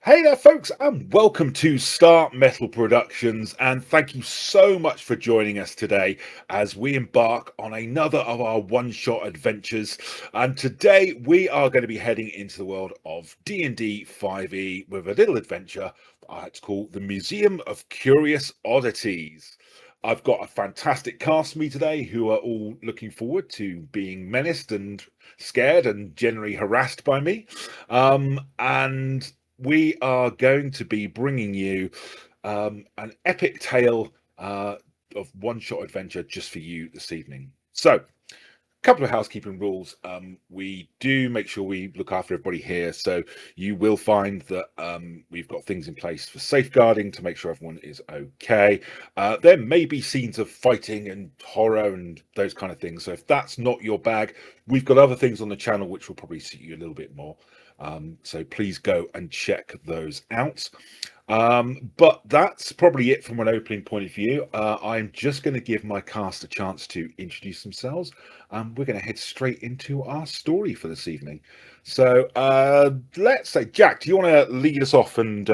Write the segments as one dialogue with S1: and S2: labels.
S1: Hey there, folks, and welcome to Starmetal Productions. And thank you so much for joining us today as we embark on another of our one-shot adventures. And today we are going to be heading into the world of D&D 5e with a little adventure. It's called the Museum of Curious Oddities. I've got a fantastic cast with me today who are all looking forward to being menaced and scared and generally harassed by me. And we are going to be bringing you an epic tale of one-shot adventure just for you this evening. So, a couple of housekeeping rules. We do make sure we look after everybody here, so you will find that we've got things in place for safeguarding to make sure everyone is okay. There may be scenes of fighting and horror and those kind of things, so if that's not your bag, we've got other things on the channel which will probably suit you a little bit more. So please go and check those out. But that's probably it from an opening point of view. I'm just going to give my cast a chance to introduce themselves. We're going to head straight into our story for this evening. So let's say, Jack, do you want to lead us off and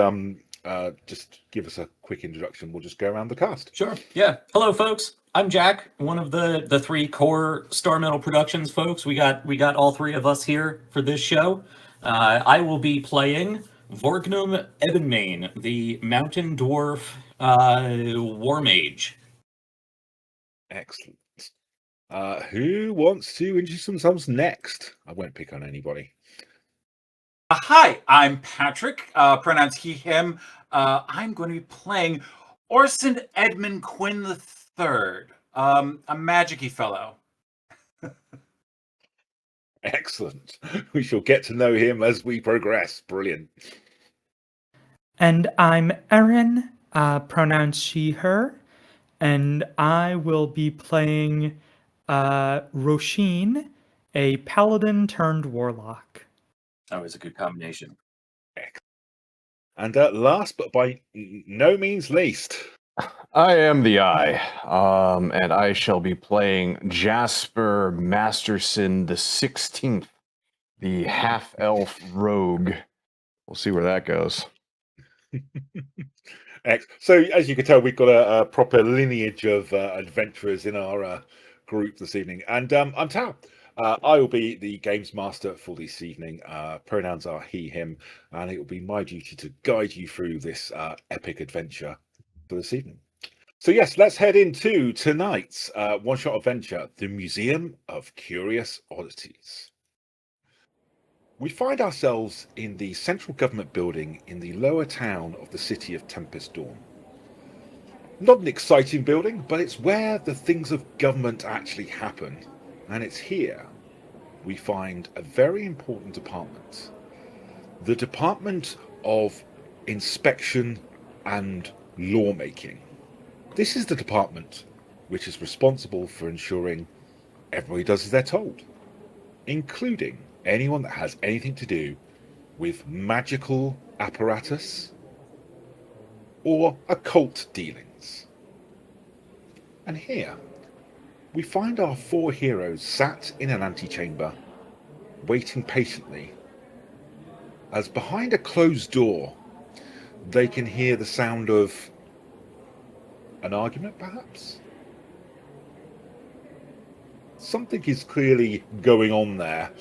S1: just give us a quick introduction? We'll just go around the cast.
S2: Sure. Yeah. Hello, folks. I'm Jack, one of the three core Starmetal Productions folks. We got all three of us here for this show. I will be playing Vorgnum Ebonmane, the mountain dwarf war mage.
S1: Excellent. Who wants to introduce themselves next? I won't pick on anybody.
S3: Hi, I'm Patrick, pronouns he, him. I'm going to be playing Orson Edmund Quinn III, a magic-y fellow.
S1: Excellent. We shall get to know him as we progress. Brilliant.
S4: And I'm Erin, pronouns she, her, and I will be playing Rosheen, a paladin turned warlock.
S2: Always a good combination.
S1: And last but by no means least,
S5: I am the Eye, and I shall be playing Jasper Masterson XVI, the half-elf rogue. We'll see where that goes.
S1: So as you can tell, we've got a proper lineage of adventurers in our group this evening. And I'm Tal. I will be the games master for this evening. Pronouns are he, him, and it will be my duty to guide you through this epic adventure for this evening. So yes, let's head into tonight's one-shot adventure, the Museum of Curious Oddities. We find ourselves in the central government building in the lower town of the city of Tempest Dawn. Not an exciting building, but it's where the things of government actually happen. And it's here we find a very important department. The Department of Inspection and Lawmaking. This is the department which is responsible for ensuring everybody does as they're told, including anyone that has anything to do with magical apparatus or occult dealings. And here we find our four heroes sat in an antechamber, waiting patiently, as behind a closed door they can hear the sound of an argument, perhaps? Something is clearly going on there,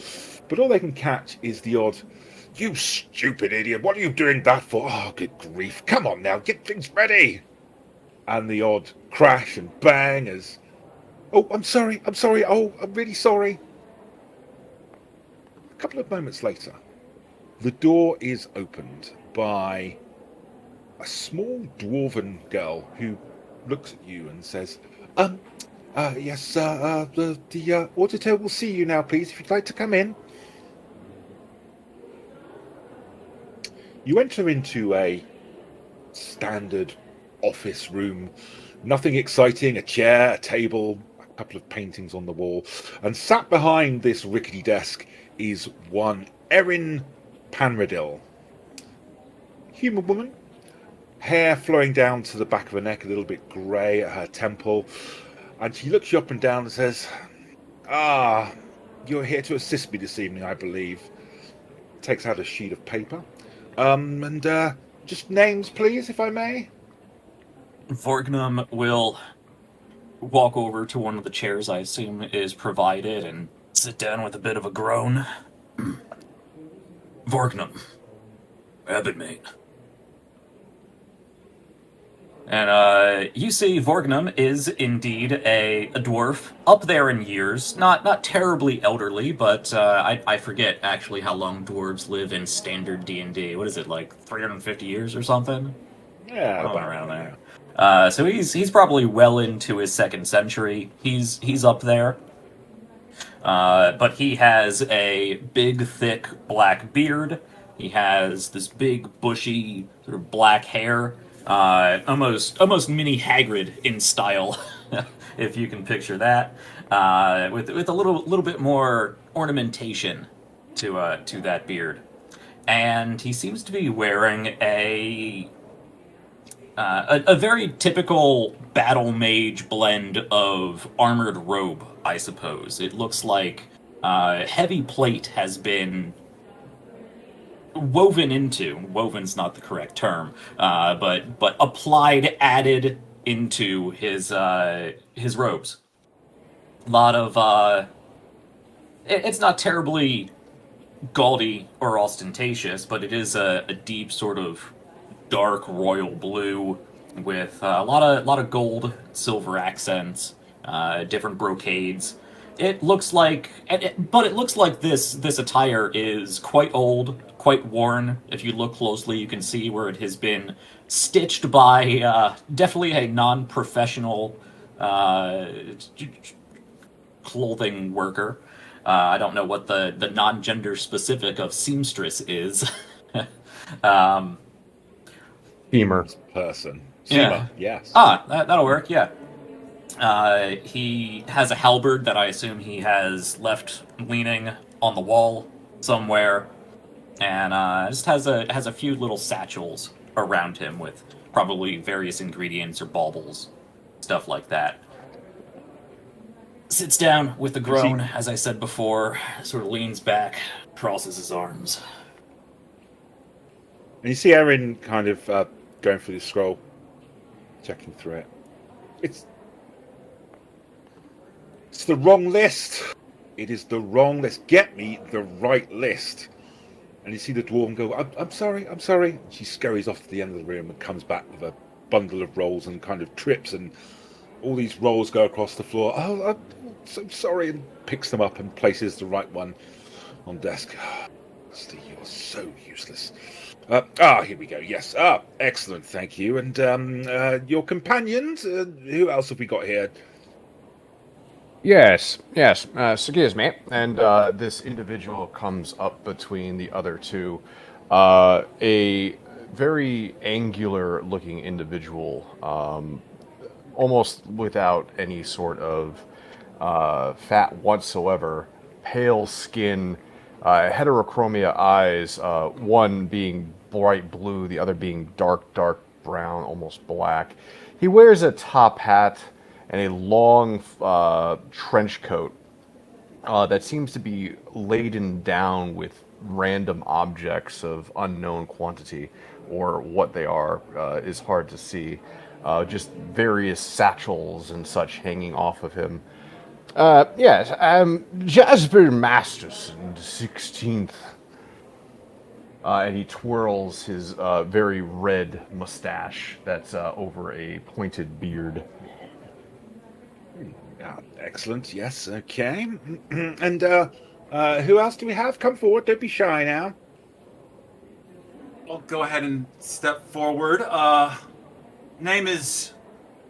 S1: but all they can catch is the odd, "You stupid idiot, what are you doing that for? Oh, good grief, come on now, get things ready!" And the odd crash and bang as, "Oh, I'm sorry, oh, I'm really sorry." A couple of moments later, the door is opened by a small dwarven girl who looks at you and says, yes, the auditor will see you now, please, if you'd like to come in." You enter into a standard office room. Nothing exciting, a chair, a table, a couple of paintings on the wall. And sat behind this rickety desk is one Erin Panradil. Human woman, hair flowing down to the back of her neck, a little bit grey at her temple. And she looks you up and down and says, "You're here to assist me this evening, I believe." Takes out a sheet of paper And just names, please, if I may.
S2: Vorgnum will walk over to one of the chairs I assume is provided and sit down with a bit of a groan. Vorgnum. Ebonmane. And you see Vorgnum is indeed a dwarf, up there in years, not terribly elderly, but I forget actually how long dwarves live in standard D&D. What is it, like 350 years or something?
S1: Yeah,
S2: Something
S1: about
S2: around
S1: there.
S2: there. So he's probably well into his second century. He's up there. But he has a big, thick black beard. He has this big, bushy, sort of black hair, almost mini Hagrid in style, if you can picture that, with a little bit more ornamentation to that beard, and he seems to be wearing a very typical battle mage blend of armored robe, I suppose. It looks like heavy plate has been woven into. Woven's not the correct term, but applied, added into his robes. A lot of it's not terribly gaudy or ostentatious, but it is a deep sort of dark royal blue with a lot of gold, silver accents, different brocades. It looks like, but it looks like this attire is quite old, quite worn. If you look closely, you can see where it has been stitched by definitely a non-professional clothing worker. I don't know what the non-gender specific of seamstress is. um,
S5: Femur.
S1: Person.
S2: Yeah.
S1: Seema, yes.
S2: That'll work, yeah. He has a halberd that I assume he has left leaning on the wall somewhere, and just has a few little satchels around him with probably various ingredients or baubles, stuff like that. Sits down with a groan, as I said before, sort of leans back, crosses his arms.
S1: And you see Erin kind of going through the scroll, checking through it. It's the wrong list. It is the wrong list. Get me the right list. And you see the dwarf go, I'm sorry. And she scurries off to the end of the room and comes back with a bundle of rolls and kind of trips, and all these rolls go across the floor. Oh, I'm so sorry, and picks them up and places the right one on desk. Steve, you're so useless. Here we go. Yes. Excellent. Thank you. And your companions. Who else have we got here?
S5: Yes. Excuse me. And this individual comes up between the other two. A very angular-looking individual, almost without any sort of fat whatsoever. Pale skin, heterochromia eyes. One being bright blue, the other being dark brown, almost black. He wears a top hat and a long trench coat that seems to be laden down with random objects of unknown quantity, or what they are is hard to see. Just various satchels and such hanging off of him. Yes, Jasper Masterson XVI. And he twirls his very red mustache that's over a pointed beard.
S1: Excellent. Yes. Okay. And who else do we have? Come forward. Don't be shy now.
S3: I'll go ahead and step forward. Name is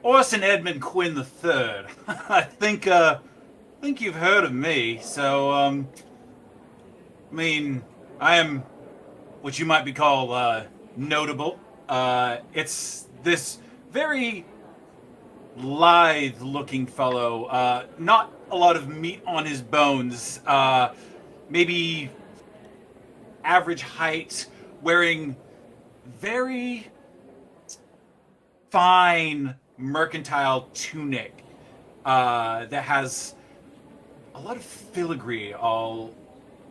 S3: Orson Edmund Quinn III. I think you've heard of me. So, I am what you might be called notable. It's this very lithe-looking fellow. Not a lot of meat on his bones. Maybe average height, wearing very fine mercantile tunic that has a lot of filigree all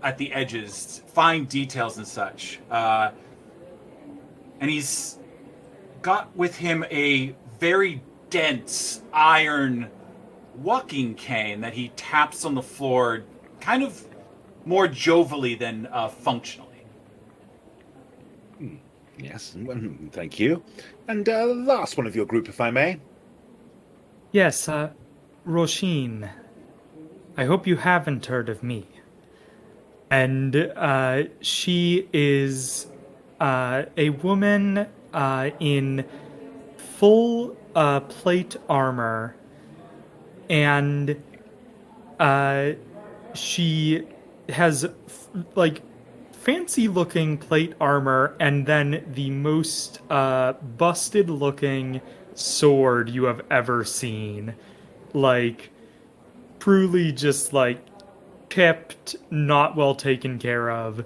S3: at the edges, fine details and such. and he's got with him a very dense iron walking cane that he taps on the floor, kind of more jovially than functionally.
S1: Yes, thank you. And last one of your group, if I may.
S4: Yes, Rosheen. I hope you haven't heard of me. And she is a woman in full plate armor, and she has fancy looking plate armor and then the most busted looking sword you have ever seen. Like, truly just kept, not well taken care of.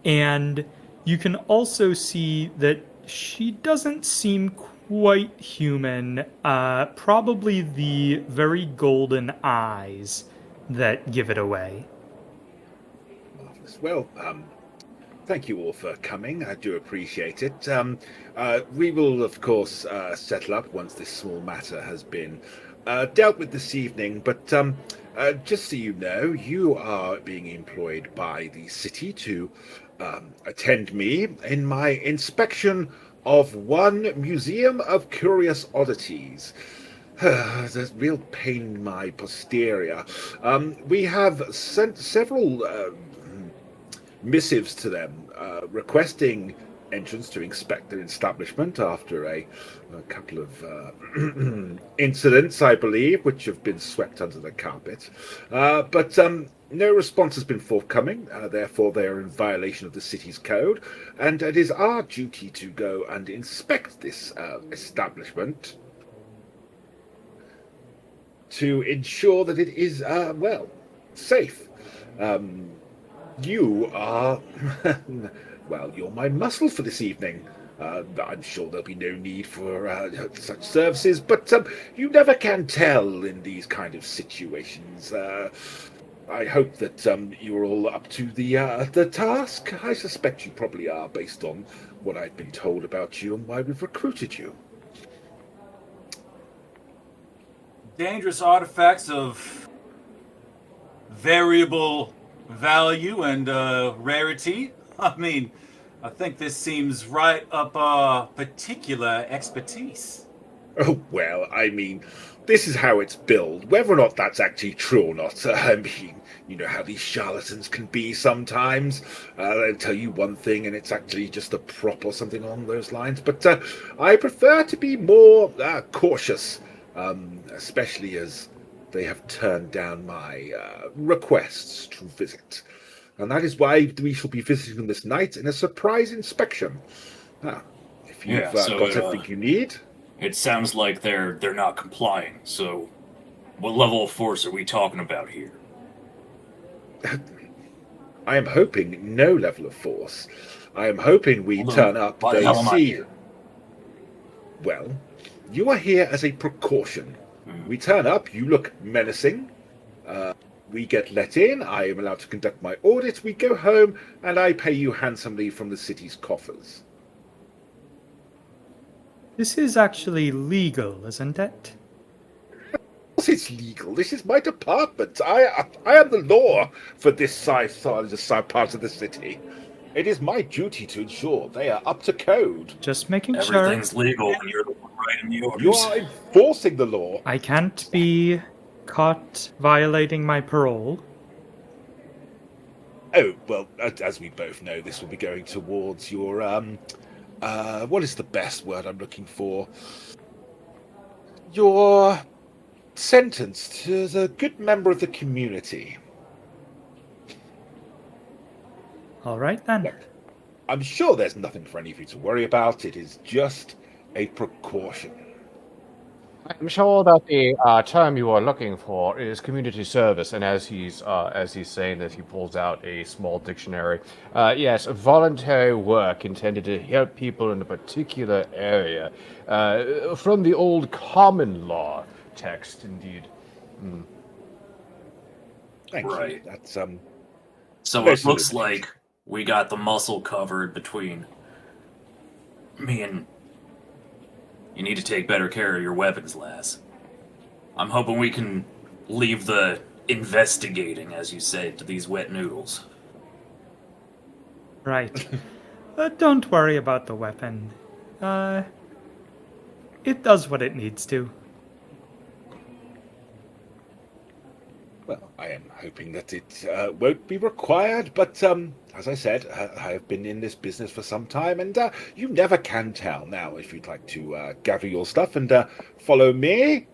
S4: And you can also see that she doesn't seem quite human. Probably the very golden eyes that give it away.
S1: Well, thank you all for coming. I do appreciate it. We will, of course, settle up once this small matter has been dealt with this evening. But just so you know, you are being employed by the city to attend me in my inspection of one Museum of Curious Oddities. There's a real pain in my posterior. We have sent several missives to them requesting entrance to inspect their establishment after a couple of incidents, I believe, which have been swept under the carpet. But no response has been forthcoming, therefore they are in violation of the city's code, and it is our duty to go and inspect this establishment to ensure that it is, safe. You are, well, you're my muscle for this evening. I'm sure there'll be no need for such services, but you never can tell in these kind of situations. I hope that you're all up to the task. I suspect you probably are, based on what I've been told about you and why we've recruited you.
S3: Dangerous artifacts of variable value and rarity. I mean, I think this seems right up our particular expertise.
S1: Oh, well, I mean, this is how it's billed. Whether or not that's actually true or not, I mean, you know how these charlatans can be sometimes. They'll tell you one thing and it's actually just a prop or something along those lines. But I prefer to be more cautious, especially as they have turned down my requests to visit. And that is why we shall be visiting them this night in a surprise inspection. Now, if you've got everything you need...
S6: It sounds like they're not complying, so what level of force are we talking about here?
S1: I am hoping no level of force. I am hoping we turn up, they see... Well, you are here as a precaution. We turn up, you look menacing, we get let in, I am allowed to conduct my audit, we go home, and I pay you handsomely from the city's coffers.
S4: This is actually legal, isn't it?
S1: Of course it's legal. This is my department. I am the law for this part of the city. It is my duty to ensure they are up to code.
S4: Just making sure.
S6: Everything's legal when you're the one writing the orders.
S1: You are enforcing the law.
S4: I can't be caught violating my parole.
S1: Oh, well, as we both know, this will be going towards your, what is the best word I'm looking for? Your sentence to the good member of the community.
S4: All right, then.
S1: Look, I'm sure there's nothing for any of you to worry about. It is just a precaution.
S5: I'm sure that the term you are looking for is community service, and as he's saying this, he pulls out a small dictionary. Yes, voluntary work intended to help people in a particular area, from the old common law text, indeed.
S1: Thank you.
S6: Right.
S1: That's
S6: So it looks like we got the muscle covered between me and... You need to take better care of your weapons, lass. I'm hoping we can leave the investigating, as you say, to these wet noodles.
S4: Right. Don't worry about the weapon. It does what it needs to.
S1: Well, I am hoping that it won't be required, but as I said, I have been in this business for some time, and you never can tell. Now, if you'd like to gather your stuff and follow me,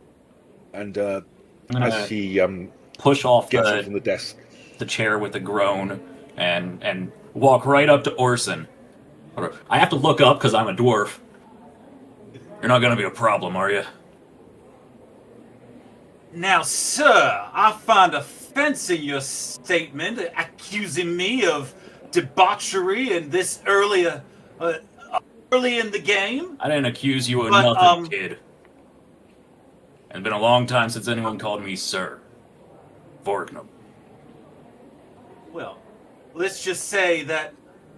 S1: and as she
S2: Push off
S1: gets up from the desk,
S2: the chair with a groan and walk right up to Orson. I have to look up because I'm a dwarf. You're not going to be a problem, are you?
S3: Now, sir, I find offense in your statement accusing me of debauchery in this early in the game.
S2: I didn't accuse you of nothing, kid. It's been a long time since anyone called me sir. Vorgnum.
S3: Well, let's just say that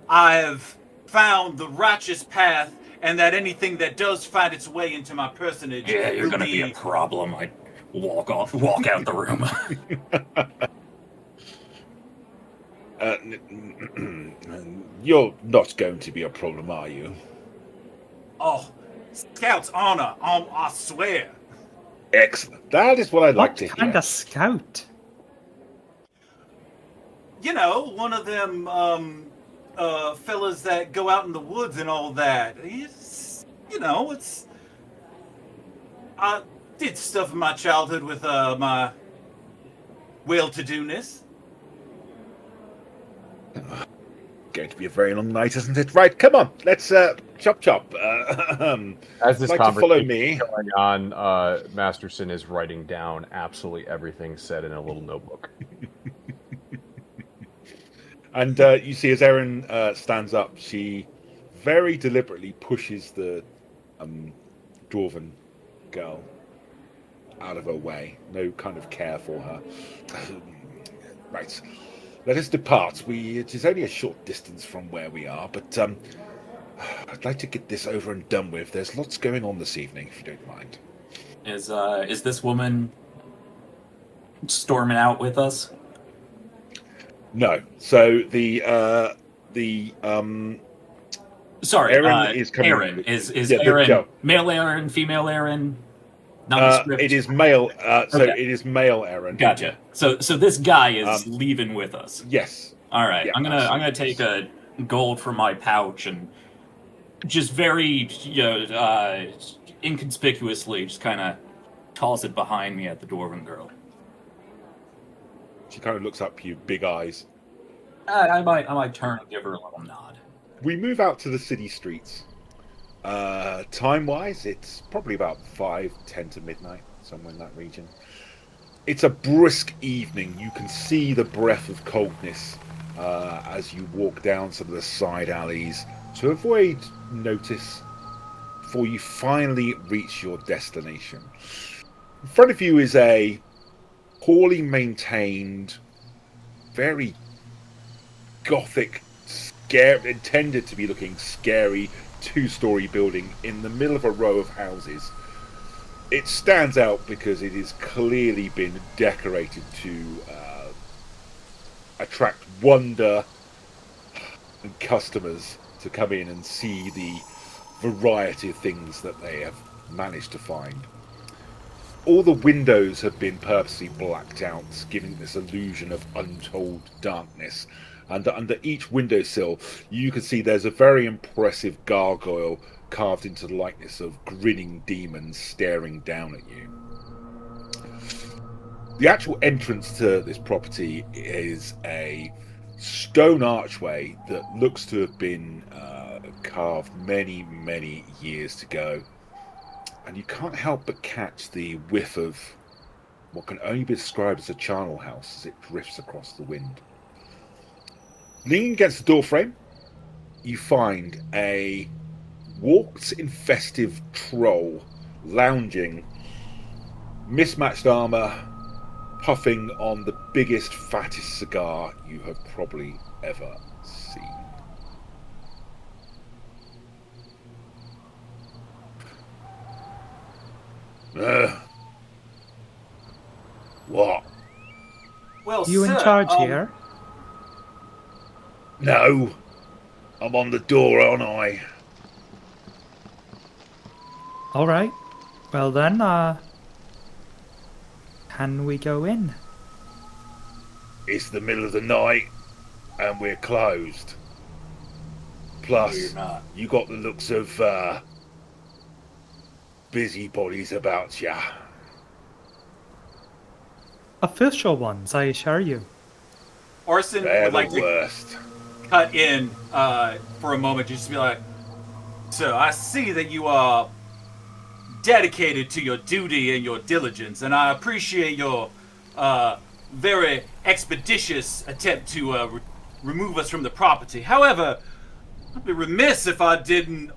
S3: I have found the righteous path, and that anything that does find its way into my personage...
S2: Yeah, you're going to be a problem. I walk out the room.
S1: You're not going to be a problem, are you?
S3: Oh, Scout's honor, I swear.
S1: Excellent. That is what I'd like to hear.
S4: What kind of scout?
S3: You know, one of them fellas that go out in the woods and all that. I did stuff in my childhood with my well-to-do-ness.
S1: Going to be a very long night, isn't it? Right, come on, let's chop.
S5: As this
S1: like to follow me.
S5: conversation is going on, Masterson is writing down absolutely everything said in a little notebook.
S1: And you see, as Erin stands up, she very deliberately pushes the dwarven girl out of her way. No kind of care for her. Right. Let us depart. It is only a short distance from where we are, but I'd like to get this over and done with. There's lots going on this evening, if you don't mind.
S2: Is this woman storming out with us?
S1: No. So
S2: Sorry,
S1: Erin is coming.
S2: Erin is Erin male Erin, female Erin? Nondescript?
S1: It is male.
S2: Okay.
S1: It is male Erin.
S2: Gotcha. So this guy is leaving with us.
S1: Yes.
S2: All right.
S1: Yeah,
S2: I'm gonna take a gold from my pouch and just very inconspicuously just kind of toss it behind me at the dwarven girl.
S1: She kind of looks up at you, big eyes.
S2: I might turn and give her a little nod.
S1: We move out to the city streets. Time-wise, it's probably about 5:10 to midnight, somewhere in that region. It's a brisk evening. You can see the breath of coldness as you walk down some of the side alleys to avoid notice before you finally reach your destination. In front of you is a poorly maintained, very gothic, intended to be looking scary two-story building in the middle of a row of houses. It stands out because it has clearly been decorated to attract wonder and customers to come in and see the variety of things that they have managed to find. All the windows have been purposely blacked out, giving this illusion of untold darkness. And under each windowsill, you can see there's a very impressive gargoyle carved into the likeness of grinning demons staring down at you. The actual entrance to this property is a stone archway that looks to have been carved many, many years ago. And you can't help but catch the whiff of what can only be described as a charnel house as it drifts across the wind. Leaning against the doorframe, you find a warped-infested troll lounging, mismatched armor, puffing on the biggest, fattest cigar you have probably ever Scene. What?
S3: Well,
S4: You in
S3: sir,
S4: charge here?
S1: No. I'm on the door, aren't I?
S4: All right. Well then, can we go in?
S1: It's the middle of the night, and we're closed.
S6: No,
S1: Plus,
S6: you're not.
S1: you got the looks of busybodies about ya.
S4: Official ones, I assure you.
S3: Orson
S1: They're
S3: would
S1: the
S3: like to
S1: worst.
S3: cut in for a moment, just to be like, "Sir, I see that you are dedicated to your duty and your diligence, and I appreciate your very expeditious attempt to remove us from the property. However, I'd be remiss if I didn't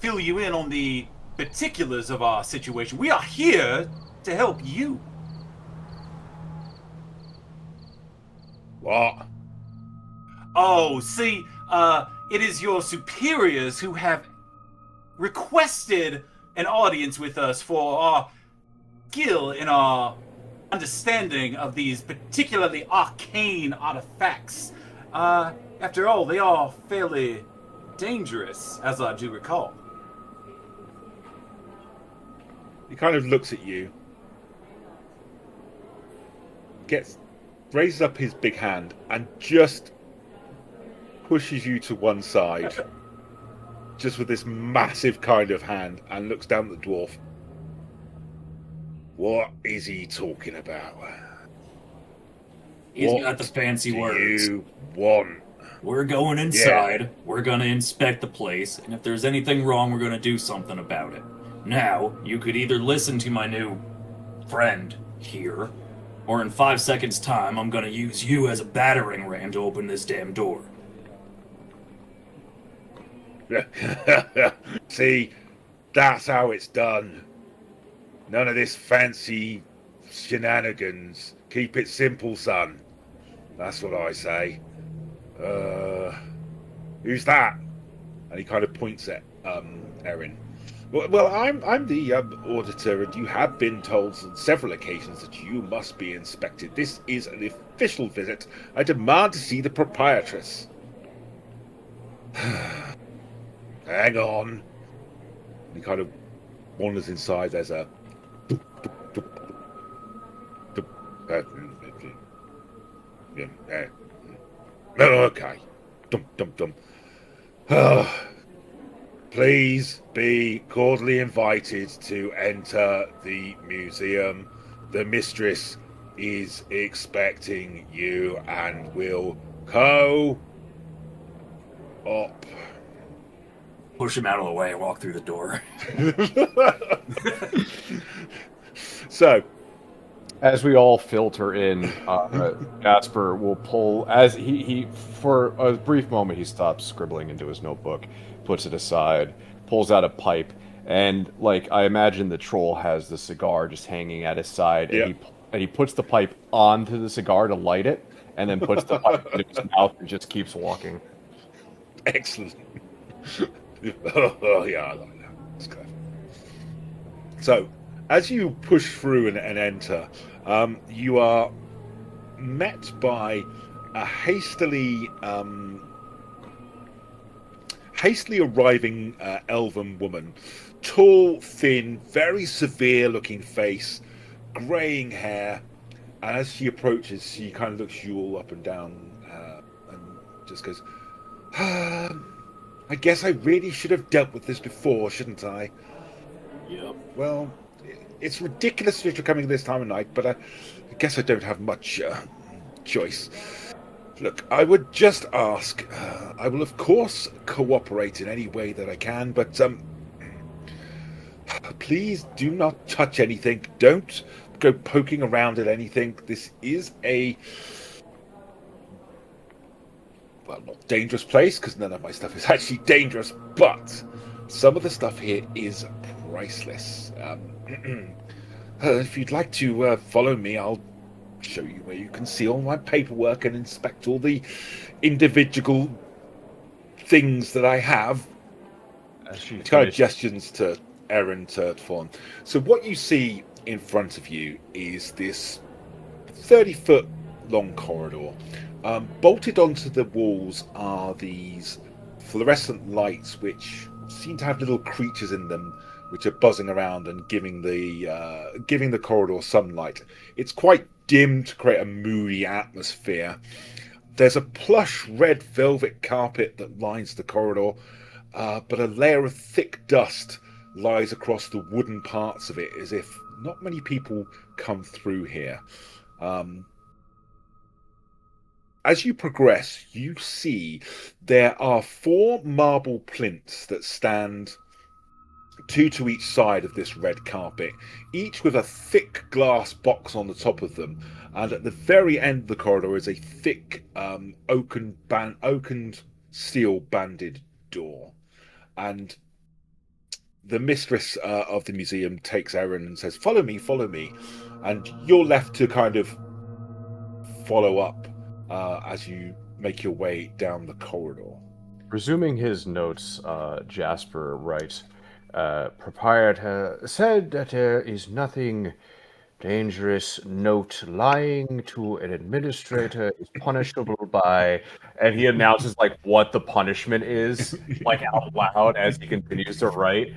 S3: fill you in on the particulars of our situation. We are here to help you."
S1: What?
S3: Oh, see, it is your superiors who have requested an audience with us for our skill in our understanding of these particularly arcane artifacts. After all, they are fairly dangerous, as I do recall.
S1: He kind of looks at you, raises up his big hand, and just pushes you to one side, just with this massive kind of hand, and looks down at the dwarf. What is he talking about?
S6: He's
S1: What
S6: got the fancy
S1: do
S6: words.
S1: you want?
S6: We're going inside. We're gonna inspect the place, and if there's anything wrong, we're gonna do something about it. Now, you could either listen to my new friend here, or in 5 seconds' time, I'm gonna use you as a battering ram to open this damn door.
S1: See, that's how it's done. None of this fancy shenanigans. Keep it simple, son. That's what I say. Who's that? And he kind of points at Erin. Well, I'm the auditor, and you have been told on several occasions that you must be inspected. This is an official visit. I demand to see the proprietress. Hang on. He kind of wanders inside. There's a... Okay. Dum. Please be cordially invited to enter the museum. The mistress is expecting you and will co-op.
S6: Push him out of the way and walk through the door.
S1: So,
S5: as we all filter in, Jasper will pull, as he for a brief moment he stops scribbling into his notebook, puts it aside, pulls out a pipe, and like I imagine the troll has the cigar just hanging at his side,
S1: Yeah.
S5: and he puts the pipe onto the cigar to light it, and then puts the pipe into his mouth and just keeps walking.
S1: excellent. Oh, yeah, I like that. That's clever. So, as you push through and enter, you are met by a hastily arriving elven woman. Tall, thin, very severe-looking face, greying hair, and as she approaches, she kind of looks you all up and down and just goes, I guess I really should have dealt with this before, shouldn't I?
S6: Yep.
S1: Well, it's ridiculous that you're coming this time of night, but I guess I don't have much choice. Look, I would just ask, I will of course cooperate in any way that I can, but please do not touch anything. Don't go poking around at anything. This is a, well, not dangerous place, because none of my stuff is actually dangerous, but some of the stuff here is priceless. If you'd like to follow me, I'll show you where you can see all my paperwork and inspect all the individual things that I have.
S5: As she
S1: Kind of
S5: finishes,
S1: gestures to Erin to Fawn. So what you see in front of you is this 30-foot long corridor. Bolted onto the walls are these fluorescent lights which seem to have little creatures in them which are buzzing around and giving the corridor sunlight. It's quite dim to create a moody atmosphere. There's a plush red velvet carpet that lines the corridor, but a layer of thick dust lies across the wooden parts of it, as if not many people come through here. As you progress, you see there are 4 marble plinths that stand 2 to each side of this red carpet, each with a thick glass box on the top of them. And at the very end of the corridor is a thick oaken steel banded door. And the mistress of the museum takes Erin and says, follow me, follow me. And you're left to kind of follow up as you make your way down the corridor.
S5: resuming his notes, Jasper writes, proprietor said that there is nothing dangerous. Note, lying to an administrator is punishable by, and he announces like what the punishment is, like out loud as he continues to write.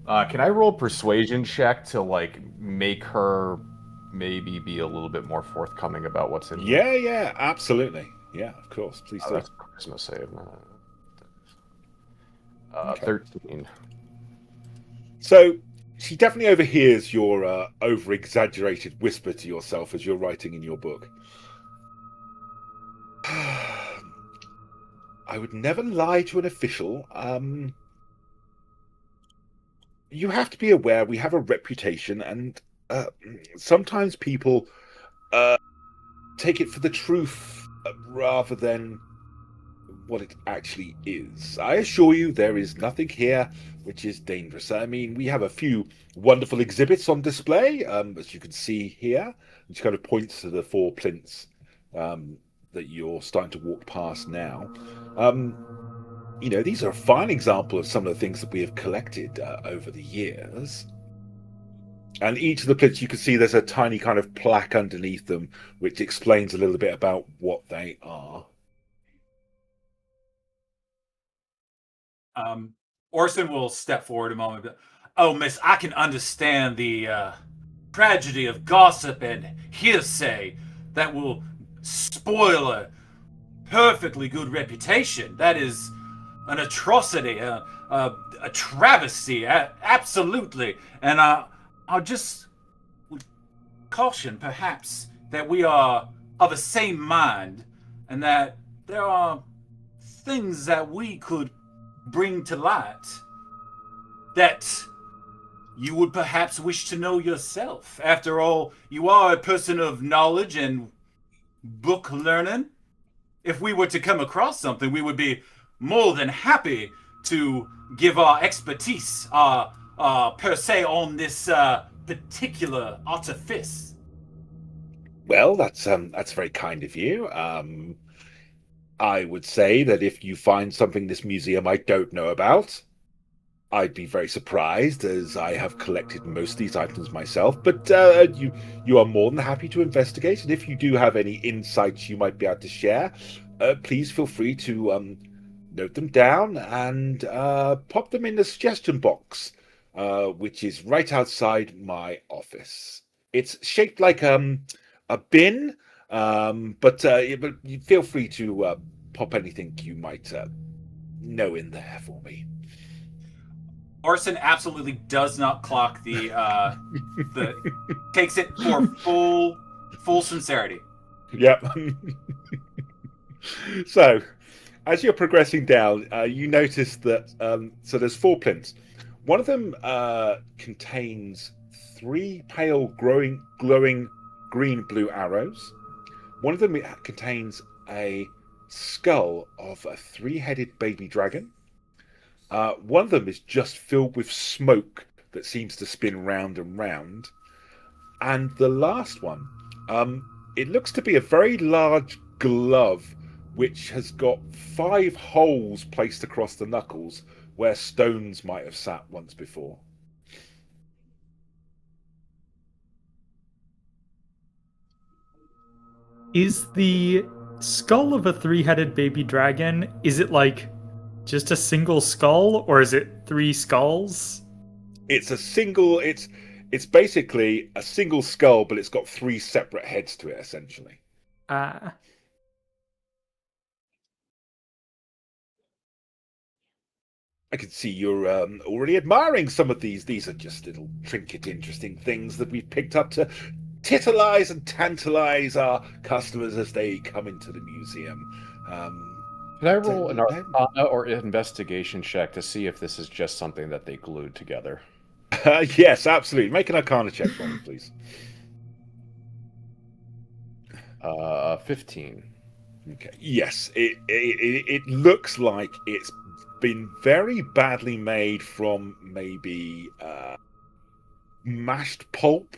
S5: Can I roll a persuasion check to like make her maybe be a little bit more forthcoming about what's in there?
S1: Yeah, absolutely. Yeah, of course. Please do.
S5: That's a charisma save.
S1: Okay.
S5: 13.
S1: So she definitely overhears your over-exaggerated whisper to yourself as you're writing in your book. I would never lie to an official. You have to be aware we have a reputation, and sometimes people take it for the truth rather than what it actually is. I assure you there is nothing here which is dangerous. I mean, we have a few wonderful exhibits on display, as you can see here, which kind of points to the 4 plinths that you're starting to walk past now. You know, these are a fine example of some of the things that we have collected over the years. And each of the plinths, you can see there's a tiny kind of plaque underneath them, which explains a little bit about what they are.
S3: Orson will step forward a moment. Oh, miss, I can understand the tragedy of gossip and hearsay that will spoil a perfectly good reputation. That is an atrocity, a travesty, absolutely. And I'll just caution, perhaps, that we are of the same mind and that there are things that we could bring to light that you would perhaps wish to know yourself. After all, you are a person of knowledge and book learning. If we were to come across something, we would be more than happy to give our expertise, per se, on this particular artifice.
S1: Well, that's very kind of you. I would say that if you find something in this museum I don't know about, I'd be very surprised, as I have collected most of these items myself. But you are more than happy to investigate, and if you do have any insights you might be able to share, please feel free to note them down and pop them in the suggestion box, which is right outside my office. It's shaped like a bin. But you feel free to pop anything you might know in there for me.
S3: Orson absolutely does not clock the takes it for full sincerity.
S1: Yep. So, as you're progressing down, you notice that so there's 4 plinths. One of them contains 3 pale, glowing green-blue arrows. One of them contains a skull of a 3-headed baby dragon. One of them is just filled with smoke that seems to spin round and round. And the last one it looks to be a very large glove which has got 5 holes placed across the knuckles where stones might have sat once before.
S4: Is the skull of a 3-headed baby dragon, is it like just a single skull, or is it 3 skulls?
S1: It's basically a single skull, but it's got 3 separate heads to it, essentially.
S4: Ah.
S1: I can see you're already admiring some of these. These are just little trinket, interesting things that we've picked up to titillise and tantalise our customers as they come into the museum.
S5: Can I roll an Arcana or investigation check to see if this is just something that they glued together?
S1: Yes, absolutely. Make an Arcana check for me, please.
S5: 15.
S1: Okay. Yes, it looks like it's been very badly made from maybe mashed pulp.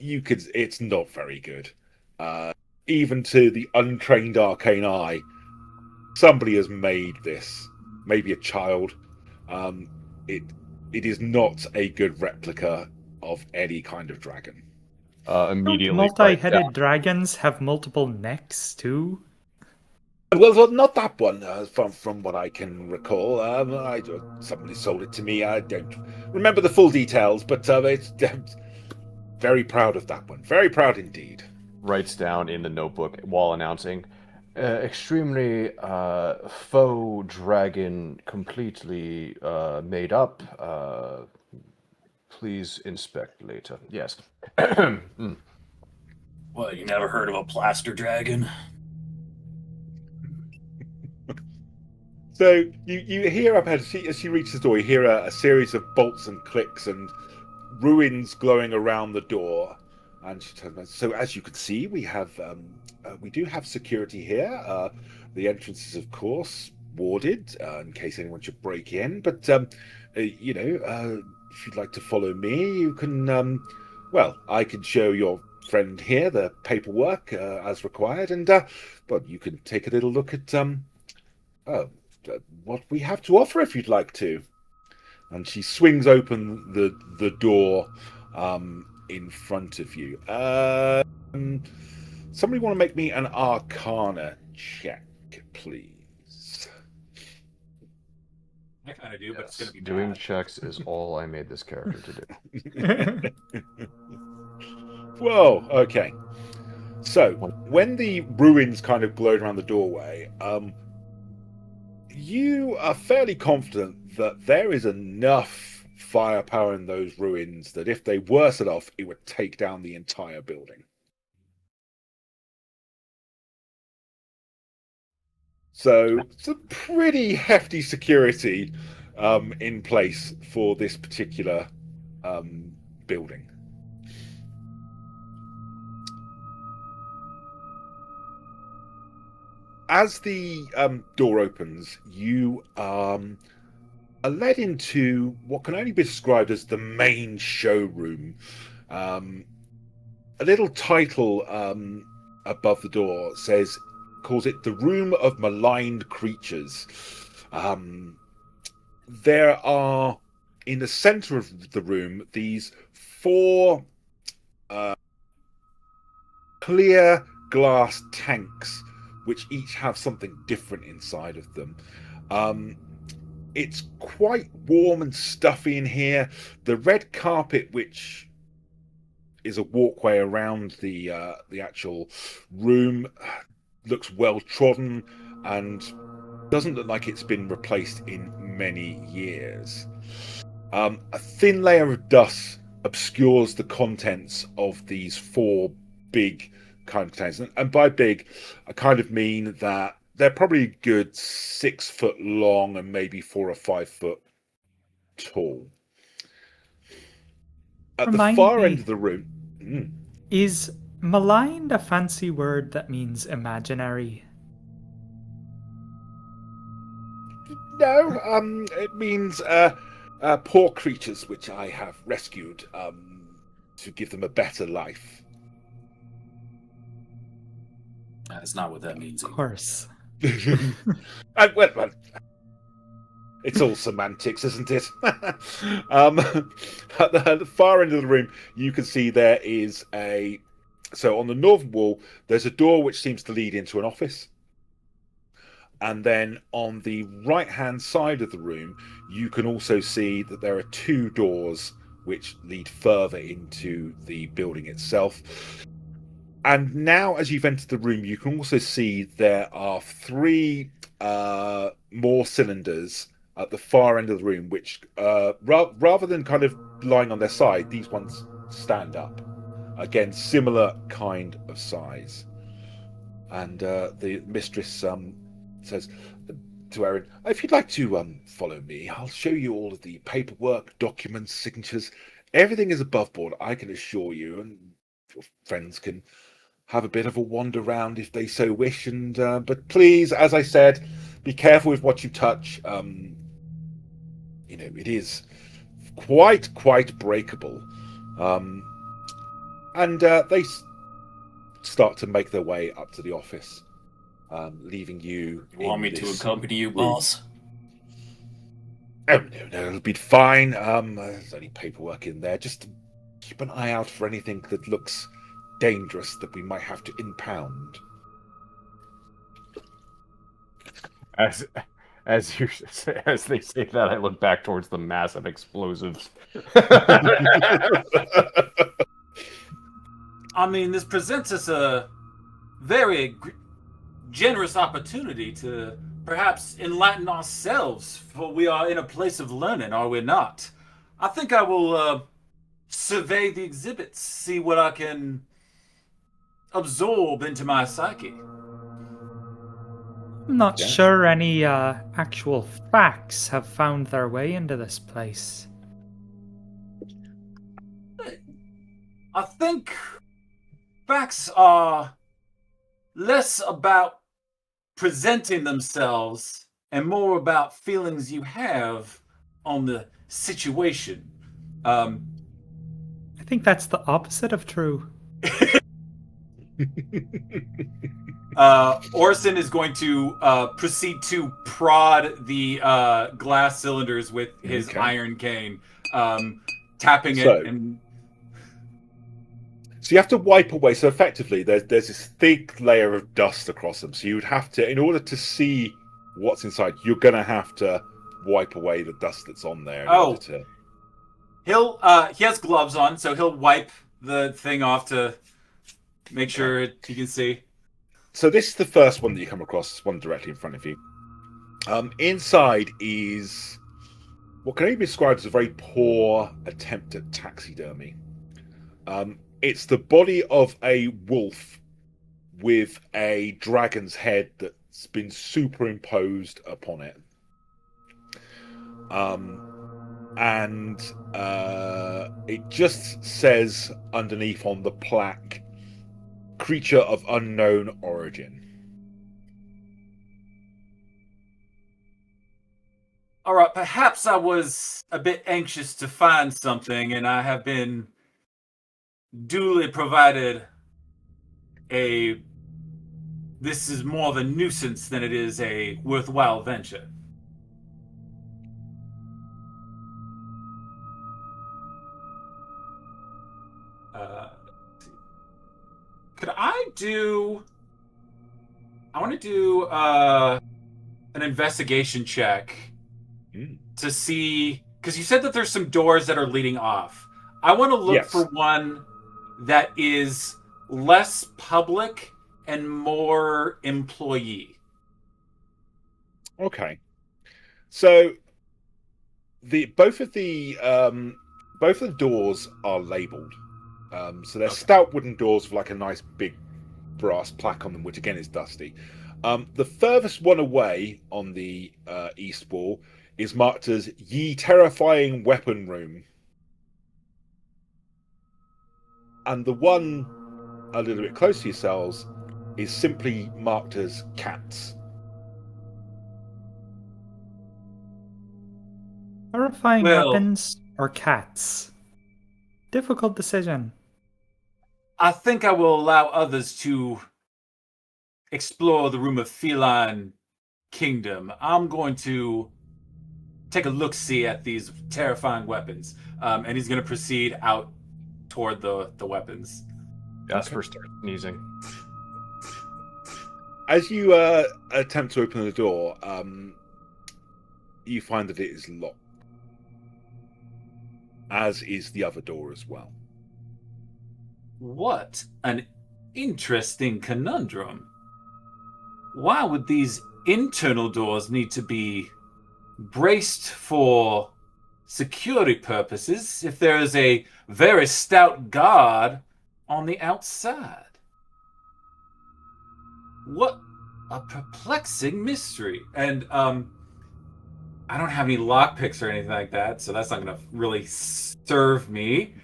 S1: It's not very good. Even to the untrained arcane eye, somebody has made this. Maybe a child. It is not a good replica of any kind of dragon.
S5: Immediately.
S4: Multi-headed dragons have multiple necks too?
S1: Well, not that one. From what I can recall, somebody sold it to me. I don't remember the full details, but it's very proud of that one. Very proud indeed.
S5: Writes down in the notebook while announcing, extremely faux dragon, completely made up. Please inspect later. Yes.
S6: What, you never heard of a plaster dragon?
S1: So you hear up as she reaches the door, you hear a series of bolts and clicks and ruins glowing around the door. And she turns. So as you can see, we do have security here. The entrance is, of course, warded in case anyone should break in. But if you'd like to follow me, you can. I can show your friend here the paperwork as required, and you can take a little look at what we have to offer if you'd like to. And she swings open the door in front of you. Somebody want to make me an Arcana check, please?
S3: I kind of do, but it's going to be
S5: doing
S3: bad.
S5: checks is all I made this character to do.
S1: Whoa, okay. So, when the ruins kind of glowed around the doorway, you are fairly confident that there is enough firepower in those ruins that if they were set off, it would take down the entire building. So, it's a pretty hefty security in place for this particular building. As the door opens, you are led into what can only be described as the main showroom. A little title above the door calls it the Room of Maligned Creatures. There are, in the center of the room, these 4 clear glass tanks, which each have something different inside of them. It's quite warm and stuffy in here. The red carpet, which is a walkway around the actual room, looks well trodden and doesn't look like it's been replaced in many years. A thin layer of dust obscures the contents of these 4 big kind of containers, and by big, I kind of mean that they're probably a good 6 foot long and maybe 4 or 5 foot tall. At the far end of the room,
S4: is maligned a fancy word that means imaginary?
S1: No, it means poor creatures which I have rescued to give them a better life.
S6: That's not what that means.
S4: Of course.
S1: Well, it's all semantics, isn't it? At the far end of the room, you can see there is so on the northern wall, there's a door which seems to lead into an office. And then on the right-hand side of the room, you can also see that there are two doors which lead further into the building itself. And now, as you've entered the room, you can also see there are three more cylinders at the far end of the room, which rather than kind of lying on their side, these ones stand up. Again, similar kind of size. And the mistress says to Erin, if you'd like to follow me, I'll show you all of the paperwork, documents, signatures. Everything is above board, I can assure you, and your friends can have a bit of a wander around if they so wish. And but please, as I said, be careful with what you touch. It is quite breakable. And they start to make their way up to the office, leaving you.
S6: You want me to accompany you, boss?
S1: Oh, no, it'll be fine. There's only paperwork in there. Just keep an eye out for anything that looks dangerous that we might have to impound.
S5: As they say that, I look back towards the massive explosives.
S3: I mean, this presents us a very generous opportunity to perhaps enlighten ourselves, for we are in a place of learning, are we not? I think I will survey the exhibits, see what I can absorb into my psyche.
S4: I'm not sure any actual facts have found their way into this place.
S3: I think facts are less about presenting themselves and more about feelings you have on the situation.
S4: I think that's the opposite of true.
S3: Orson is going to proceed to prod the glass cylinders with his iron cane, tapping it. And
S1: so you have to wipe away. So effectively, there's this thick layer of dust across them. So you would have to, in order to see what's inside, you're going to have to wipe away the dust that's on there.
S3: He has gloves on, so he'll wipe the thing off to make sure he can see.
S1: So this is the first one that you come across, one directly in front of you. Inside is what can only be described as a very poor attempt at taxidermy. It's the body of a wolf with a dragon's head that's been superimposed upon it. And it just says underneath on the plaque, creature of unknown origin.
S3: All right, perhaps I was a bit anxious to find something, and I have been duly provided this is more of a nuisance than it is a worthwhile venture. Could I want to do an investigation check to see, because you said that there's some doors that are leading off. I want to look for one that is less public and more employee.
S1: Okay. So both of the doors are labeled. So they're stout wooden doors with like a nice big brass plaque on them, which again is dusty. The furthest one away on the east wall is marked as "Ye Terrifying Weapon Room," and the one a little bit close to yourselves is simply marked as "Cats."
S4: Terrifying weapons or cats? Difficult decision.
S3: I think I will allow others to explore the room of feline kingdom. I'm going to take a look-see at these terrifying weapons. And he's going to proceed out toward the weapons.
S5: Jasper starts sneezing.
S1: As you attempt to open the door, you find that it is locked, as is the other door as well.
S3: What an interesting conundrum. Why would these internal doors need to be braced for security purposes if there is a very stout guard on the outside? What a perplexing mystery. And I don't have any lockpicks or anything like that, so that's not going to really serve me.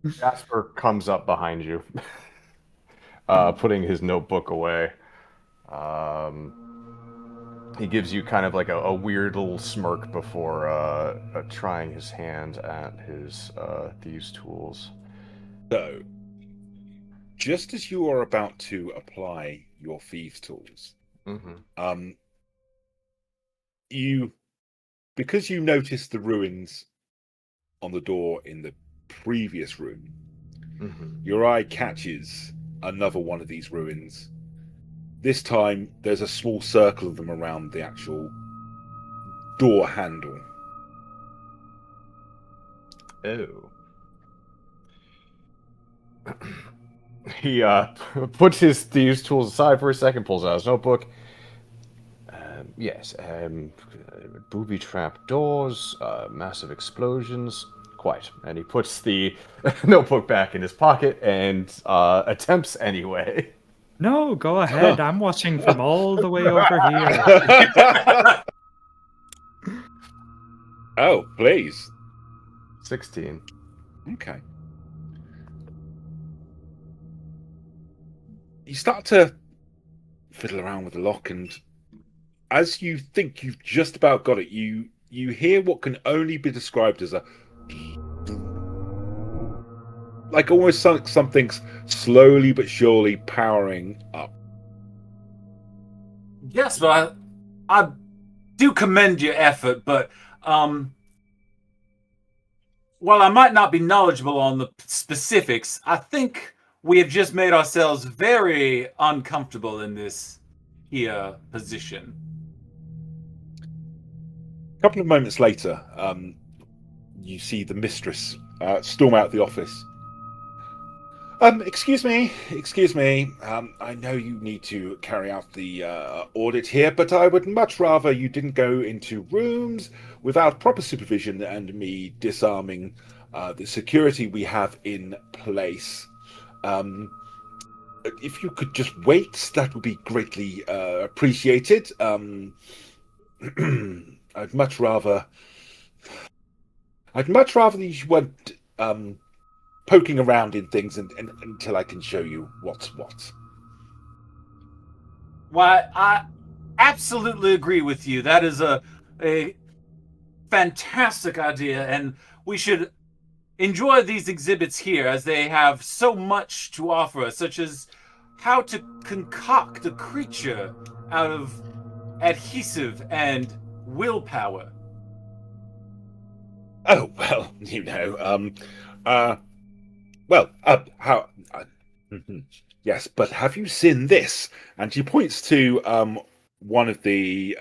S5: Jasper comes up behind you, putting his notebook away. He gives you kind of like a weird little smirk before trying his hand at his thieves' tools.
S1: So, just as you are about to apply your thieves' tools, because you noticed the ruins on the door in the previous room, your eye catches another one of these ruins. This time, there's a small circle of them around the actual door handle.
S5: Oh. He puts his thieves' tools aside for a second, pulls out his notebook. Yes, booby trap doors, massive explosions. Quite. And he puts the notebook back in his pocket and attempts anyway.
S4: No, go ahead. I'm watching from all the way over here.
S1: Oh, please.
S5: 16.
S1: Okay. You start to fiddle around with the lock, and as you think you've just about got it, you hear what can only be described as a like almost something's slowly but surely powering up.
S3: Yes, but I do commend your effort, but while I might not be knowledgeable on the specifics, I think we have just made ourselves very uncomfortable in this here position.
S1: A couple of moments later, you see the mistress storm out the office. Excuse me. I know you need to carry out the audit here, but I would much rather you didn't go into rooms without proper supervision and me disarming the security we have in place. If you could just wait, that would be greatly appreciated. I'd much rather you weren't poking around in things until I can show you what's what.
S3: Why, I absolutely agree with you. That is a fantastic idea, and we should enjoy these exhibits here as they have so much to offer us, such as how to concoct a creature out of adhesive and willpower.
S1: Oh, well, you know, yes, but have you seen this? And she points to one of the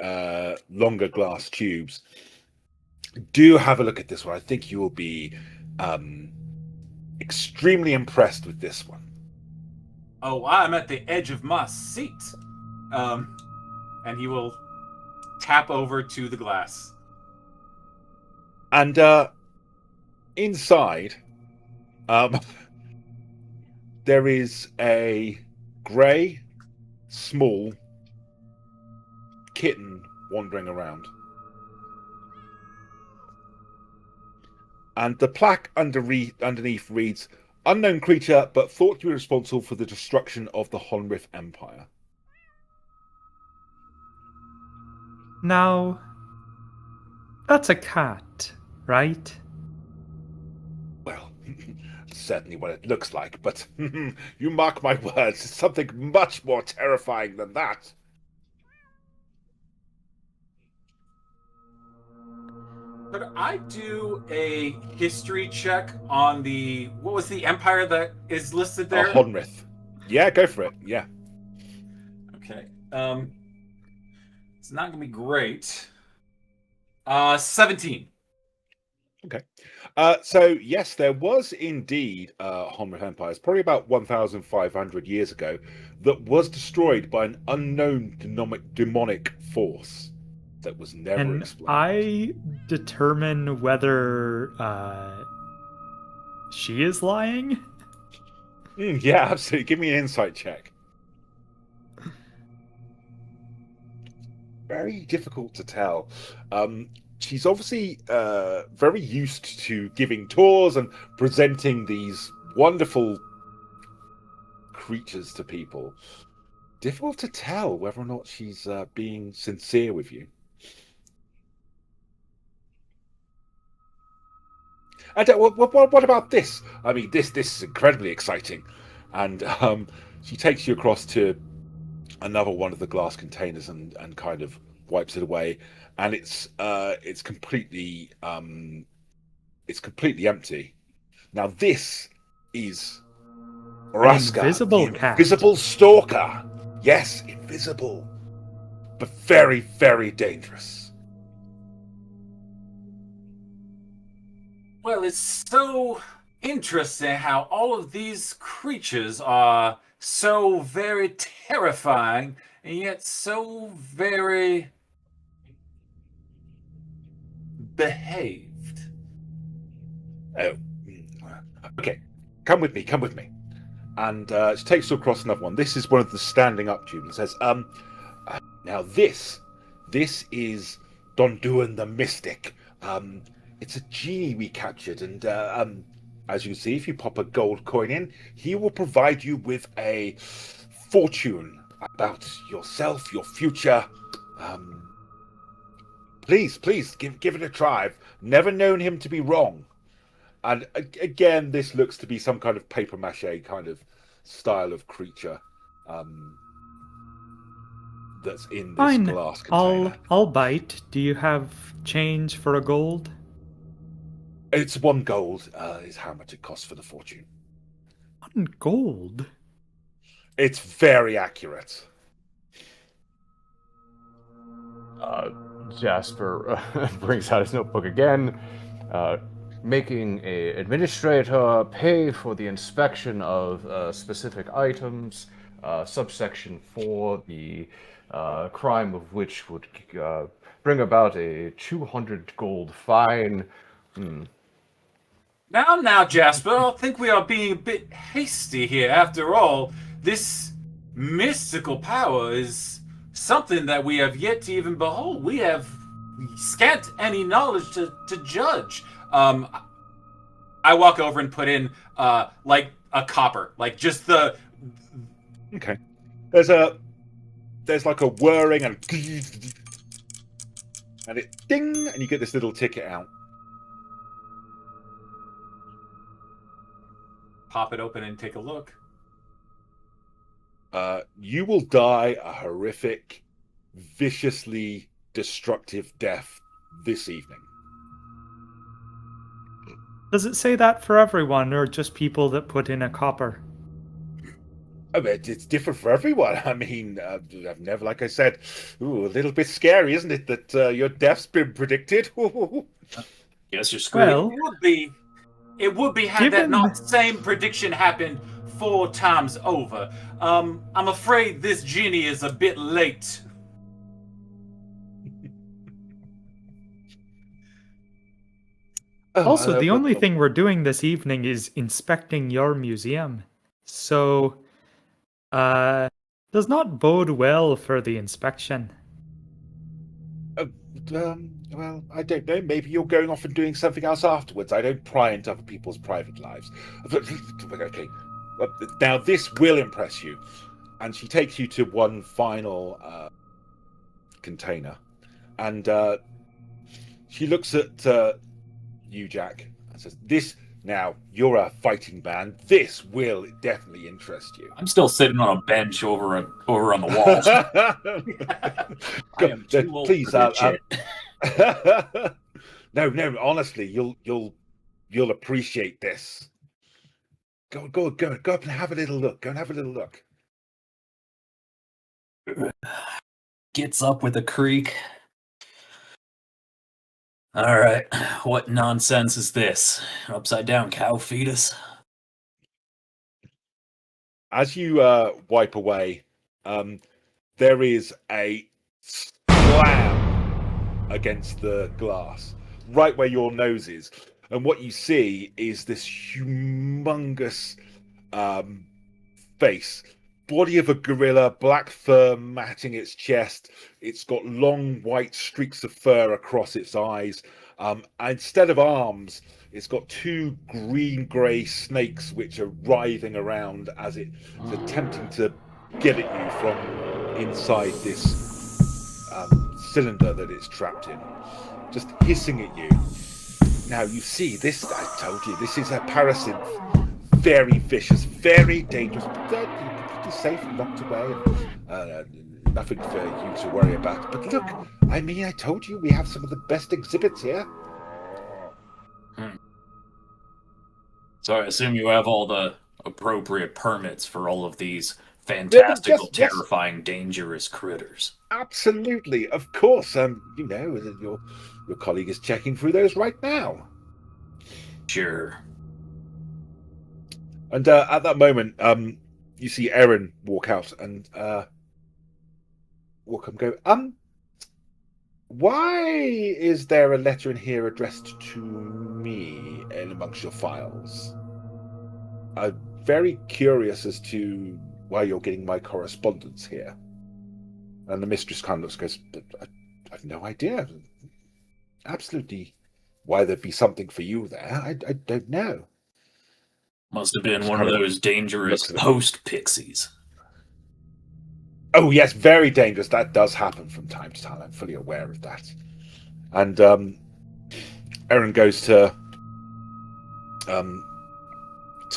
S1: longer glass tubes. Do have a look at this one. I think you will be extremely impressed with this one.
S3: Oh, I'm at the edge of my seat. And he will tap over to the glass.
S1: And inside, there is a grey, small kitten wandering around. And the plaque underneath reads, "Unknown creature, but thought to be responsible for the destruction of the Honrith Empire."
S4: Now, that's a cat, right?
S1: Well, certainly what it looks like, but you mark my words, it's something much more terrifying than that.
S3: Could I do a history check on what was the empire that is listed there?
S1: Honrith. Yeah, go for it. Yeah.
S3: Okay. It's not gonna be great. 17.
S1: Okay. So yes, there was indeed Honrith Empire. It's probably about 1,500 years ago that was destroyed by an unknown demonic force that was never
S4: And
S1: explained.
S4: I determine whether she is lying.
S1: Yeah, absolutely. Give me an insight check. Very difficult to tell. She's obviously very used to giving tours and presenting these wonderful creatures to people. Difficult to tell whether or not she's being sincere with you. And what about this? I mean, this is incredibly exciting. And she takes you across to another one of the glass containers and kind of wipes it away, and it's completely empty. Now this is Oraska,
S4: invisible
S1: the
S4: cat.
S1: invisible stalker. Yes, invisible, but very, very dangerous.
S3: Well, it's so interesting how all of these creatures are so very terrifying and yet so very behaved.
S1: Oh, okay. Come with me. And she takes you across another one. This is one of the standing up tubes. It says, now this is Donduan the Mystic. It's a genie we captured, and as you see, if you pop a gold coin in, he will provide you with a fortune about yourself, your future. Please, give it a try. I've never known him to be wrong. And again, this looks to be some kind of paper mache kind of style of creature that's in this
S4: Fine,
S1: glass container.
S4: I'll bite. Do you have change for a gold?
S1: It's 1 gold is how much it costs for the fortune.
S4: 1 gold?
S1: It's very accurate.
S5: Jasper brings out his notebook again, making a administrator pay for the inspection of specific items, subsection 4, the crime of which would bring about a 200 gold fine.
S3: Now, Jasper, I think we are being a bit hasty here. After all, this mystical power is something that we have yet to even behold. We have scant any knowledge to judge. I walk over and put in like a copper, like just the.
S1: Okay. There's like a whirring and it ding, and you get this little ticket out.
S3: Pop it open and take a look.
S1: You will die a horrific, viciously destructive death this evening.
S4: Does it say that for everyone, or just people that put in a copper?
S1: I mean, it's different for everyone. I mean, I've never, like I said, a little bit scary, isn't it, that your death's been predicted?
S6: Yes, you're screwed.
S4: Well,
S3: It would be had that not same prediction happened 4 times over. I'm afraid this genie is a bit late.
S4: also, the only thing we're doing this evening is inspecting your museum. So, does not bode well for the inspection.
S1: Well, I don't know. Maybe you're going off and doing something else afterwards. I don't pry into other people's private lives. Okay. Now, this will impress you. And she takes you to one final container. And she looks at you, Jack, and says, Now, you're a fighting man. This will definitely interest you.
S6: I'm still sitting on a bench over on the walls. I am too old
S1: Please,
S6: for this shit.
S1: no. Honestly, you'll appreciate this. Go up and have a little look. Go and have a little look.
S6: Gets up with a creak. All right, what nonsense is this? Upside down cow fetus?
S1: As you wipe away, there is a slam against the glass, right where your nose is. And what you see is this humongous face, body of a gorilla, black fur matting its chest. It's got long white streaks of fur across its eyes. Instead of arms, it's got two green-grey snakes which are writhing around as it's attempting to get at you from inside this cylinder that it's trapped in, just hissing at you. Now you see this, I told you, this is a parasyth, very vicious, very dangerous, but completely safe and locked away, and nothing for you to worry about. But look, I mean, I told you we have some of the best exhibits here.
S6: So I assume you have all the appropriate permits for all of these fantastical,
S1: Yes.
S6: terrifying, dangerous critters.
S1: Absolutely, of course. You know, your colleague is checking through those right now.
S6: Sure.
S1: And at that moment, you see Erin walk out and walk up and go, why is there a letter in here addressed to me in amongst your files? I'm very curious as to why you're getting my correspondence here. And the mistress kind of goes, but I have no idea. Absolutely why there'd be something for you there, I don't know.
S6: Must have been one of those dangerous post pixies.
S1: Oh yes, very dangerous. That does happen from time to time. I'm fully aware of that. And Erin goes to kind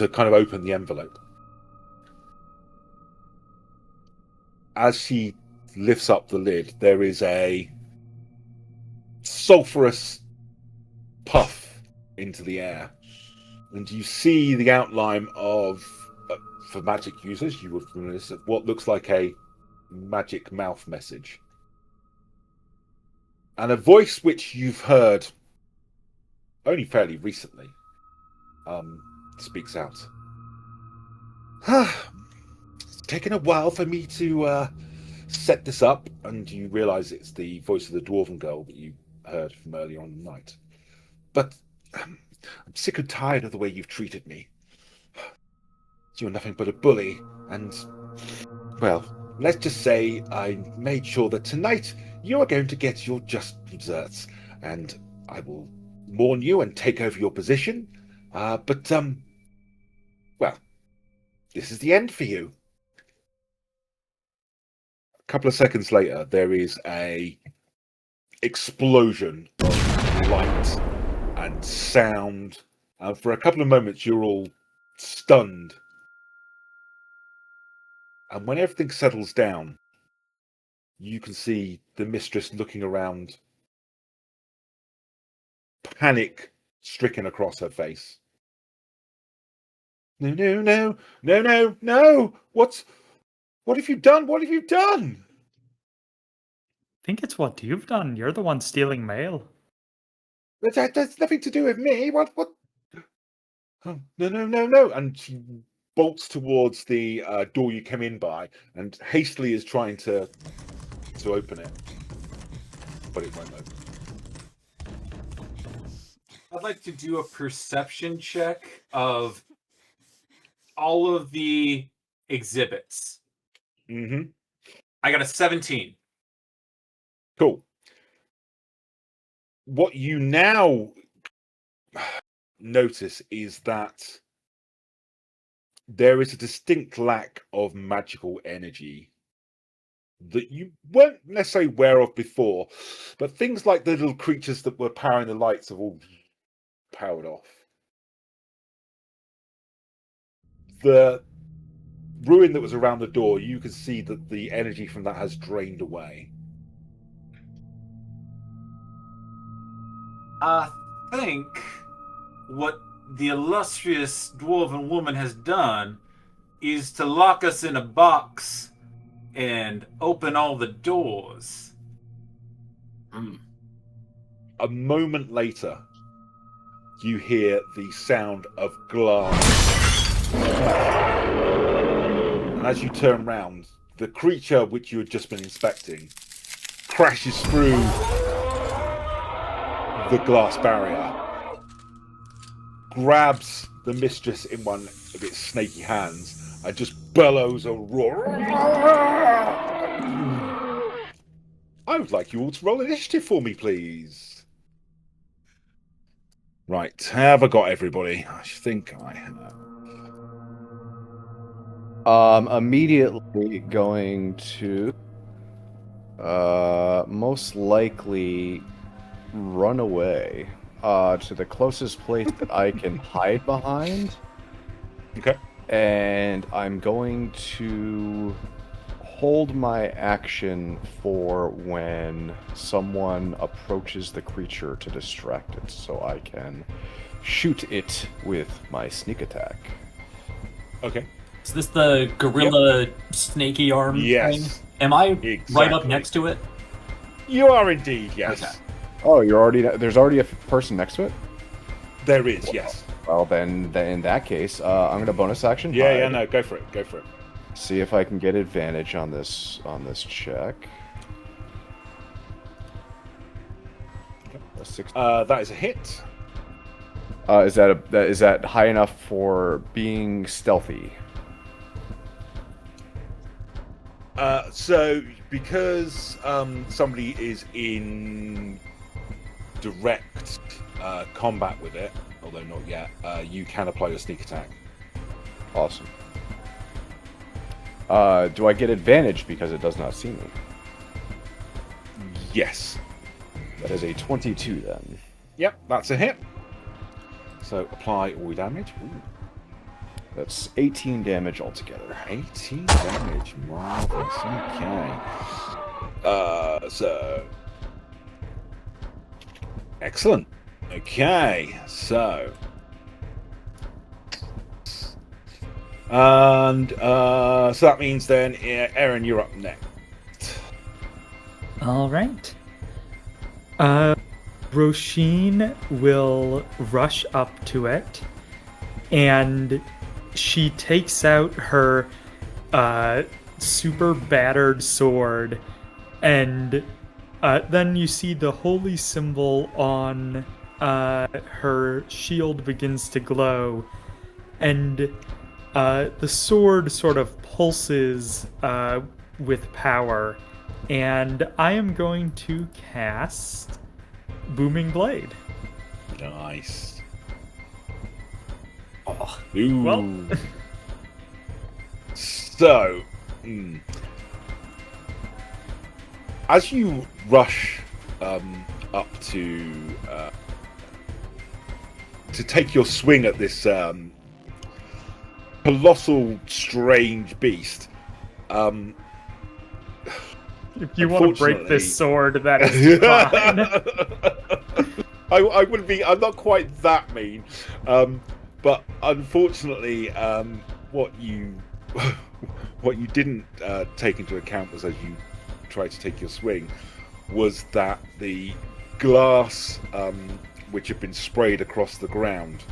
S1: of open the envelope. As she lifts up the lid, there is a sulphurous puff into the air, and you see the outline of, for magic users, you would notice what looks like a magic mouth message, and a voice which you've heard only fairly recently speaks out. It's taken a while for me to set this up, and you realize it's the voice of the dwarven girl that you heard from earlier on in the night. But I'm sick and tired of the way you've treated me. You're nothing but a bully, and, well, let's just say I made sure that tonight you are going to get your just desserts, and I will warn you and take over your position. But well, this is the end for you. A couple of seconds later, there is a explosion of light and sound. For a couple of moments, you're all stunned. And when everything settles down, you can see the mistress looking around, panic stricken across her face. No. What have you done? What have you done?
S4: I think it's what you've done. You're the one stealing mail.
S1: That's nothing to do with me. What? Oh, no. And she bolts towards the door you came in by and hastily is trying to open it. But it won't open.
S3: I'd like to do a perception check of all of the exhibits.
S1: Mm-hmm.
S3: I got a 17.
S1: Cool. What you now notice is that there is a distinct lack of magical energy that you weren't necessarily aware of before, but things like the little creatures that were powering the lights have all powered off. the ruin that was around the door, you can see that the energy from that has drained away.
S3: I think what the illustrious dwarven woman has done is to lock us in a box and open all the doors.
S1: A moment later, you hear the sound of glass. And as you turn round, the creature which you had just been inspecting crashes through the glass barrier, grabs the mistress in one of its snaky hands, and just bellows a roar. I would like you all to roll initiative for me, please. Right, have I got everybody? I think I have.
S5: Immediately going to most likely run away to the closest place that I can hide behind.
S1: Okay.
S5: And I'm going to hold my action for when someone approaches the creature to distract it, so I can shoot it with my sneak attack.
S1: Okay.
S2: Is this the gorilla snaky arm
S1: Yes.
S2: thing? Am I right up
S1: Exactly.
S2: next to it?
S1: You are indeed, yes.
S2: Okay.
S5: Oh, there's already a person next to it?
S1: There is, yes.
S5: Well, then in that case, I'm going to bonus action
S1: Yeah,
S5: hide.
S1: yeah, no, go for it, go for it.
S5: See if I can get advantage on this check. A 16.
S1: That is a hit.
S5: Is that high enough for being stealthy?
S1: So, because somebody is in direct combat with it, although not yet, you can apply your sneak attack.
S5: Awesome. Do I get advantage because it does not see me?
S1: Yes.
S5: That is a 22 then.
S1: Yep, that's a hit. So apply all your damage. Ooh,
S5: That's 18 damage altogether.
S1: 18 damage. Marvelous. Okay. So excellent. Okay, so and so that means then, Erin, you're up next.
S4: All right. Rosheen will rush up to it, and she takes out her super battered sword, and then you see the holy symbol on her shield begins to glow, and the sword sort of pulses with power, and I am going to cast Booming Blade.
S1: Nice.
S4: Oh,
S1: Ooh.
S4: well.
S1: So, as you rush up to take your swing at this colossal, strange beast,
S4: If you want to break this sword, that is fine.
S1: I wouldn't be. I'm not quite that mean, but unfortunately, what you didn't take into account was, as you tried to take your swing, was that the glass which had been sprayed across the ground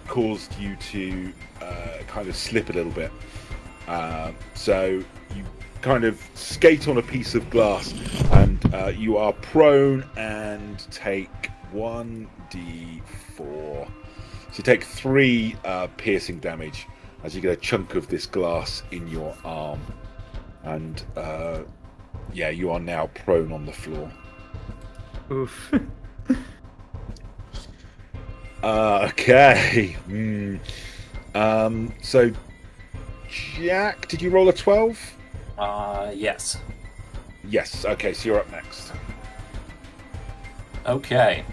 S1: caused you to kind of slip a little bit. So you kind of skate on a piece of glass, and you are prone and take 1d4. So you take 3 piercing damage as you get a chunk of this glass in your arm, and yeah, you are now prone on the floor.
S4: Oof.
S1: Okay. So Jack, did you roll a 12?
S2: Yes.
S1: Yes. Okay, so you're up next.
S2: Okay.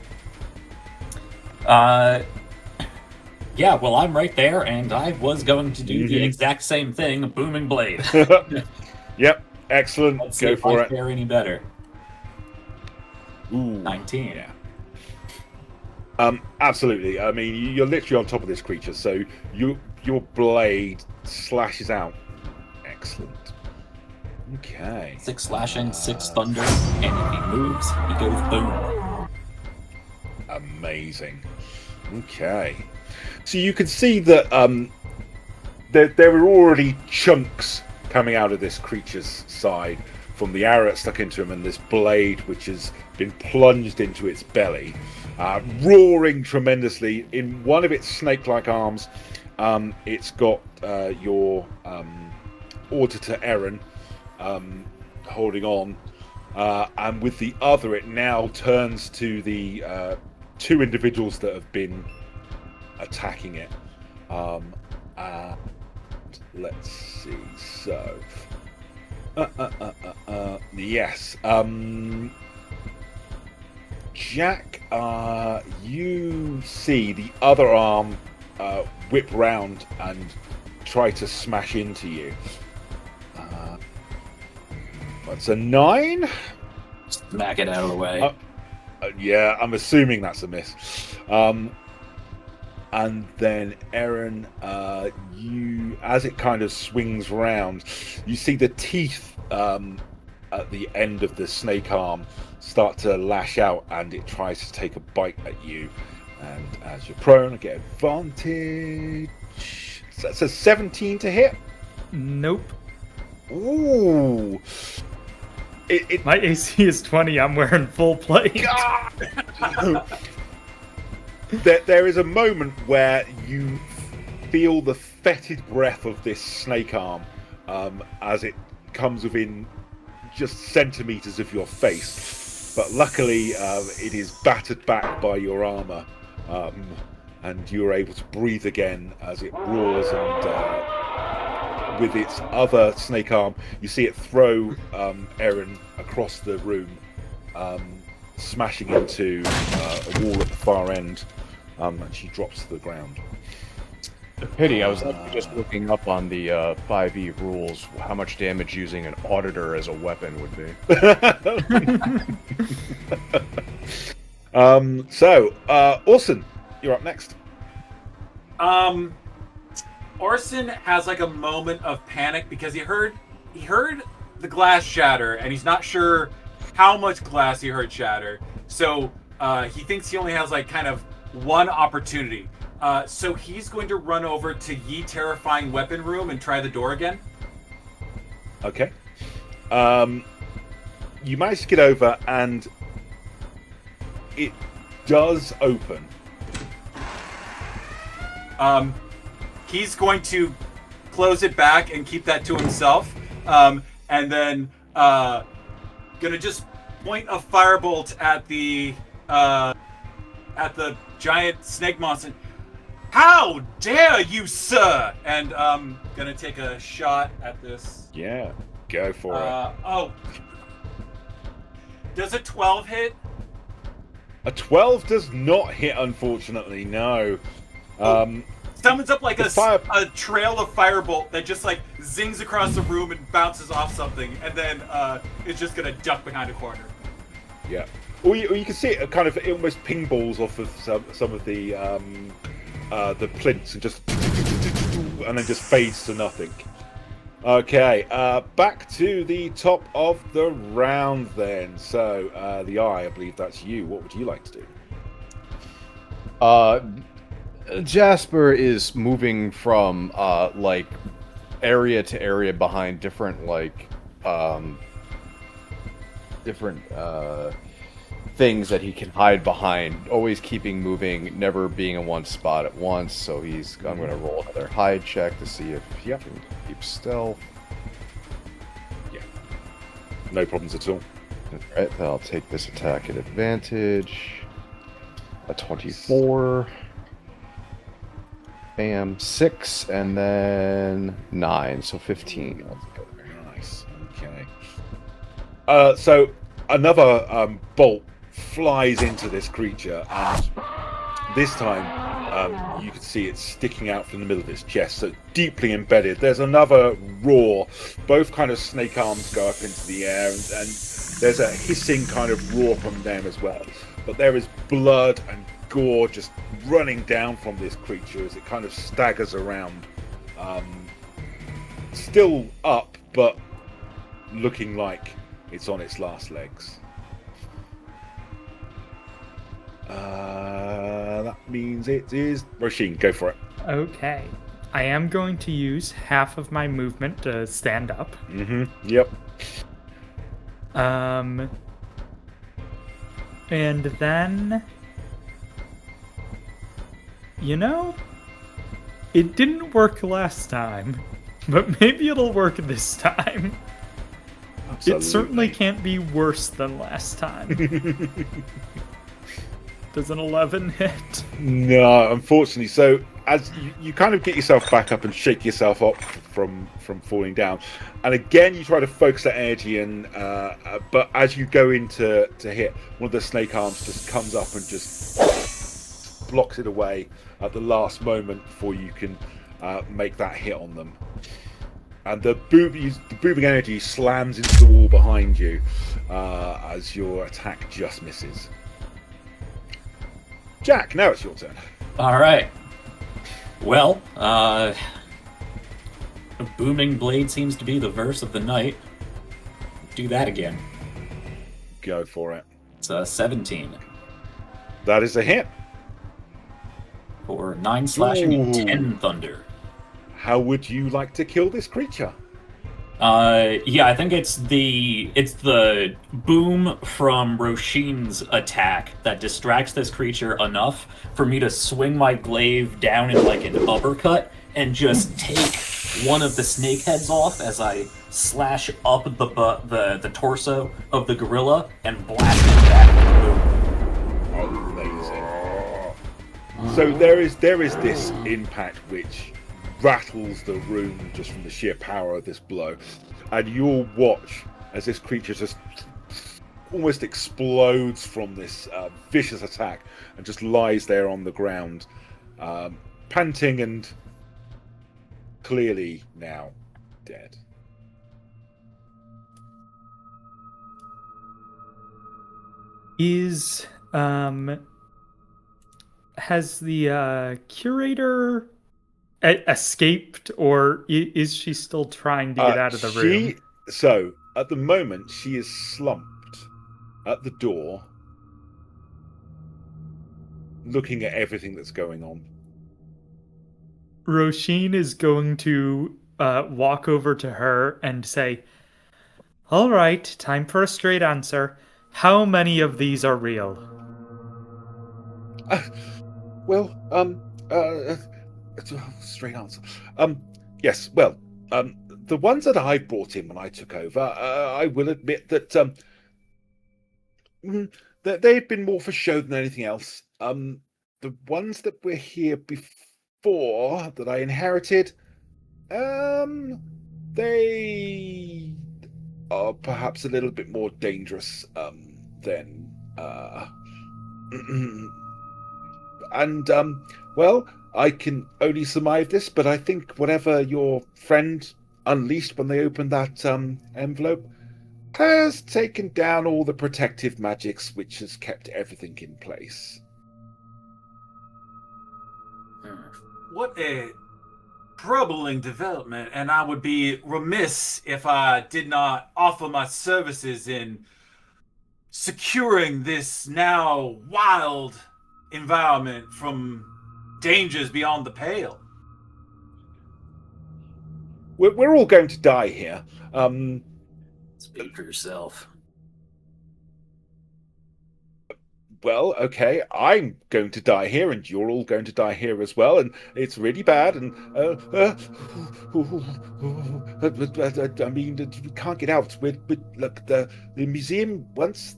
S2: Yeah, well, I'm right there, and I was going to do the exact same thing, a booming blade.
S1: Yep, excellent.
S2: Let's see
S1: Go
S2: if
S1: for
S2: I
S1: it.
S2: fare any better.
S1: Ooh,
S2: 19.
S1: yeah. Absolutely. I mean, you're literally on top of this creature, so your blade slashes out. Excellent. Okay.
S2: 6 slashing, 6 thunder, and if he moves, he goes boom.
S1: Amazing. Okay. So you can see that there are already chunks coming out of this creature's side from the arrow that stuck into him and this blade which has been plunged into its belly, roaring tremendously. In one of its snake-like arms, it's got your auditor Erin holding on, and with the other it now turns to the 2 individuals that have been attacking it. Let's see. So, yes. Jack, you see the other arm whip round and try to smash into you. That's a 9.
S2: Smack it out of the way.
S1: Yeah, I'm assuming that's a miss. And then Erin, you, as it kind of swings round, you see the teeth at the end of the snake arm start to lash out, and it tries to take a bite at you. And as you're prone, I get advantage. So that's a 17 to hit.
S4: Nope.
S1: Ooh.
S4: My AC is 20. I'm wearing full plate.
S1: There is a moment where you feel the fetid breath of this snake arm as it comes within just centimeters of your face, but luckily it is battered back by your armor, and you're able to breathe again as it roars, and with its other snake arm you see it throw Erin across the room, smashing into a wall at the far end, and she drops to the ground.
S5: Pity, I was actually just looking up on the 5e rules how much damage using an auditor as a weapon would be.
S1: So, Orson, you're up next.
S3: Orson has like a moment of panic because he heard the glass shatter, and he's not sure how much glass he heard shatter. So he thinks he only has like kind of one opportunity. So he's going to run over to Ye Terrifying Weapon Room and try the door again.
S1: Okay. You manage to get over, and it does open.
S3: He's going to close it back and keep that to himself, and then gonna just point a firebolt at the giant snake monster. How dare you, sir! And gonna take a shot at this.
S1: Yeah, go for it.
S3: Oh, does a 12 hit?
S1: A 12 does not hit, unfortunately. No.
S3: Summons up like a
S1: the
S3: trail of firebolt that just like zings across the room and bounces off something, and then it's just gonna duck behind a corner.
S1: Yeah. Or you can see it kind of, it almost ping balls off of some of the plinths and just, and then just fades to nothing. Okay, back to the top of the round then. So the eye, I believe that's you. What would you like to do?
S5: Jasper is moving from like area to area behind different like things that he can hide behind, always keeping moving, never being in one spot at once. So I'm going to roll another hide check to see if he can keep stealth.
S1: Yeah, no problems at all.
S5: Alright, then I'll take this attack at advantage. A 24. Bam, 6, and then 9, so 15.
S1: Nice. Okay. So another bolt flies into this creature, and this time You can see it sticking out from the middle of its chest, so deeply embedded. There's another roar. Both kind of snake arms go up into the air, and there's a hissing kind of roar from them as well. But there is blood and gore just running down from this creature as it kind of staggers around. Still up, but looking like it's on its last legs. That means it is Rosheen. Go for it.
S4: Okay. I am going to use half of my movement to stand up.
S1: Yep.
S4: And then, it didn't work last time, but maybe it'll work this time.
S1: Absolutely.
S4: It certainly can't be worse than last time. Does an 11 hit?
S1: No, unfortunately. So as you kind of get yourself back up and shake yourself up from falling down, and again you try to focus that energy, and but as you go into hit, one of the snake arms just comes up and just blocks it away at the last moment before you can make that hit on them. And the booming energy slams into the wall behind you as your attack just misses. Jack, now it's your turn.
S2: All right. Well, booming blade seems to be the verse of the night. Do that again.
S1: Go for it.
S2: It's 17
S1: That is a hit.
S2: for 9 slashing and
S1: Ooh.
S2: 10 thunder.
S1: How would you like to kill this creature?
S2: Yeah, I think it's the boom from Rosheen's attack that distracts this creature enough for me to swing my glaive down in like an uppercut and just take one of the snake heads off as I slash up the torso of the gorilla and blast it back with the boom.
S1: Amazing. So there is this impact which rattles the room just from the sheer power of this blow, and you'll watch as this creature just almost explodes from this vicious attack and just lies there on the ground, panting and clearly now dead.
S4: Has the curator escaped, or is she still trying to get out of the room?
S1: So at the moment she is slumped at the door looking at everything that's going on.
S4: Rosheen is going to walk over to her and say, "All right, time for a straight answer. How many of these are real?"
S1: Straight answer. Yes. Well, the ones that I brought in when I took over, I will admit that that they've been more for show than anything else. The ones that were here before that I inherited, they are perhaps a little bit more dangerous than and well, I can only surmise this, but I think whatever your friend unleashed when they opened that envelope has taken down all the protective magics which has kept everything in place.
S3: What a troubling development, and I would be remiss if I did not offer my services in securing this now wild environment from dangers beyond the pale.
S1: We're all going to die here.
S6: Speak for yourself.
S1: Well, okay, I'm going to die here, and you're all going to die here as well, and it's really bad. And I mean, we can't get out. Look, the museum. Once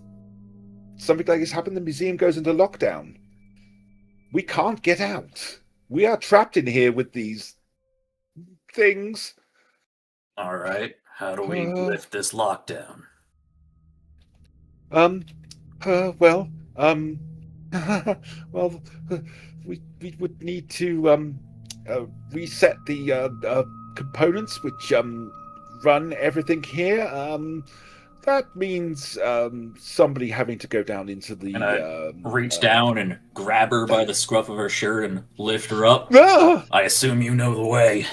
S1: something like this happens, the museum goes into lockdown. We can't get out. We are trapped in here with these things.
S6: All right. How do we lift this lockdown?
S1: Well, we would need to reset the components which run everything here. That means somebody having to go down into
S2: And
S1: the
S2: I reach down and grab her by the scruff of her shirt and lift her up.
S1: Ah!
S2: I assume you know the way.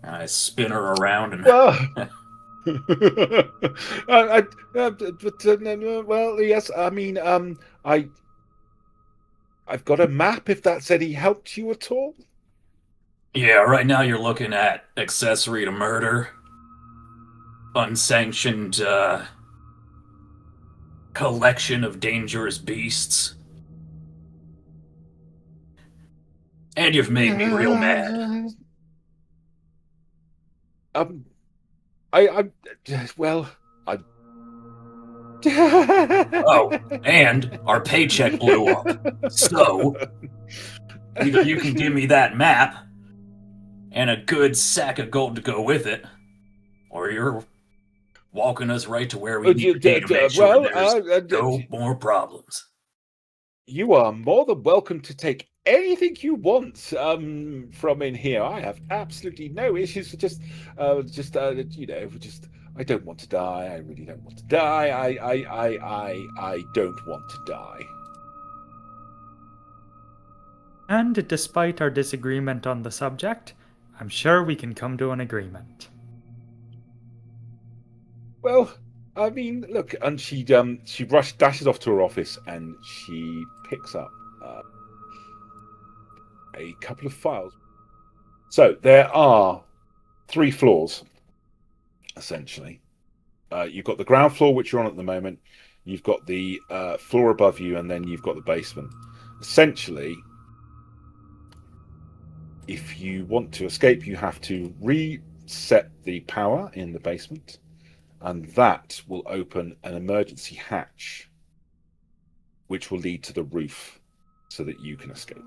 S2: I spin her around and
S1: Well, well, yes. I mean, I've got a map. If that's any help to you at all.
S2: yeah, right now you're looking at accessory to murder, unsanctioned collection of dangerous beasts. And you've made me real mad.
S1: I well, I.
S2: Oh, and our paycheck blew up. So, either you can give me that map and a good sack of gold to go with it, or you're walking us right to where we need to be to make sure there's no more problems.
S1: You are more than welcome to take anything you want from in here. I have absolutely no issues. Just you know, just I don't want to die. I really don't want to die. I don't want to die.
S4: And despite our disagreement on the subject, I'm sure we can come to an agreement.
S1: Well, I mean, look, and she dashes off to her office and she picks up a couple of files. So there are 3 floors, essentially. You've got the ground floor, which you're on at the moment. You've got the floor above you, and then you've got the basement. Essentially, if you want to escape, you have to reset the power in the basement, and that will open an emergency hatch, which will lead to the roof so that you can escape.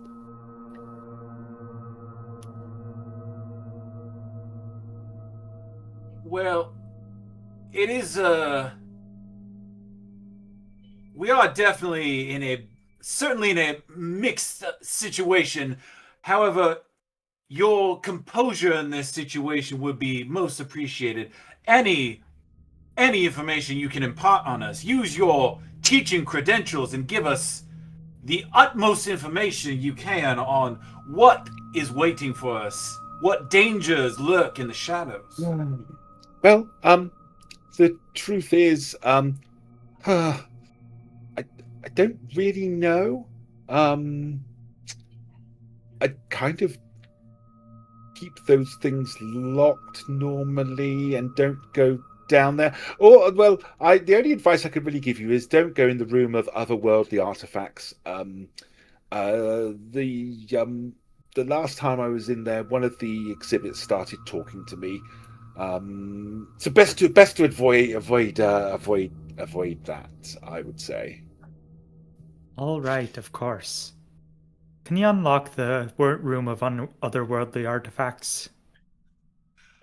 S3: Well, it is we are definitely certainly in a mixed situation. However, your composure in this situation would be most appreciated. Any information you can impart on us, use your teaching credentials and give us the utmost information you can on what is waiting for us, what dangers lurk in the shadows.
S1: Well, the truth is, I don't really know. I kind of keep those things locked normally and don't go down there. Or, well, the only advice I could really give you is don't go in the room of otherworldly artifacts. The last time I was in there, one of the exhibits started talking to me. So best to avoid that, I would say.
S4: All right, of course. Can you unlock the room of otherworldly artifacts?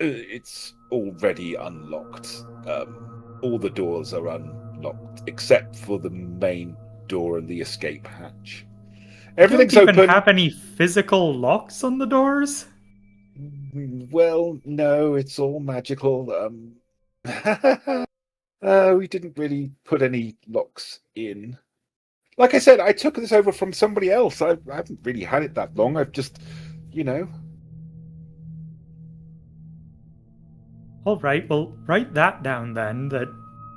S1: It's already unlocked. All the doors are unlocked except for the main door and the escape hatch. Everything's
S4: don't even
S1: open.
S4: Have any physical locks on the doors?
S1: Well, no, it's all magical. We didn't really put any locks in. Like I said, I took this over from somebody else. I haven't really had it that long. I've just, you know.
S4: All right, well, write that down then, that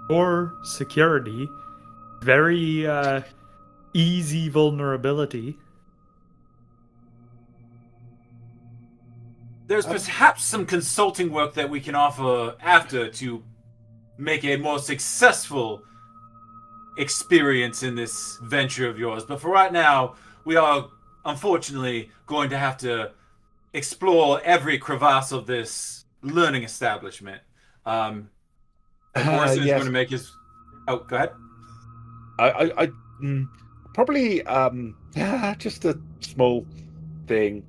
S4: for security, very easy vulnerability.
S3: There's perhaps some consulting work that we can offer after to make a more successful experience in this venture of yours. But for right now, we are unfortunately going to have to explore every crevasse of this learning establishment. Orson is
S1: Yes.
S3: going to make his... Oh, go ahead.
S1: I probably just a small thing.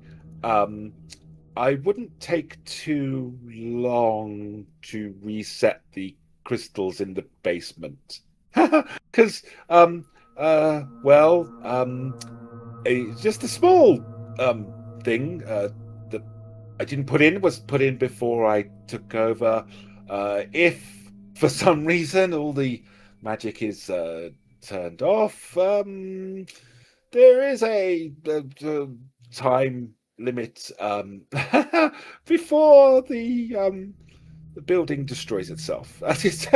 S1: I wouldn't take too long to reset the crystals in the basement, because Well, just a small thing that I didn't put in, was put in before I took over. If for some reason all the magic is turned off, there is a time limit before the building destroys itself. It's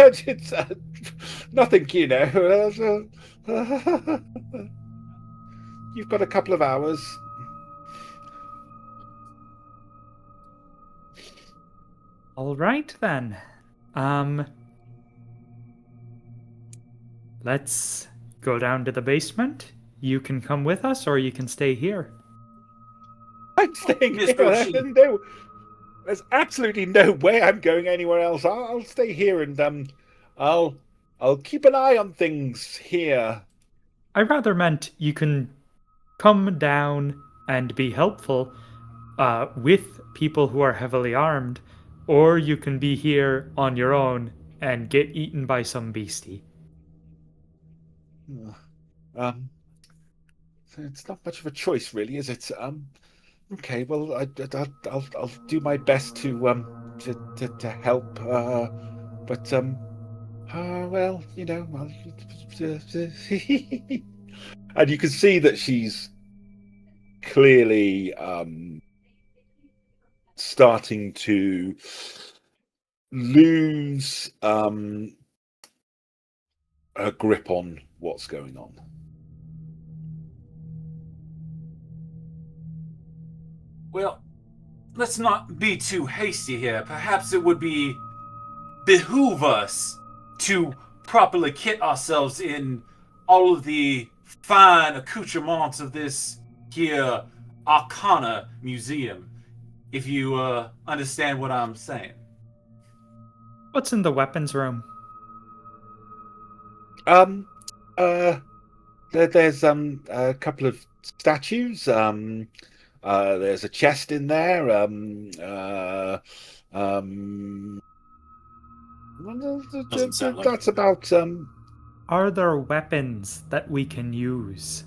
S1: nothing, you know. You've got a couple of hours.
S4: All right then. Let's go down to the basement. You can come with us, or you can stay here.
S1: I'm staying
S3: Miss
S1: here.
S3: Rosheen.
S1: There's absolutely no way I'm going anywhere else. I'll stay here, and I'll keep an eye on things here.
S4: I rather meant you can come down and be helpful with people who are heavily armed, or you can be here on your own and get eaten by some beastie.
S1: It's not much of a choice, really, is it? Okay, well, I'll do my best to help. But well, you know, and you can see that she's clearly starting to lose her grip on what's going on.
S3: Well, let's not be too hasty here. Perhaps it would behoove us to properly kit ourselves in all of the fine accoutrements of this here Arcana Museum, if you understand what I'm saying.
S4: What's in the weapons room?
S1: There's a couple of statues. There's a chest in there.
S2: Doesn't sound like
S1: That's about.
S4: Are there weapons that we can use?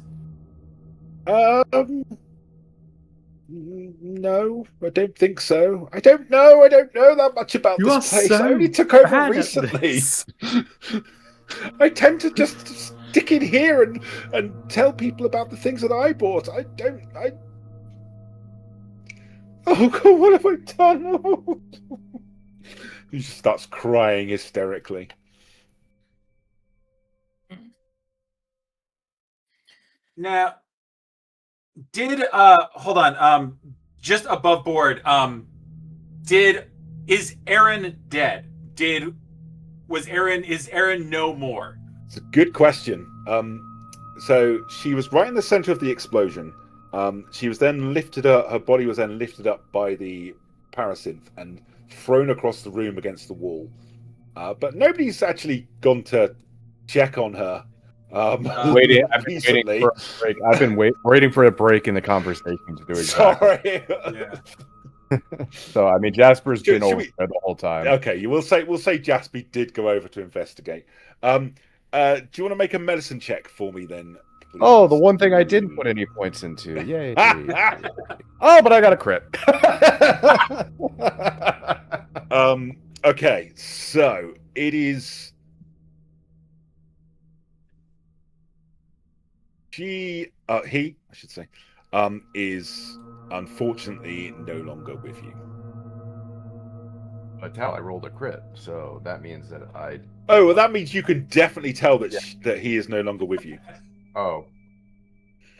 S1: No, I don't think so. I don't know that much about
S4: You are
S1: this place.
S4: so
S1: I only took over
S4: bad at
S1: recently.
S4: this.
S1: I tend to just stick in here and tell people about the things that I bought. Oh God, what have I done? He just starts crying hysterically.
S3: Now, hold on, just above board, is Erin dead? Is Erin no more?
S1: It's a good question. So she was right in the center of the explosion. She was then lifted up. Her body was then lifted up by the parasynth and thrown across the room against the wall. But nobody's actually gone to check on her.
S5: I've been waiting for a break. I've been waiting for a break in the conversation to do exactly.
S1: Sorry.
S3: Yeah.
S5: So I mean, Jasper's been
S1: Should
S5: over
S1: we-
S5: there the whole time.
S1: Okay, we'll say Jasper did go over to investigate. Do you want to make a medicine check for me then? Please?
S5: Oh, the one thing I didn't put any points into. Yay. Oh, but I got a crit.
S1: Okay, so it is. He, I should say, is unfortunately no longer with you.
S5: But Tal, I rolled a crit, so that means that I.
S1: Oh, well, that means you can definitely tell that that he is no longer with you.
S5: Oh.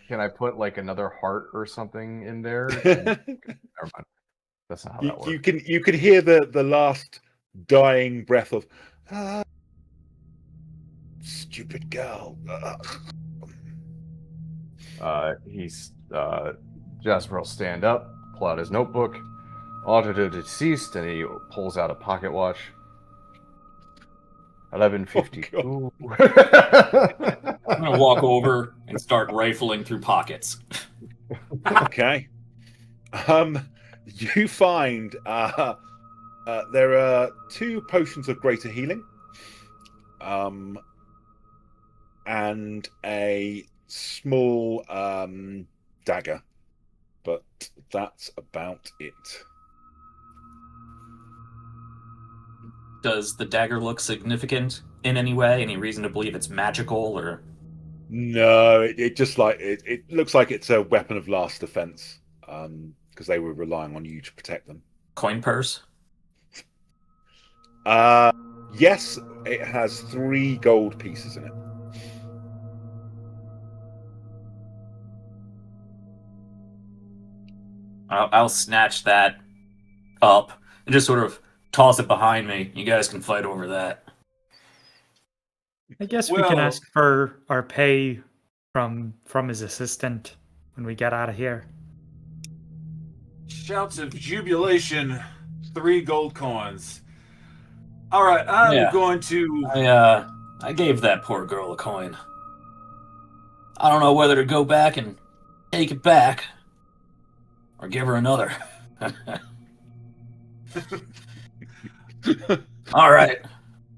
S5: Can I put like another heart or something in there? Never mind. That's not how that works.
S1: You can hear the last dying breath of stupid girl.
S5: Jasper will stand up, pull out his notebook, audited deceased, and he pulls out a pocket watch. 11:52.
S2: I'm gonna walk over and start rifling through pockets.
S1: Okay. You find there are 2 potions of greater healing. and a small dagger, but that's about it.
S2: Does the dagger look significant in any way? Any reason to believe it's magical or?
S1: No, it just like it looks like it's a weapon of last defense, because they were relying on you to protect them.
S2: Coin purse?
S1: Yes, it has 3 gold pieces in it.
S2: I'll snatch that up and just sort of toss it behind me. You guys can fight over that.
S4: I guess we can ask for our pay from his assistant when we get out of here.
S3: Shouts of jubilation. 3 gold coins. All right, I'm going to.
S2: I gave that poor girl a coin. I don't know whether to go back and take it back or give her another. All right.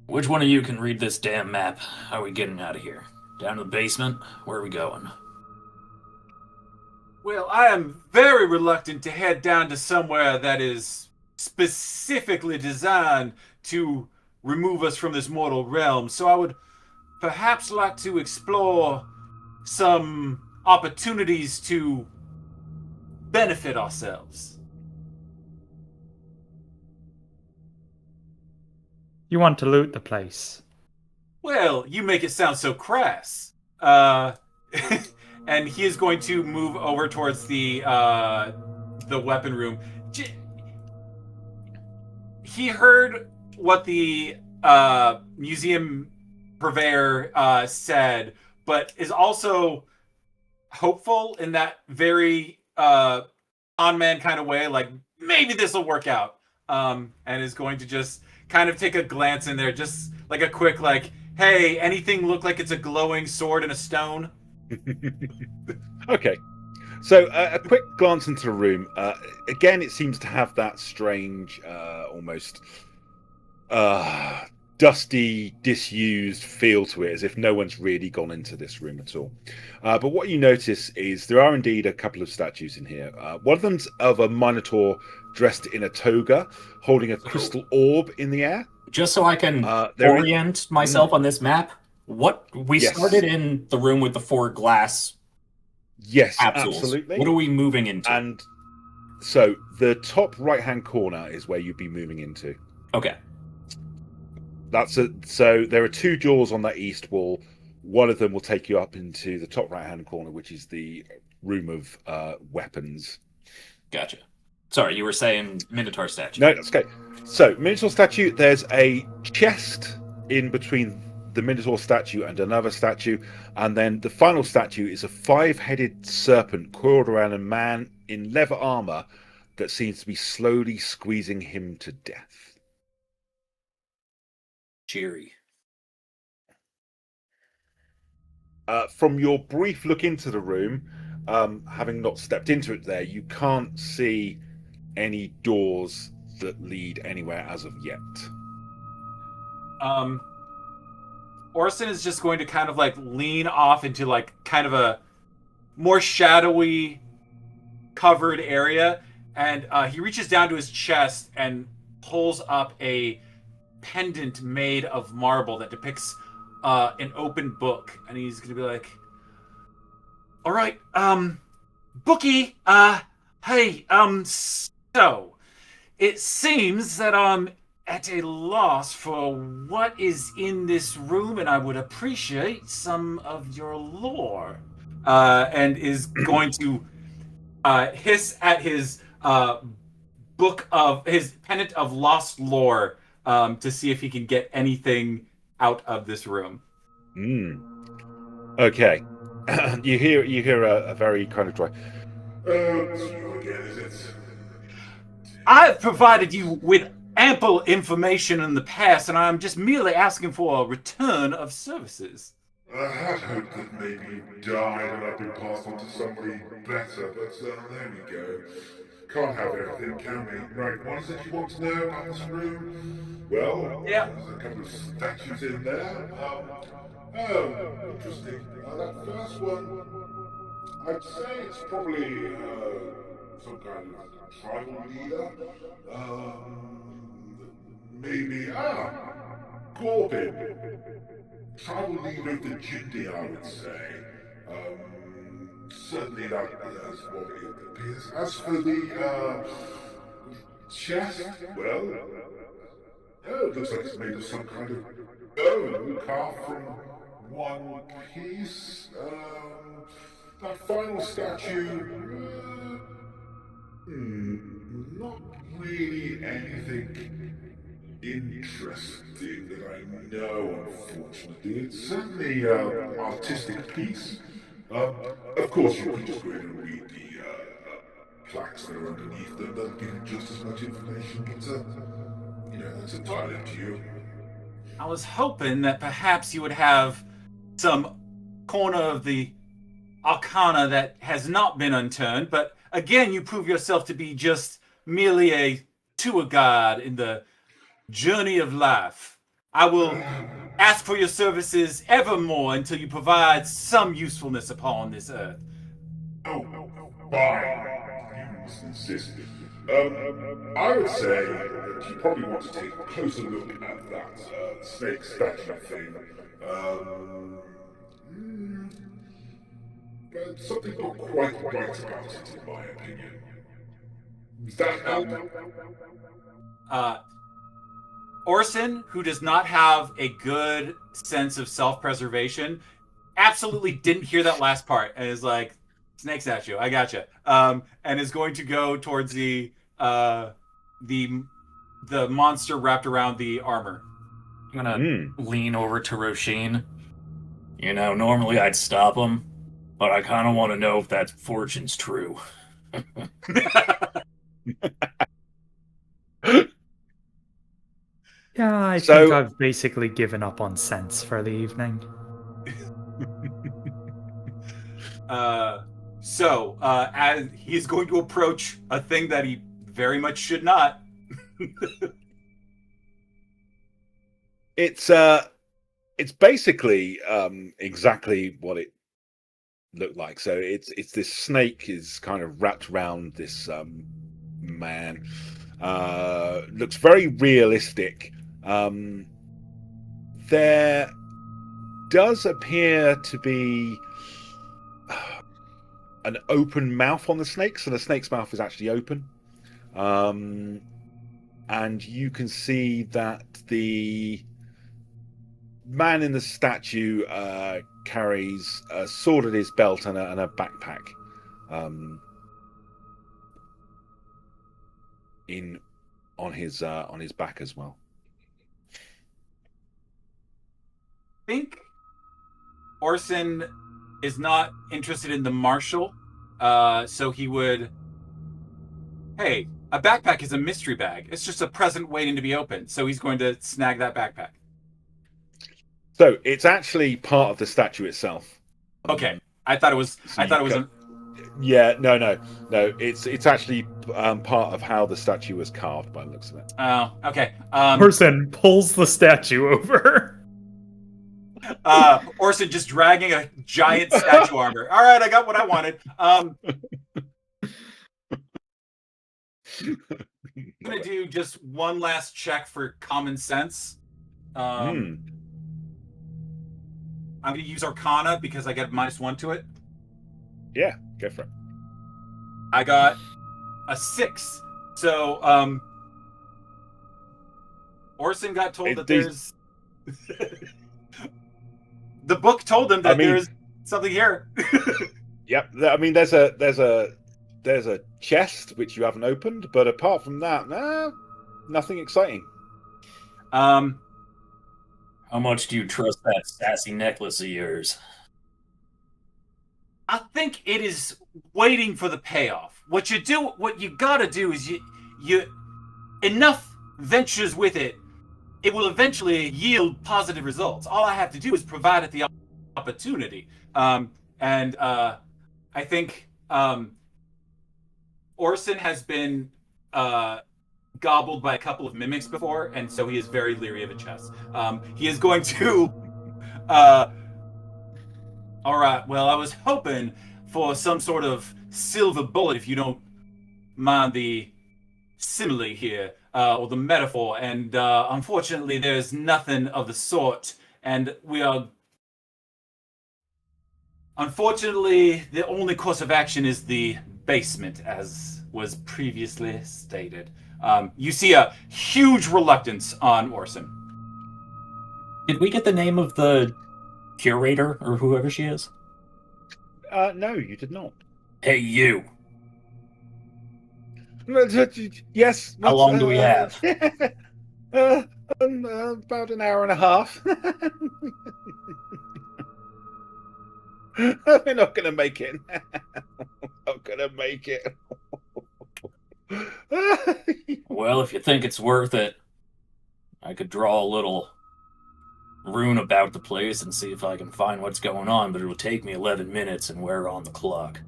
S2: Which one of you can read this damn map? How are we getting out of here? Down to the basement? Where are we going?
S3: Well, I am very reluctant to head down to somewhere that is specifically designed to remove us from this mortal realm, so I would perhaps like to explore some opportunities to benefit ourselves.
S4: You want to loot the place?
S3: Well, you make it sound so crass. And he is going to move over towards the weapon room. He heard what the museum purveyor said, but is also hopeful in that very on-man kind of way, like, maybe this will work out, and is going to just kind of take a glance in there, just like a quick, like, hey, anything look like it's a glowing sword and a stone?
S1: Okay. So a quick glance into the room. Again, it seems to have that strange, almost dusty, disused feel to it, as if no one's really gone into this room at all. But what you notice is there are indeed a couple of statues in here. One of them's of a minotaur dressed in a toga, holding a crystal orb in the air.
S2: Just so I can orient myself on this map, we started in the room with the 4 glass.
S1: Yes,
S2: capsules.
S1: Absolutely.
S2: What are we moving into?
S1: And so the top right-hand corner is where you'd be moving into.
S2: Okay.
S1: So there are 2 doors on that east wall. One of them will take you up into the top right-hand corner, which is the room of weapons.
S2: Gotcha. Sorry, you were saying Minotaur statue.
S1: No, that's okay. So, Minotaur statue, there's a chest in between the Minotaur statue and another statue, and then the final statue is a 5-headed serpent coiled around a man in leather armor that seems to be slowly squeezing him to death.
S2: Cheery.
S1: From your brief look into the room, having not stepped into it there, you can't see any doors that lead anywhere as of yet.
S3: Orson is just going to kind of like lean off into like kind of a more shadowy covered area, and he reaches down to his chest and pulls up a pendant made of marble that depicts an open book, and he's gonna be like, all right, bookie, hey, so it seems that I'm at a loss for what is in this room, and I would appreciate some of your lore. And is going to hiss at his book of his pendant of lost lore to see if he can get anything out of this room.
S1: Okay. you hear a very kind of dry.
S3: I've provided you with ample information in the past, and I'm just merely asking for a return of services.
S7: I had hoped that maybe you died and I'd been passed on to somebody better, but there we go.
S1: can't have everything, can we? Right, what is it you want to know about this room? Well,
S3: Yeah.
S1: there's a couple of statues in there. Oh, interesting. That first one, I'd say it's probably some kind of tribal leader. Maybe, Corbin. Tribal leader of the Jindy, I would say. Certainly that's what it appears. As for the chest, well, it looks like it's made of some kind of bone carved from one piece. That final statue, not really anything interesting that I know, unfortunately. It's certainly an artistic piece. Of course, you can just go in and read the plaques that are underneath them. They'll give you just as much information, but, that's entirely up to you.
S3: I was hoping that perhaps you would have some corner of the arcana that has not been unturned, but again, you prove yourself to be just merely a tour guide in the journey of life. I will ask for your services evermore until you provide some usefulness upon this earth.
S1: Oh, fine. You must insist. I would say that you probably want to take a closer look at that snake statue thing. But something not quite right about it, in my opinion. Does that help?
S3: Orson, who does not have a good sense of self-preservation, absolutely didn't hear that last part and is like, snake statue, I gotcha. And is going to go towards the monster wrapped around the armor.
S2: I'm gonna lean over to Rosheen. Normally I'd stop him, but I kind of want to know if that fortune's true.
S4: Yeah, I think I've basically given up on sense for the evening.
S3: As he's going to approach a thing that he very much should not.
S1: It's basically exactly what it looked like. So it's this snake is kind of wrapped around this man. Looks very realistic. There does appear to be an open mouth on the snake, so the snake's mouth is actually open. And you can see that the man in the statue carries a sword at his belt and a backpack on his back as well.
S3: I think Orson is not interested in the marshal, so he would... Hey, a backpack is a mystery bag. It's just a present waiting to be opened, so he's going to snag that backpack.
S1: So it's actually part of the statue itself.
S3: Okay, I thought it was.
S1: Yeah, no. It's actually part of how the statue was carved, by the looks of it.
S3: Oh, okay.
S4: Orson pulls the statue over.
S3: Orson just dragging a giant statue armor. All right, I got what I wanted. I'm gonna do just one last check for common sense. I'm gonna use Arcana because I get -1 to it.
S1: Yeah, go for it.
S3: I got a 6. So Orson got told that there's the book told him that there's something here.
S1: Yep. I mean, there's a chest which you haven't opened, but apart from that, nothing exciting.
S2: How much do you trust that sassy necklace of yours?
S3: I think it is waiting for the payoff. What you gotta do is you enough ventures with it, it will eventually yield positive results. All I have to do is provide it the opportunity. I think Orson has been gobbled by a couple of mimics before, and so he is very leery of a chest. He is going to. All right. Well, I was hoping for some sort of silver bullet, if you don't mind the simile here, or the metaphor. And unfortunately, there's nothing of the sort. And we are. Unfortunately, the only course of action is the basement, as was previously stated. You see a huge reluctance on Orson.
S2: Did we get the name of the curator or whoever she is?
S1: No, you did not.
S6: Hey, you.
S1: Yes.
S2: How long do we have?
S1: About an hour and a half. We're not going to make it. Not going to make it.
S6: Well, if you think it's worth it, I could draw a little rune about the place and see if I can find what's going on, but it will take me 11 minutes and we're on the clock.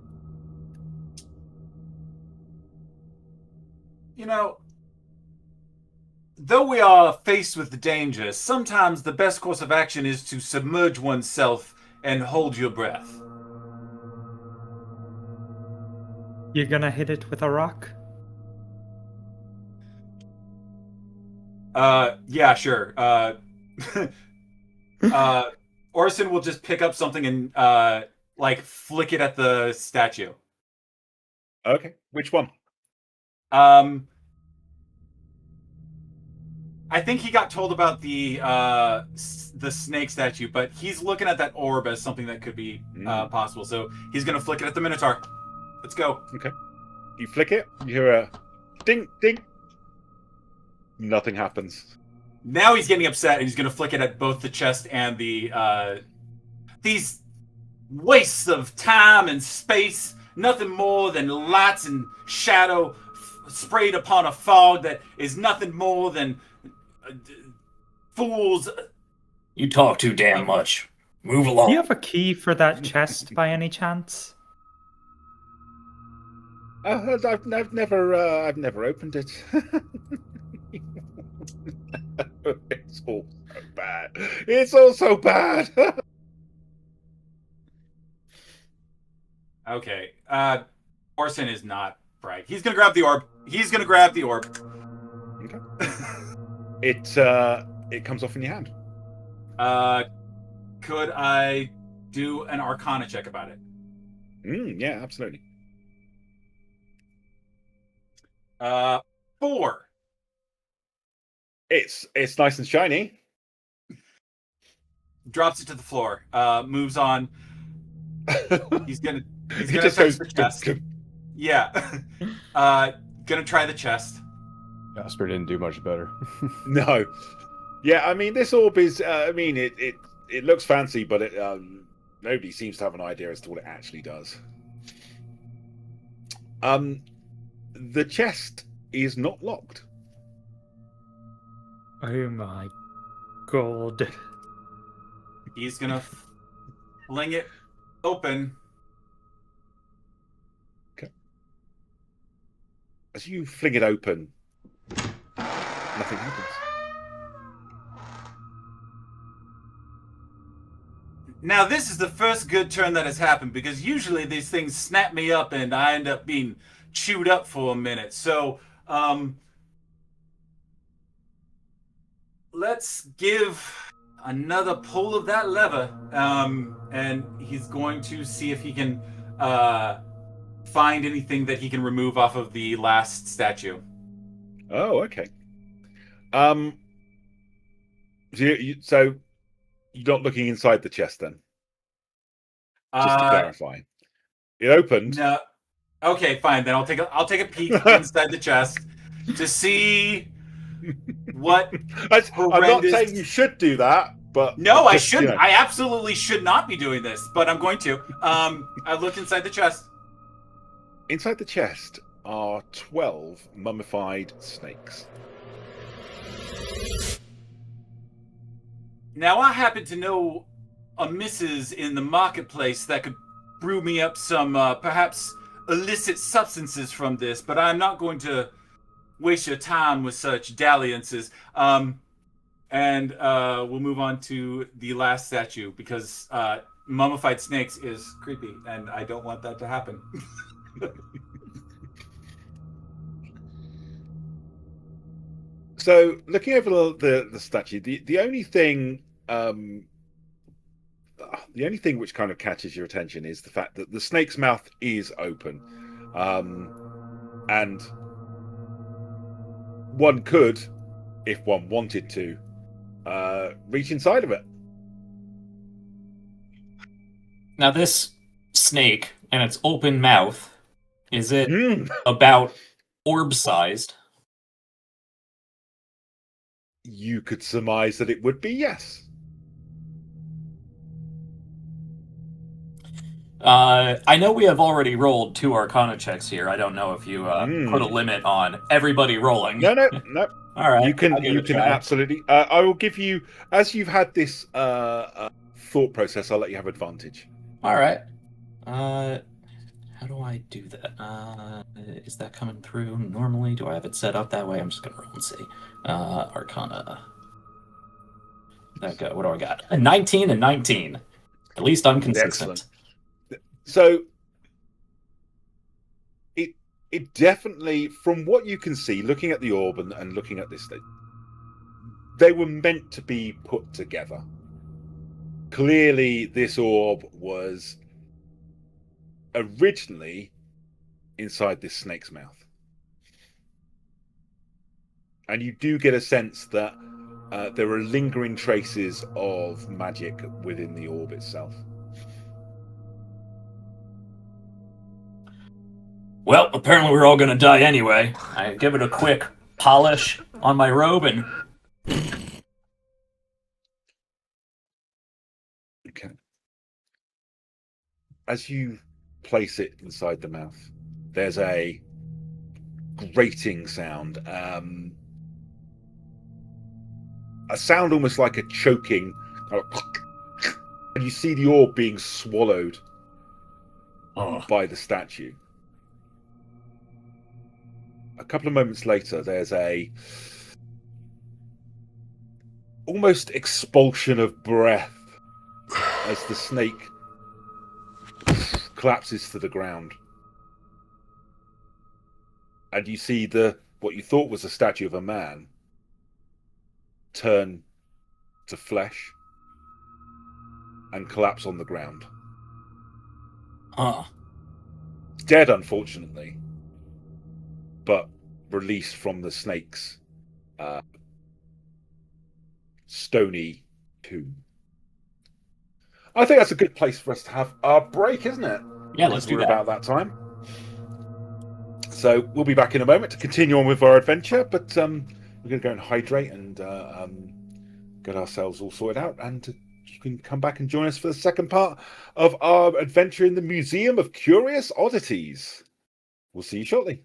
S3: You know, though we are faced with the danger, sometimes the best course of action is to submerge oneself and hold your breath.
S4: You're gonna hit it with a rock?
S3: Yeah, sure. Orson will just pick up something and, flick it at the statue.
S1: Okay, which one?
S3: I think he got told about the snake statue, but he's looking at that orb as something that could be possible. So he's gonna flick it at the Minotaur. Let's go.
S1: Okay. You flick it, you hear a ding, ding. Nothing happens.
S3: Now he's getting upset, and he's gonna flick it at both the chest and the these wastes of time and space. Nothing more than lights and shadow sprayed upon a fog that is nothing more than fools.
S6: You talk too damn much. Move along.
S4: Do you have a key for that chest by any chance?
S1: I've never opened it. It's all so bad. It's all so bad.
S3: Okay. Orson is not bright. He's gonna grab the orb.
S1: Okay. It comes off in your hand.
S3: Could I do an Arcana check about it?
S1: Yeah, absolutely.
S3: 4.
S1: It's nice and shiny.
S3: Drops it to the floor. Moves on. He's gonna
S1: He just
S3: touch
S1: goes
S3: the chest. Yeah. Gonna try the chest.
S5: Jasper didn't do much better.
S1: No. Yeah, I mean, this orb is. It looks fancy, but nobody seems to have an idea as to what it actually does. The chest is not locked.
S4: Oh my god.
S3: He's gonna fling it open.
S1: Okay. As you fling it open, nothing happens.
S3: Now, this is the first good turn that has happened, because usually these things snap me up and I end up being chewed up for a minute. So, let's give another pull of that lever, and he's going to see if he can find anything that he can remove off of the last statue.
S1: Oh, okay. So you're not looking inside the chest then? Just to clarify, it opened.
S3: No. Okay, fine. Then I'll take a peek inside the chest to see what.
S1: I'm not saying you should do that, but
S3: no, I shouldn't. I absolutely should not be doing this, but I'm going to. I look inside the chest.
S1: Inside the chest are 12 mummified snakes.
S3: Now, I happen to know a missus in the marketplace that could brew me up some, perhaps, illicit substances from this, but I'm not going to waste your time with such dalliances. And we'll move on to the last statue, because mummified snakes is creepy, and I don't want that to happen.
S1: So, looking over the statue, the only thing which kind of catches your attention is the fact that the snake's mouth is open, and one could, if one wanted to, reach inside of it.
S2: Now, this snake and its open mouth, is it about orb-sized?
S1: You could surmise that it would be, yes.
S2: I know we have already rolled 2 Arcana checks here. I don't know if you put a limit on everybody rolling.
S1: No.
S2: All right.
S1: You can
S2: try.
S1: absolutely. I will give you, as you've had this thought process, I'll let you have advantage.
S2: All right. How do I do that? Is that coming through normally? Do I have it set up that way? I'm just gonna roll and see. Arcana. Okay, what do I got? A 19 and 19. At least I'm consistent.
S1: Excellent. So it definitely, from what you can see, looking at the orb and looking at this thing, they were meant to be put together. Clearly, this orb was originally inside this snake's mouth. And you do get a sense that there are lingering traces of magic within the orb itself.
S2: Well, apparently we're all gonna die anyway. I give it a quick polish on my robe and...
S1: Okay. As you place it inside the mouth, there's a grating sound. A sound almost like a choking. And you see the orb being swallowed by the statue. A couple of moments later, there's a almost expulsion of breath as the snake collapses to the ground. And you see what you thought was a statue of a man turn to flesh and collapse on the ground. Dead, unfortunately, but released from the snake's stony tomb. I think that's a good place for us to have our break, isn't it?
S2: Yeah, let's do
S1: We're
S2: that.
S1: about that time. So we'll be back in a moment to continue on with our adventure, but we're going to go and hydrate and get ourselves all sorted out, and you can come back and join us for the second part of our adventure in the Museum of Curious Oddities. We'll see you shortly.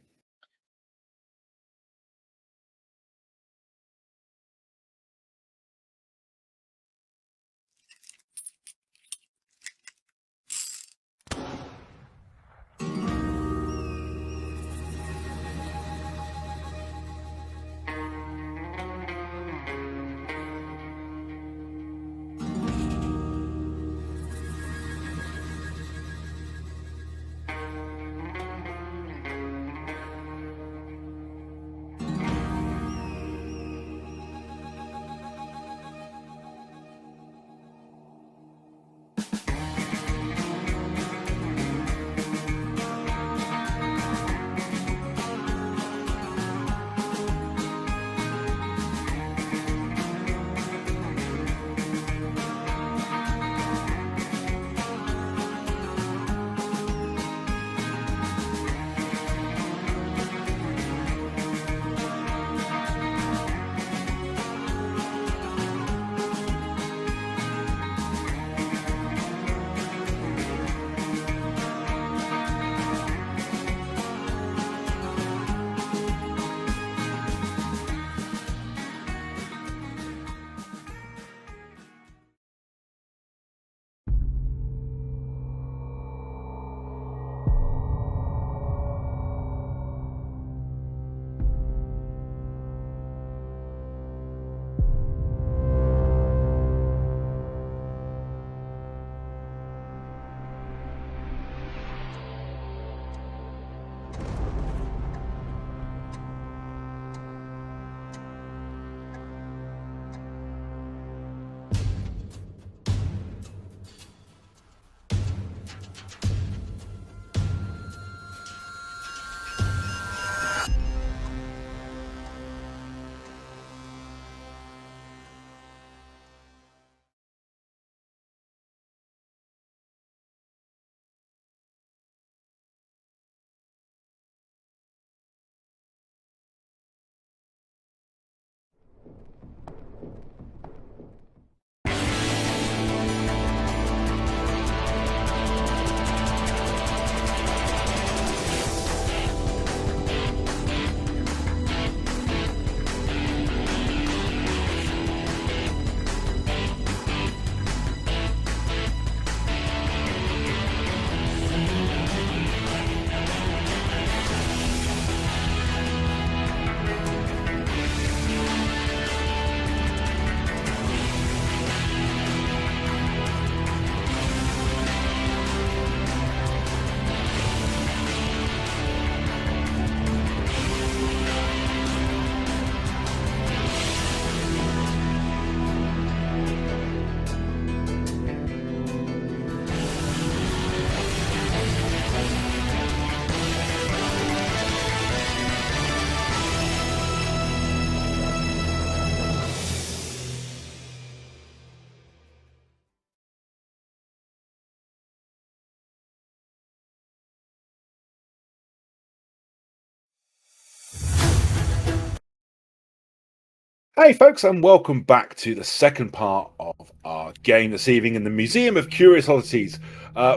S1: Hey folks, and welcome back to the second part of our game this evening in the Museum of Curious Oddities.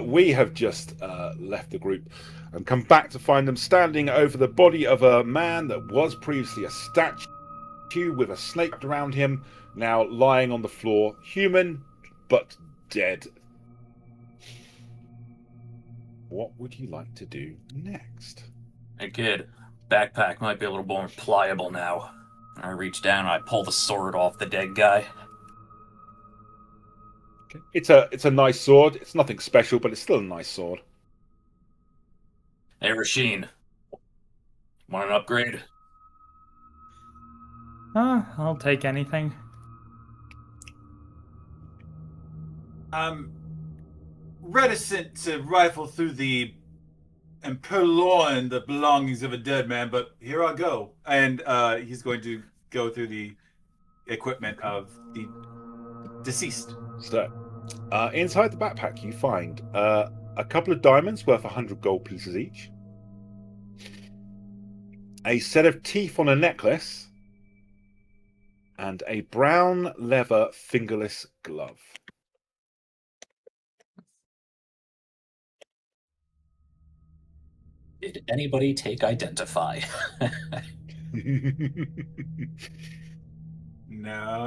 S1: We have just left the group and come back to find them standing over the body of a man that was previously a statue with a snake around him, now lying on the floor, human but dead. What would you like to do next?
S6: Hey kid, backpack might be a little more pliable now. I reach down and I pull the sword off the dead guy.
S1: Okay. It's a nice sword. It's nothing special, but it's still a nice sword.
S6: Hey Rosheen, want an upgrade?
S4: I'll take anything.
S3: I'm reticent to rifle through and purloin the belongings of a dead man, but here I go. And he's going to go through the equipment of the deceased.
S1: So, inside the backpack, you find a couple of diamonds worth 100 gold pieces each, a set of teeth on a necklace, and a brown leather fingerless glove.
S2: Did anybody take identify?
S3: No.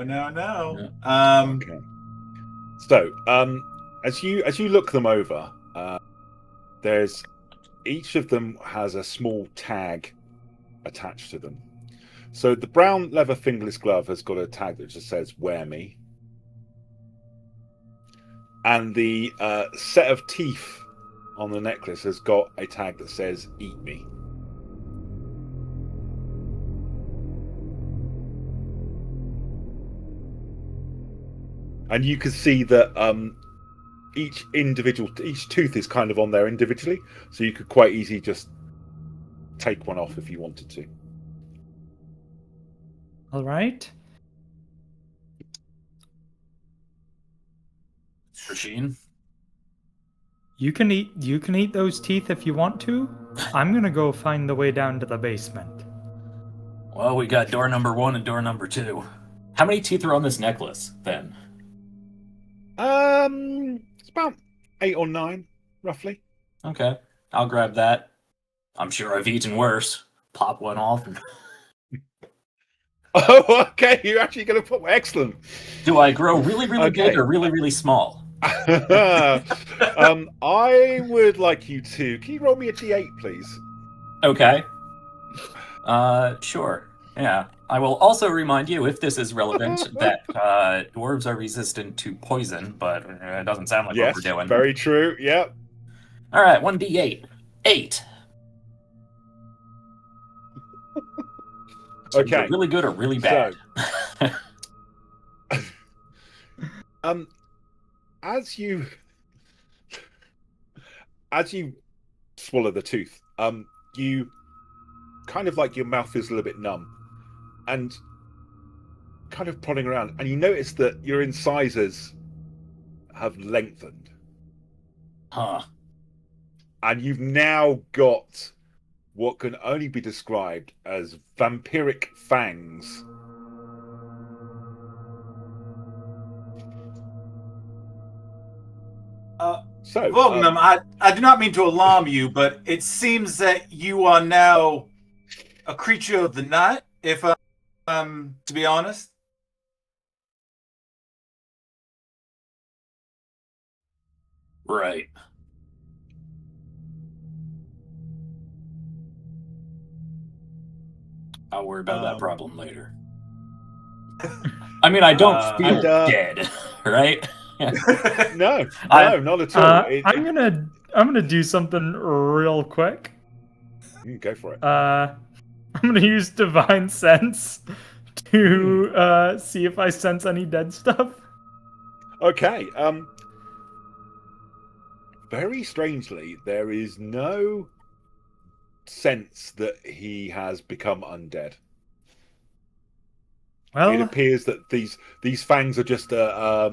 S1: Okay. So, as you look them over, there's each of them has a small tag attached to them. So the brown leather fingerless glove has got a tag that just says "Wear me," and the set of teeth on the necklace has got a tag that says "Eat me." And you can see that each tooth is kind of on there individually, so you could quite easily just take one off if you wanted to.
S4: All right.
S6: Rosheen?
S4: You can eat those teeth if you want to. I'm gonna go find the way down to the basement.
S6: Well, we got door number 1 and door number 2. How many teeth are on this necklace, then?
S1: It's about 8 or 9, roughly.
S6: Okay, I'll grab that. I'm sure I've eaten worse. Pop one off.
S1: Oh, okay. You're actually going to put excellent.
S6: Do I grow really, really
S1: Okay.
S6: big or really, really small?
S1: I would like you to. Can you roll me a d8, please?
S6: Okay. Sure. Yeah. I will also remind you, if this is relevant, that dwarves are resistant to poison, but it doesn't sound like
S1: Yes,
S6: what we're doing.
S1: very true. Yep.
S6: All right, 1d8. 8. So
S1: Okay.
S6: either really good or really bad.
S1: So, as you swallow the tooth, you kind of like your mouth feels a little bit numb, and kind of prodding around, and you notice that your incisors have lengthened,
S6: Huh.
S1: and you've now got what can only be described as vampiric fangs. So,
S3: Vorgnum, I do not mean to alarm you, but it seems that you are now a creature of the night, if to be honest.
S6: Right. I'll worry about that problem later. I mean, I don't feel dead, right?
S1: no, not at all.
S4: I'm gonna do something real quick.
S1: Go for it.
S4: I'm gonna use divine sense to see if I sense any dead stuff.
S1: Okay. Very strangely, there is no sense that he has become undead.
S4: Well,
S1: It appears that these fangs are just a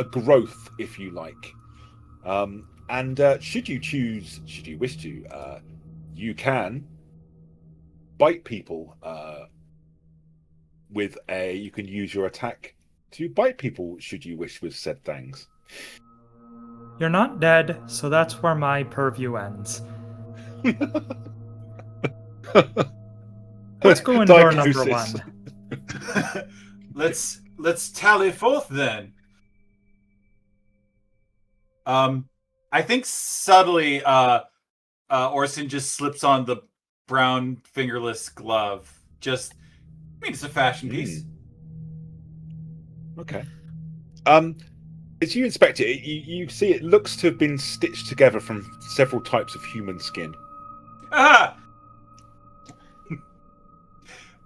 S1: growth, if you like. And should you wish to, you can bite people you can use your attack to bite people should you wish with said things.
S4: You're not dead, so that's where my purview ends. Let's go in door number
S1: Diagnosis.
S4: 1.
S3: Let's tally forth then. I think subtly, Orson just slips on the brown fingerless glove. Just, I mean, it's a fashion piece.
S1: Okay. As you inspect it, you see it looks to have been stitched together from several types of human skin.
S3: Ah!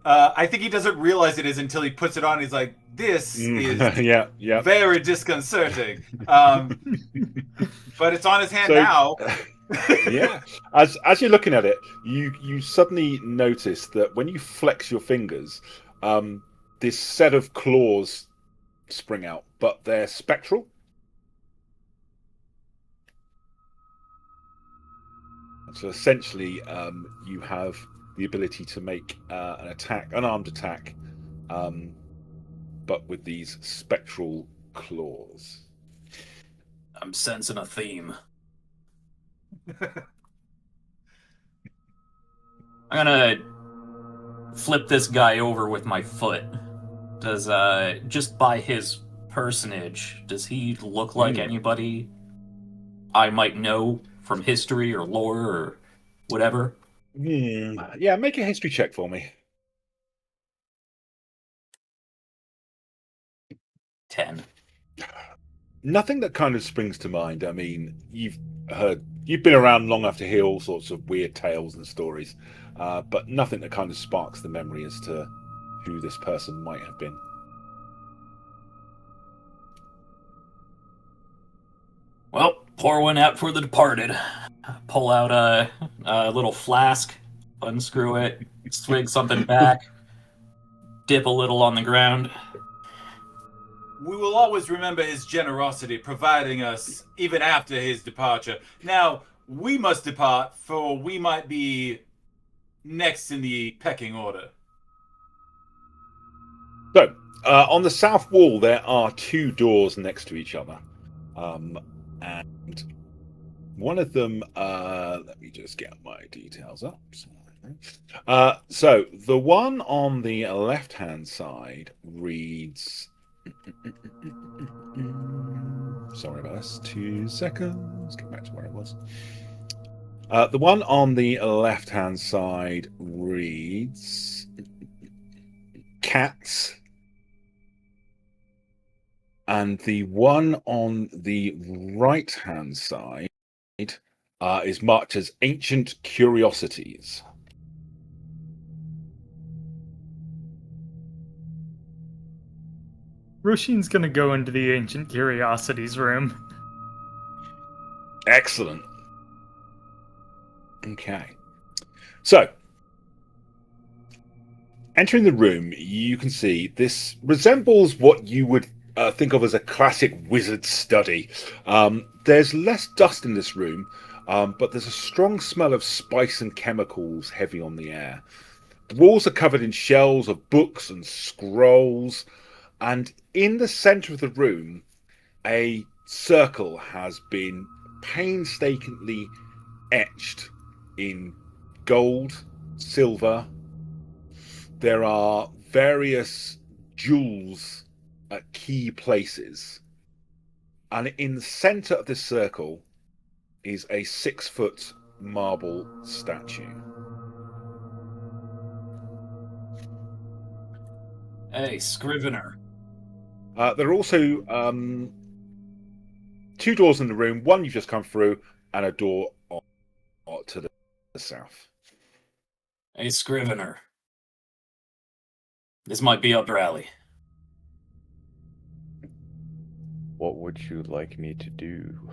S3: I think he doesn't realize it is until he puts it on. He's like, "This is
S1: yeah.
S3: very disconcerting." But it's on his hand now.
S1: Yeah. As you're looking at it, you suddenly notice that when you flex your fingers, this set of claws spring out, but they're spectral. So essentially, you have the ability to make an armed attack, but with these spectral claws.
S6: I'm sensing a theme. I'm gonna flip this guy over with my foot. Does just by his personage, does he look like anybody I might know from history or lore or whatever?
S1: Yeah, make a history check for me.
S6: 10.
S1: Nothing that kind of springs to mind. I mean, you've been around long enough to hear all sorts of weird tales and stories, but nothing that kind of sparks the memory as to who this person might have been.
S6: Well, pour one out for the departed. Pull out a little flask, unscrew it, swig something back, dip a little on the ground.
S3: We will always remember his generosity, providing us even after his departure. Now, we must depart, for we might be next in the pecking order.
S1: So, on the south wall, there are two doors next to each other. And one of them, let me just get my details up. So, the one on the left-hand side reads... Sorry about this. 2 seconds. Get back to where it was. The one on the left-hand side reads cats, and the one on the right-hand side is marked as ancient curiosities.
S4: Rosheen's gonna go into the ancient curiosities room.
S1: Excellent. Okay. So, entering the room, you can see this resembles what you would think of as a classic wizard study. There's less dust in this room, but there's a strong smell of spice and chemicals heavy on the air. The walls are covered in shelves of books and scrolls, and in the center of the room, a circle has been painstakingly etched in gold, silver. There are various jewels at key places. And in the center of this circle is a 6-foot marble statue.
S6: Hey, Scrivener.
S1: There are also 2 doors in the room. One you've just come through, and a door to the south.
S6: Hey, Scrivener. This might be up your alley.
S5: What would you like me to do?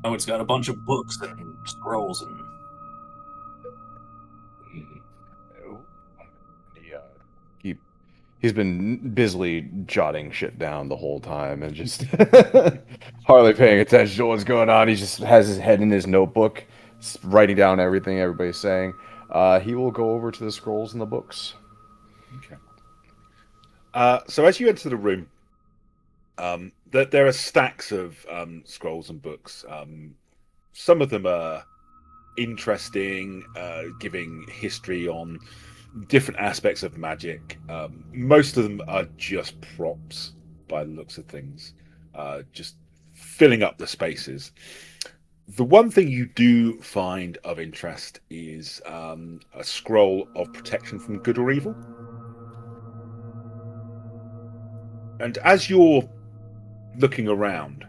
S6: Oh, it's got a bunch of books and scrolls and...
S5: He's been busily jotting shit down the whole time and just hardly paying attention to what's going on. He just has his head in his notebook, writing down everything everybody's saying. He will go over to the scrolls and the books.
S1: Okay. So as you enter the room, there are stacks of scrolls and books. Some of them are interesting, giving history on different aspects of magic. Most of them are just props by the looks of things, just filling up the spaces. The one thing you do find of interest is a scroll of protection from good or evil. And as you're looking around,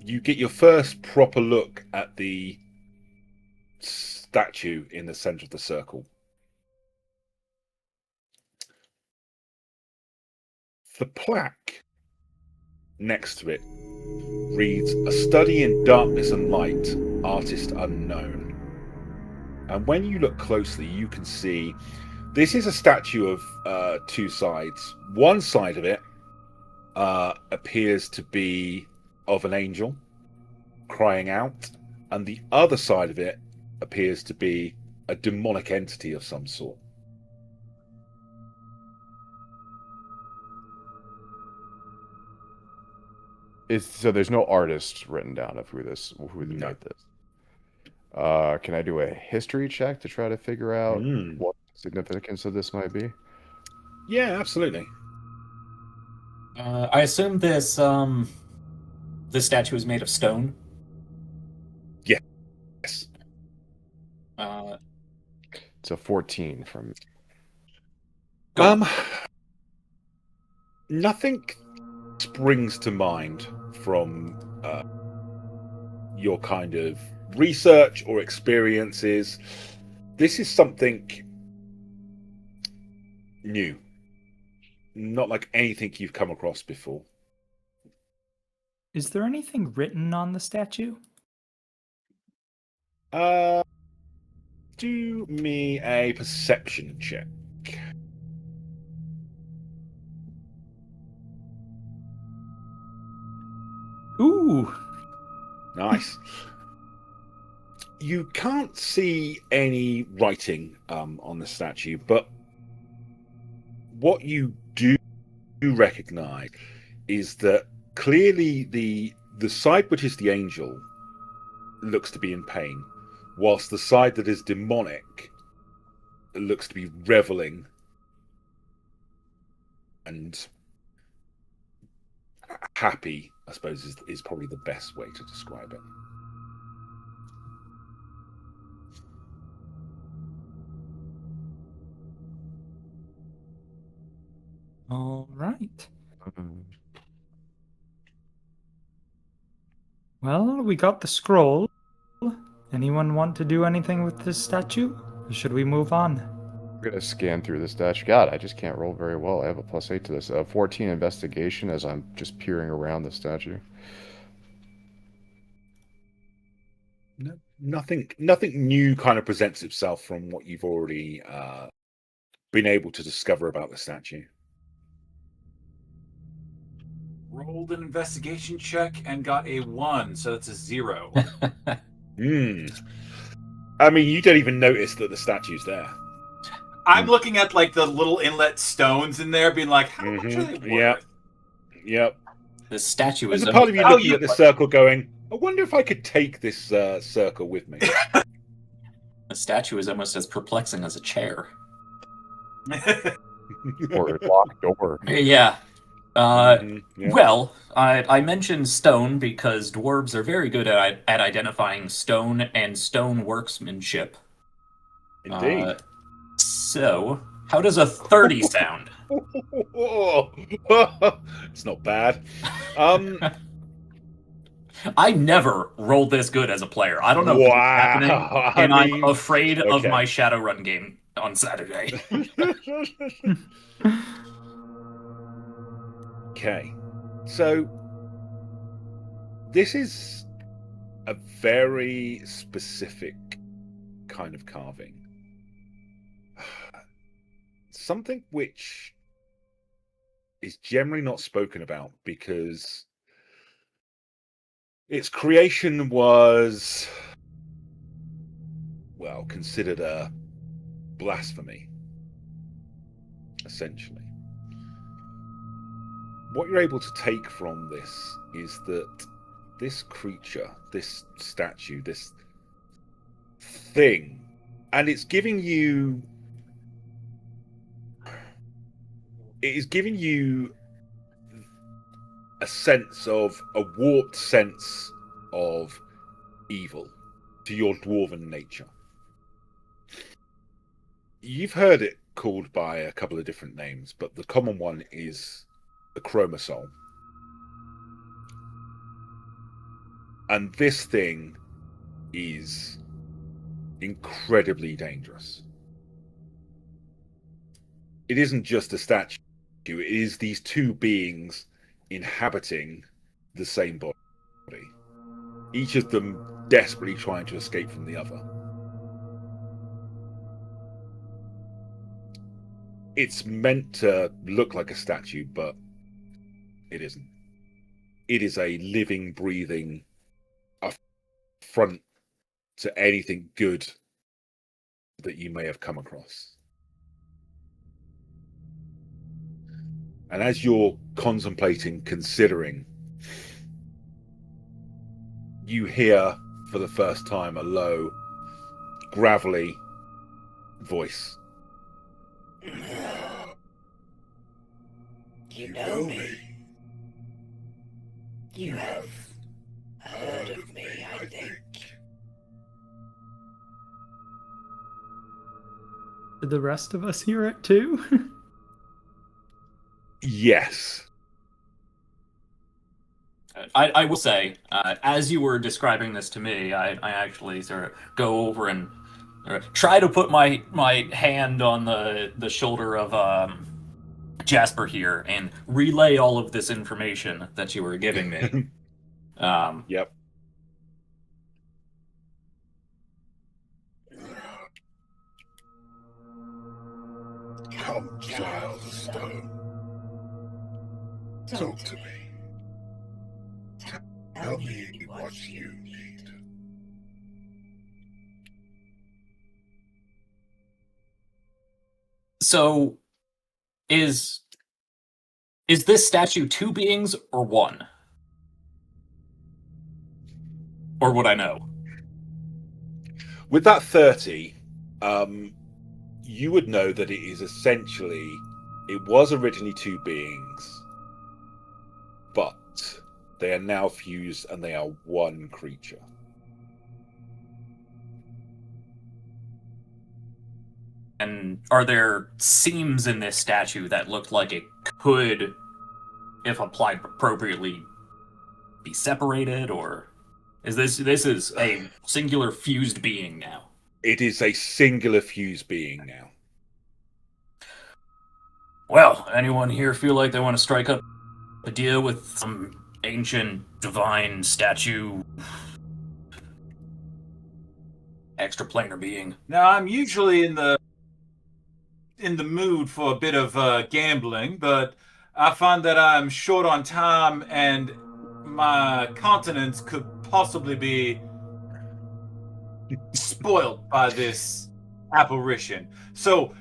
S1: you get your first proper look at the statue in the center of the circle. The plaque next to it reads, "A study in darkness and light, artist unknown." And when you look closely, you can see this is a statue of two sides. One side of it appears to be of an angel crying out, and the other side of it appears to be a demonic entity of some sort.
S5: So there's no artist written down of who
S1: No.
S5: made this. Can I do a history check to try to figure out what the significance of this might be?
S1: Yeah, absolutely.
S2: I assume this statue is made of stone.
S1: Yes.
S5: It's a 14 from.
S1: Nothing springs to mind from your kind of research or experiences. This is something new, not like anything you've come across before.
S4: Is there anything written on the statue?
S1: Do me a perception check.
S4: Ooh.
S1: Nice. You can't see any writing on the statue, but what you do recognize is that clearly the side which is the angel looks to be in pain, whilst the side that is demonic looks to be reveling and happy, I suppose is probably the best way to describe it.
S4: All right. Well, we got the scroll. Anyone want to do anything with this statue? Or should we move on?
S5: I'm gonna scan through the statue. God, I just can't roll very well. I have a +8 to this. 14 investigation as I'm just peering around the statue.
S1: No, nothing new kind of presents itself from what you've already been able to discover about the statue.
S3: Rolled an investigation check and got a 1, so it's a 0.
S1: I mean, you don't even notice that the statue's there.
S3: I'm looking at like the little inlet stones in there, being like, how much are they worth?
S1: Yep.
S2: This statue
S1: There's
S2: is
S1: a part of you
S3: Oh,
S1: looking
S3: you-
S1: at the circle going, I wonder if I could take this circle with me.
S2: the statue is almost as perplexing as a chair.
S5: Or a locked door.
S2: Yeah.
S1: Yeah.
S2: Well, I mentioned stone because dwarves are very good at identifying stone and stone workmanship.
S1: Indeed.
S2: So, how does a 30 sound?
S1: It's not bad.
S2: I never rolled this good as a player. I don't know what's happening, and I'm afraid of my Shadowrun game on Saturday.
S1: Okay, so this is a very specific kind of carving. Something which is generally not spoken about because its creation was, well, considered a blasphemy, essentially. What you're able to take from this is that this creature, this statue, this thing, and it is giving you a warped sense of evil to your dwarven nature. You've heard it called by a couple of different names, but the common one is the chromosome. And this thing is incredibly dangerous. It isn't just a statue, it is these two beings inhabiting the same body, each of them desperately trying to escape from the other. It's meant to look like a statue, but it isn't. It is a living, breathing affront to anything good that you may have come across. And as you're contemplating, considering, you hear for the first time a low, gravelly voice.
S7: You know me. You have heard of me, I think.
S4: Did the rest of us hear it too?
S1: Yes.
S2: I will say, as you were describing this to me, I actually sort of go over and try to put my hand on the shoulder of Jasper here and relay all of this information that you were giving me.
S1: Yep.
S7: Come, child of stone. Talk to me. Tell me what you need.
S2: So, is this statue two beings or one? Or would I know?
S1: With that 30, you would know that it is essentially, it was originally two beings, but they are now fused and they are one creature.
S2: And are there seams in this statue that look like it could, if applied appropriately, be separated, or is this is a singular fused being now?
S1: It is a singular fused being now.
S2: Well, anyone here feel like they want to strike up a deal with some ancient divine statue, extraplanar being?
S3: Now, I'm usually in the mood for a bit of gambling, but I find that I'm short on time and my continence could possibly be spoiled by this apparition. So,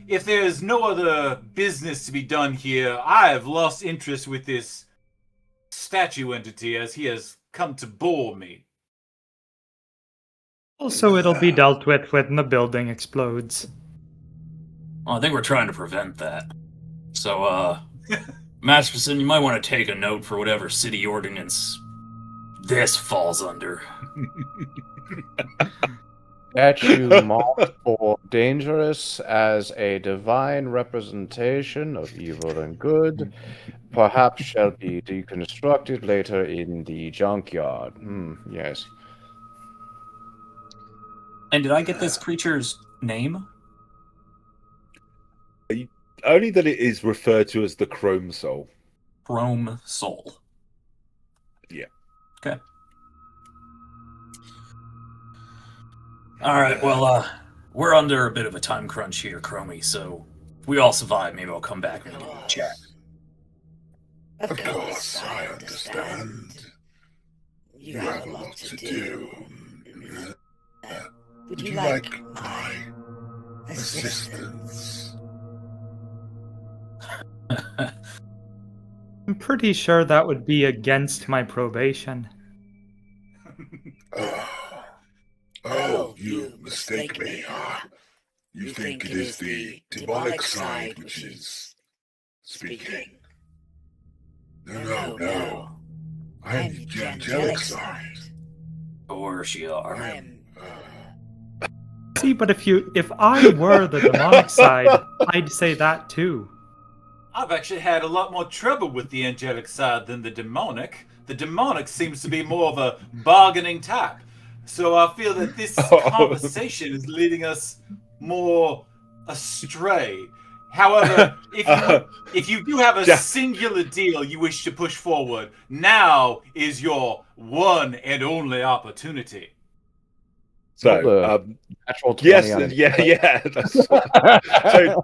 S3: if there's no other business to be done here, I have lost interest with this statue entity as he has come to bore me.
S4: Also, it'll be dealt with when the building explodes.
S2: Well, I think we're trying to prevent that. So, Masterson, you might want to take a note for whatever city ordinance this falls under.
S5: Statue marked for dangerous as a divine representation of evil and good, perhaps shall be deconstructed later in the junkyard. Yes.
S2: And did I get this creature's name?
S1: Only that it is referred to as the Chrome Soul.
S2: Chrome Soul.
S1: Yeah.
S2: Okay. All right, well, we're under a bit of a time crunch here, Chromie, so if we all survive, maybe I'll come back and we can chat.
S7: Of course, I understand. You have a lot to do. Would you like my assistance?
S4: I'm pretty sure that would be against my probation.
S8: Oh, you mistake me. You think it is the demonic side which is speaking. No. I am the angelic side.
S6: Of course you are.
S8: I am,
S4: See, but if I were the demonic side, I'd say that too.
S3: I've actually had a lot more trouble with the angelic side than the demonic. The demonic seems to be more of a bargaining type. So I feel that this conversation is leading us more astray. However, if you do have a singular deal you wish to push forward, now is your one and only opportunity.
S1: So,
S5: natural 20 on it.
S1: yeah. So,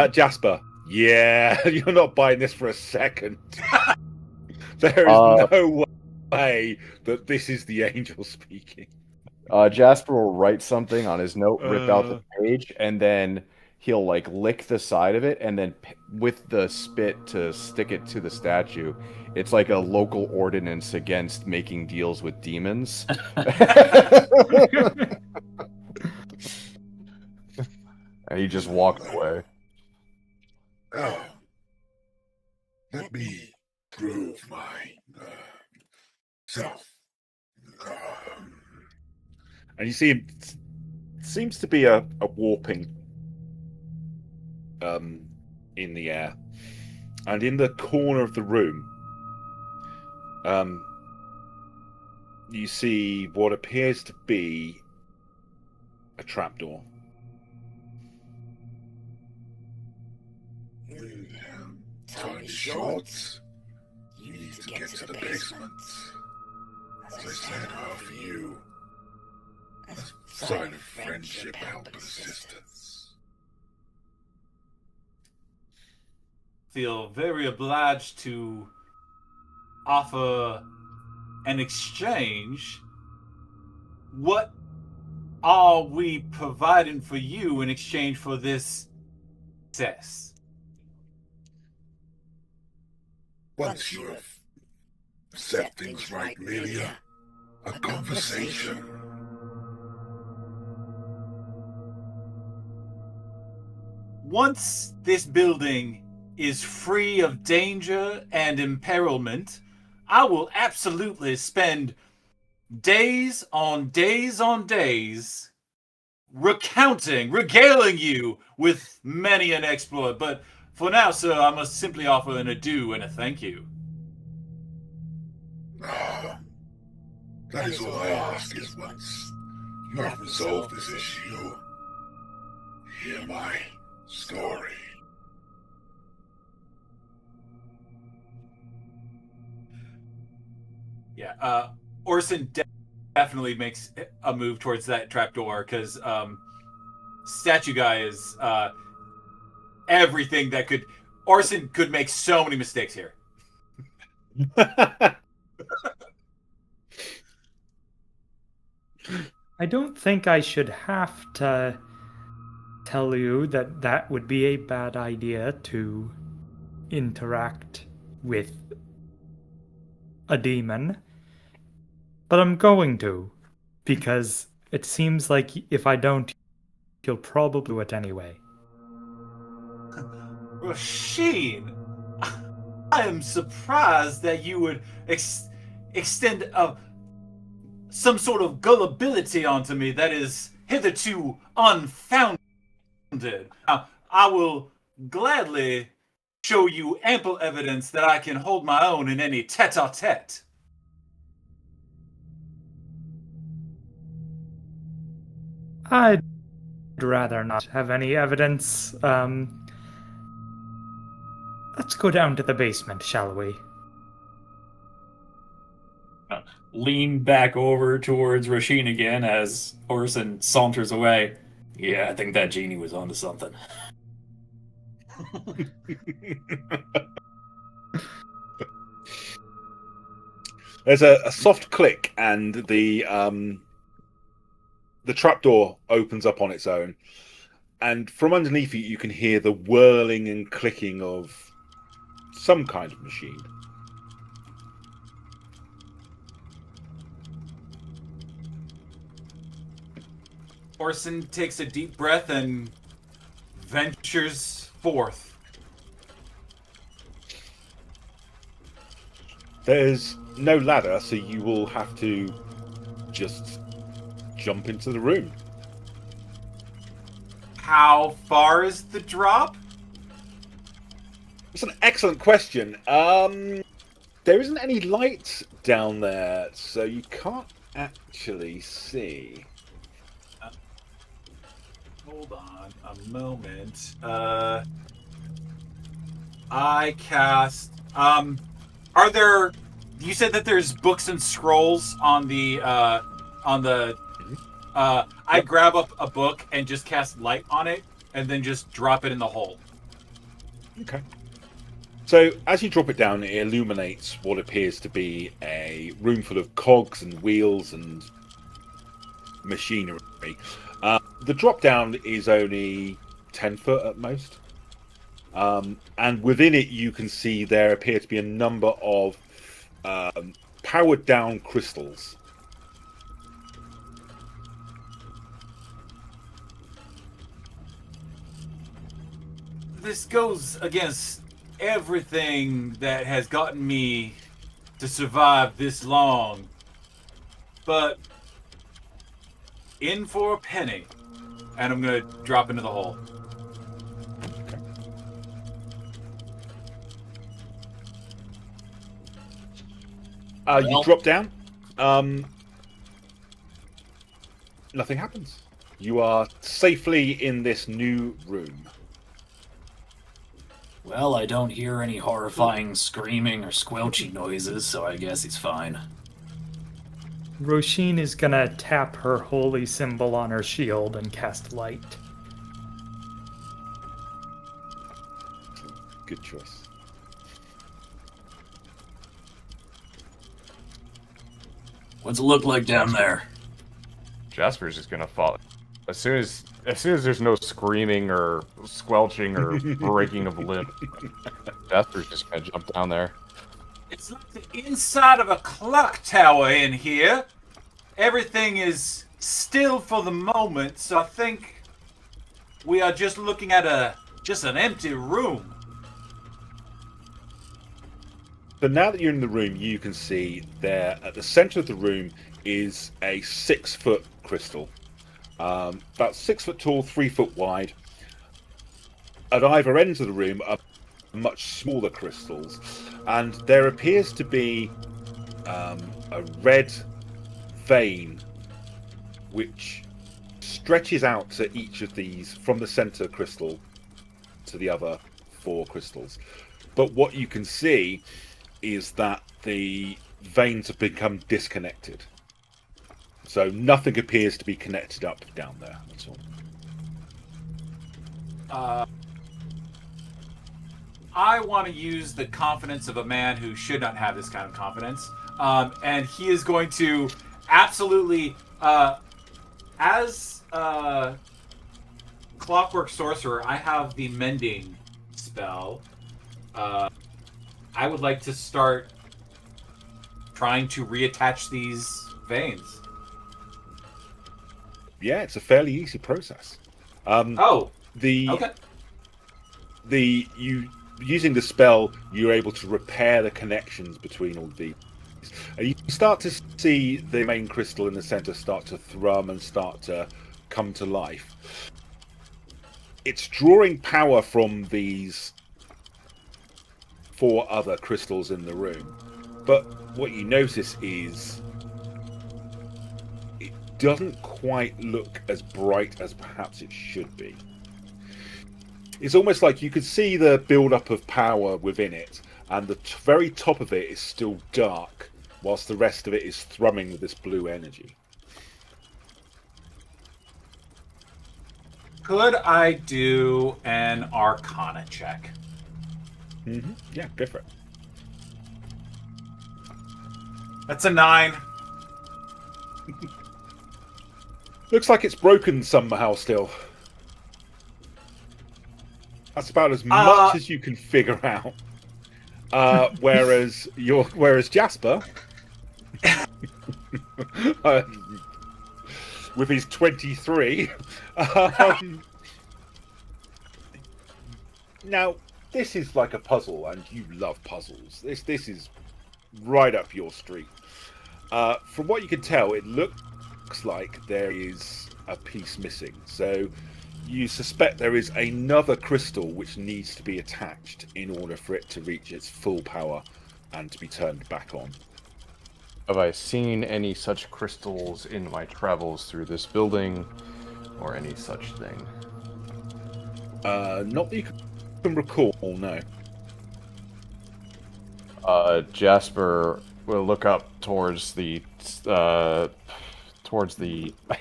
S1: Jasper, yeah, you're not buying this for a second. There is no way that this is the angel speaking.
S5: Jasper will write something on his note, rip out the page, and then he'll like lick the side of it, and then with the spit to stick it to the statue. It's like a local ordinance against making deals with demons. And he just walked away.
S8: oh, let me prove my self.
S1: And you see him seems to be a warping in the air. And in the corner of the room, you see what appears to be a trapdoor.
S8: Time is short. You need to get to the basement. As I said, offer you a sign of friendship, help, and assistance.
S3: Feel very obliged to offer an exchange. What are we providing for you in exchange for this success?
S8: Once you have set things right, merely a conversation.
S3: Once this building is free of danger and imperilment, I will absolutely spend days on days on days regaling you with many an exploit. But for now, sir, I must simply offer an adieu and a thank you.
S8: That is all I ask, is once you have resolved this issue, hear my story.
S3: Yeah, Orson definitely makes a move towards that trapdoor because statue guy is everything that could. Orson could make so many mistakes here.
S4: I don't think I should have to tell you that that would be a bad idea to interact with a demon. But I'm going to, because it seems like if I don't, you'll probably do it anyway.
S3: Rosheen, I am surprised that you would extend some sort of gullibility onto me that is hitherto unfounded. I will gladly show you ample evidence that I can hold my own in any tete-a-tete.
S4: I'd rather not have any evidence. Let's go down to the basement, shall we?
S2: Lean back over towards Rosheen again as Orson saunters away. Yeah, I think that genie was onto something.
S1: There's a soft click, and the the trapdoor opens up on its own, and from underneath it you can hear the whirling and clicking of some kind of machine.
S3: Orson takes a deep breath and ventures forth.
S1: There's no ladder, so you will have to just jump into the room.
S3: How far is the drop?
S1: It's an excellent question. There isn't any light down there, so you can't actually see.
S3: Hold on a moment. I cast. Are there? You said that there's books and scrolls on the. I grab up a book and just cast light on it, and then just drop it in the hole.
S1: Okay. So as you drop it down, it illuminates what appears to be a room full of cogs and wheels and machinery. The drop down is only 10 foot at most. And within it, you can see there appear to be a number of powered down crystals.
S3: This goes against everything that has gotten me to survive this long. But in for a penny. And I'm going to drop into the hole.
S1: Okay. You drop down. Nothing happens. You are safely in this new room.
S6: Well, I don't hear any horrifying screaming or squelchy noises, so I guess it's fine.
S4: Rosheen is gonna tap her holy symbol on her shield and cast light.
S1: Good choice.
S6: What's it look like down there?
S5: Jasper's just gonna fall. As soon as there's no screaming or squelching or breaking of limb, Jasper's just gonna jump down there.
S3: It's like the inside of a clock tower in here. Everything is still for the moment, so I think we are just looking at an empty room.
S1: So now that you're in the room, you can see there at the center of the room is a 6-foot crystal. About 6 foot tall, 3 foot wide. At either ends of the room are much smaller crystals, and there appears to be a red vein which stretches out to each of these from the center crystal to the other 4 crystals. But what you can see is that the veins have become disconnected. So nothing appears to be connected up down there at all.
S3: I want to use the confidence of a man who should not have this kind of confidence. And he is going to absolutely, as a clockwork sorcerer, I have the mending spell. I would like to start trying to reattach these veins.
S1: Yeah, it's a fairly easy process. Using the spell, you're able to repair the connections between all these. And you start to see the main crystal in the center start to thrum and start to come to life. It's drawing power from these 4 other crystals in the room. But what you notice is it doesn't quite look as bright as perhaps it should be. It's almost like you could see the build-up of power within it, and the very top of it is still dark, whilst the rest of it is thrumming with this blue energy.
S3: Could I do an Arcana check?
S1: Mm-hmm. Yeah, go for it.
S3: That's a 9.
S1: Looks like it's broken somehow still. That's about as much as you can figure out. Whereas Jasper, with his 23, now this is like a puzzle, and you love puzzles. This is right up your street. From what you can tell, it looks like there is a piece missing. So you suspect there is another crystal which needs to be attached in order for it to reach its full power and to be turned back on.
S5: Have I seen any such crystals in my travels through this building, or any such thing?
S1: Not that you can recall, no.
S5: Jasper will look up towards the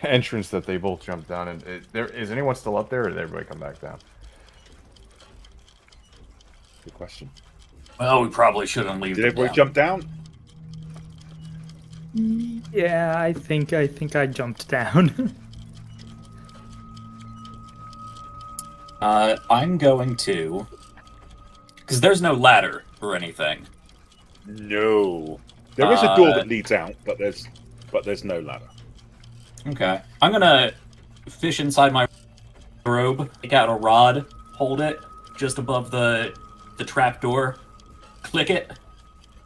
S5: entrance that they both jumped down. And is anyone still up there, or did everybody come back down?
S1: Good question.
S6: Well, we probably shouldn't leave.
S1: Did everybody jump down?
S4: Yeah, I think I jumped down.
S2: I'm going to, because there's no ladder or anything.
S1: No. There is a door that leads out, but there's no ladder.
S2: Okay. I'm gonna fish inside my robe, take out a rod, hold it just above the trap door, click it,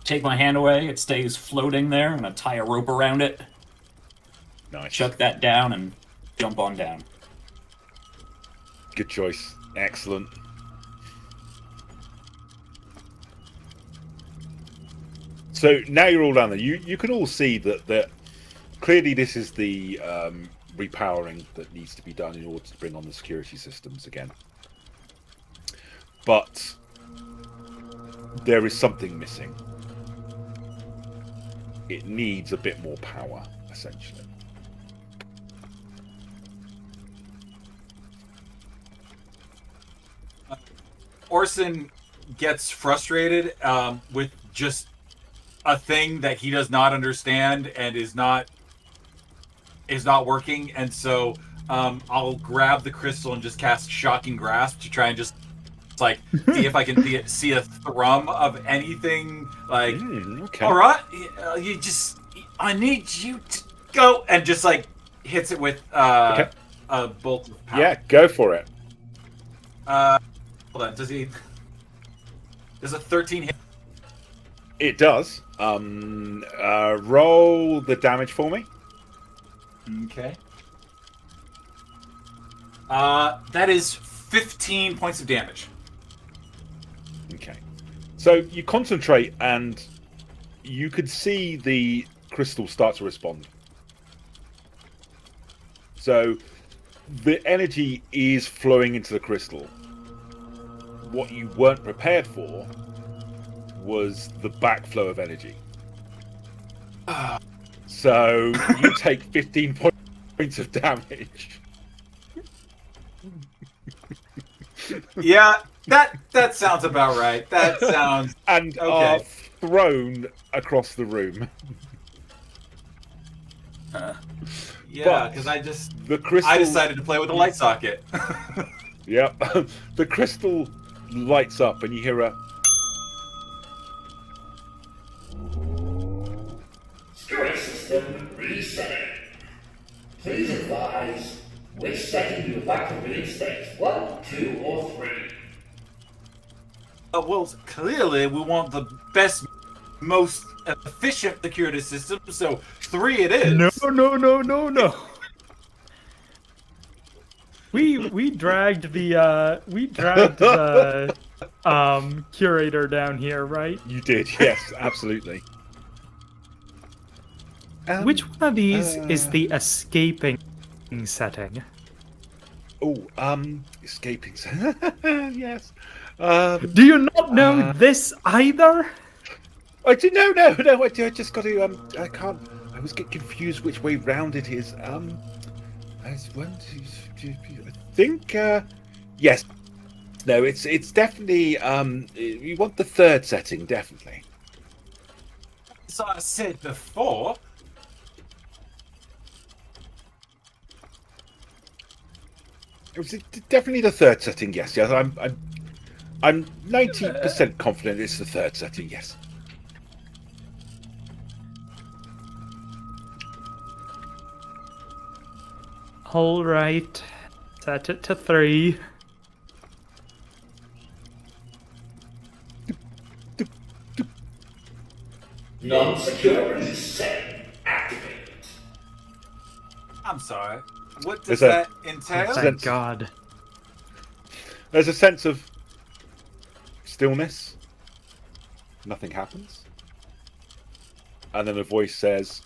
S2: take my hand away, it stays floating there. I'm gonna tie a rope around it,
S1: Nice.
S2: chuck that down, and jump on down.
S1: Good choice. Excellent. So now you're all down there. You can all see that clearly this is the repowering that needs to be done in order to bring on the security systems again. But there is something missing. It needs a bit more power, essentially.
S3: Orson gets frustrated with just a thing that he does not understand and is not working, and so I'll grab the crystal and just cast Shocking Grasp to try and just like see if I can see a thrum of anything. Like,
S1: Okay.
S3: all right, I need you to go, and just like hits it with a bolt of power.
S1: Yeah, go for it.
S3: Hold on, does a 13 hit?
S1: It does. Roll the damage for me.
S3: Okay. That is 15 points of damage.
S1: Okay. So you concentrate and you could see the crystal start to respond. So the energy is flowing into the crystal. What you weren't prepared for was the backflow of energy. So you take 15 points of damage.
S3: Yeah, that sounds about right. That sounds
S1: And are thrown across the room.
S3: yeah, because
S1: the crystal,
S3: I decided to play with a light socket.
S1: Yep. The crystal lights up and you hear a
S8: Security system resetting. Please advise which setting you would like to reinstate. 1, 2, or 3.
S3: Well, clearly we want the best, most efficient security system, so 3 it is.
S4: No. We dragged the curator down here, right?
S1: You did, yes, absolutely.
S4: Which one of these is the escaping setting?
S1: Escaping. Yes.
S4: Do you not know this either?
S1: I do no. I just got to. I can't. I was getting confused which way round it is. As one, two, I think. Yes. No, it's definitely. You want the third setting, definitely.
S3: So I said before.
S1: It was definitely the third setting. Yes, yes. I'm 90% confident it's the third setting. Yes.
S4: All right. Set it to 3.
S7: Non-security setting activated.
S3: I'm sorry. What does
S1: There's
S3: that entail?
S4: Thank God.
S1: There's a sense of stillness. Nothing happens. And then a voice says,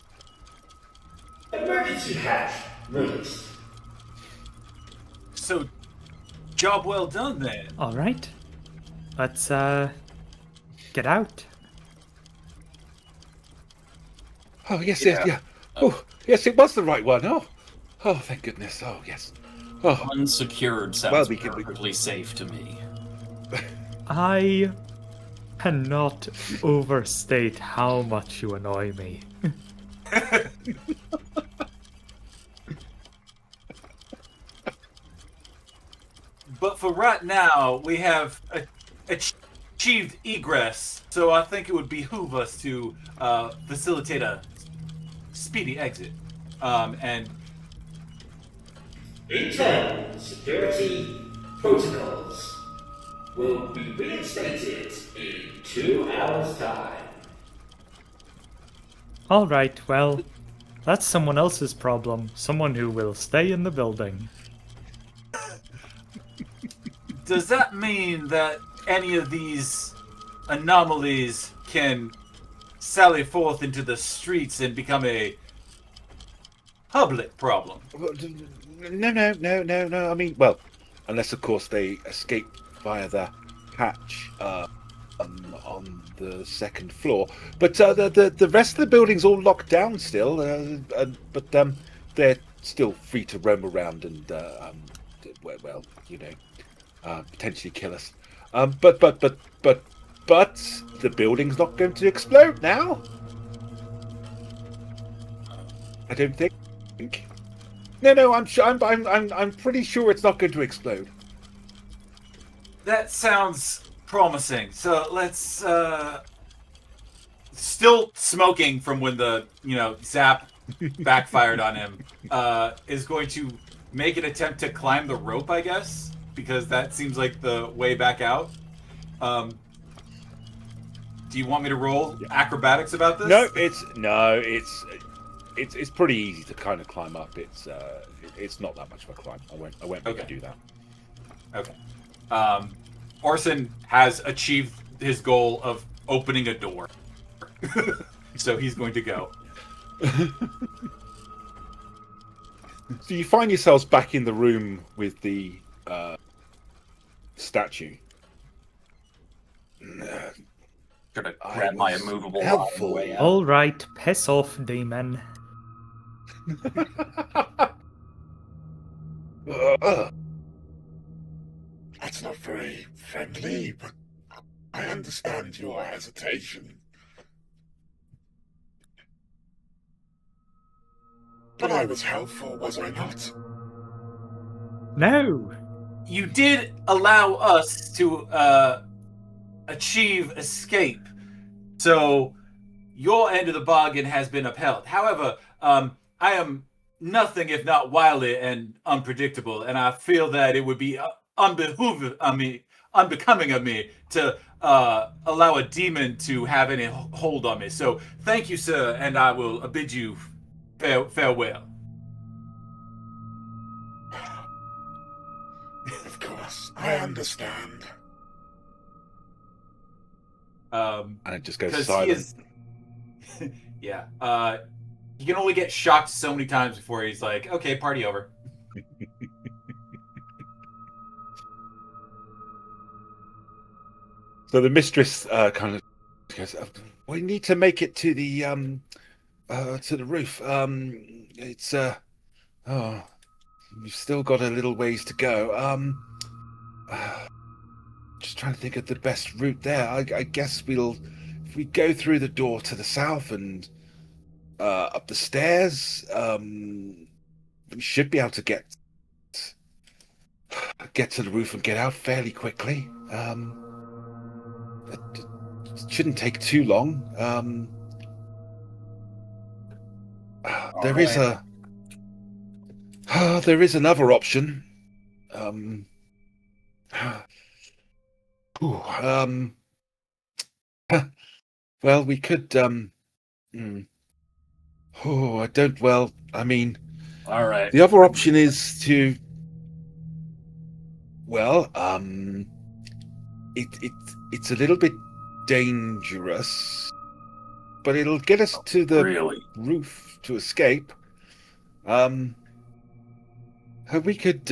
S7: Emergency hatch released.
S3: So, job well done then.
S4: All right. Let's get out.
S1: "Oh yes, yes, yeah. Oh yes, it was the right one. Oh, thank goodness. Oh yes. Oh,
S6: Unsecured sounds
S1: Well, we can-
S6: perfectly safe to me.
S4: I cannot overstate how much you annoy me.
S3: But for right now, we have achieved egress, so I think it would behoove us to facilitate a speedy exit. And
S7: Internal security protocols will be reinstated in 2 hours' time.
S4: All right, well, that's someone else's problem. Someone who will stay in the building.
S3: does that mean that any of these anomalies can sally forth into the streets and become a public problem?
S1: no. I mean, well, unless of course they escape via the hatch on the second floor. But the rest of the building's all locked down still. But they're still free to roam around and well, you know, potentially kill us. But the building's not going to explode now. I don't think. No. I'm sure. I'm pretty sure it's not going to explode.
S3: That sounds promising. So let's still smoking from when the zap backfired on him, is going to make an attempt to climb the rope, I guess, because that seems like the way back out. Do you want me to roll acrobatics about this?
S1: No, it's pretty easy to kind of climb up. It's not that much of a climb. I won't make you do that.
S3: Okay. Orson has achieved his goal of opening a door. So he's going to go.
S1: So you find yourselves back in the room with the statue.
S6: Gonna grab my immovable rod on the way out.
S4: All right, piss off, demon.
S8: That's not very friendly, but I understand your hesitation. But I was helpful, was I not?
S4: No.
S3: You did allow us to achieve escape, so your end of the bargain has been upheld. However, I am nothing if not wily and unpredictable, and I feel that it would be unbecoming of me to allow a demon to have any hold on me. So thank you, sir, and I will bid you farewell.
S8: Of course, I understand.
S1: And it just goes
S3: 'Cause
S1: silent.
S3: Yeah. He can only get shocked so many times before he's like, okay, party over.
S1: So the mistress kind of goes, "We need to make it to the roof. It's we've still got a little ways to go. Just trying to think of the best route there. I guess if we go through the door to the south and up the stairs, we should be able to get get to the roof and get out fairly quickly. It shouldn't take too long. There is another option. Well, we could. I don't. Well, I mean,
S6: All right.
S1: the other option is to. Well, it's a little bit dangerous, but it'll get us to the
S6: Really?
S1: roof to escape. We could.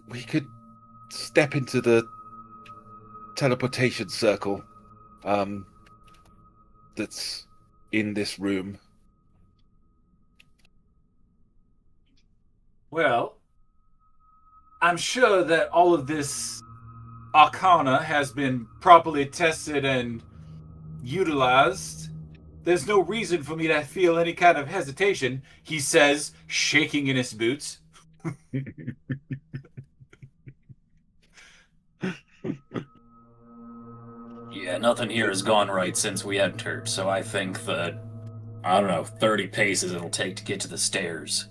S1: We could step into the teleportation circle. That's in this room.
S3: Well, I'm sure that all of this arcana has been properly tested and utilized. There's no reason for me to feel any kind of hesitation, he says, shaking in his boots.
S6: Yeah, nothing here has gone right since we entered, so I think that, 30 paces it'll take to get to the stairs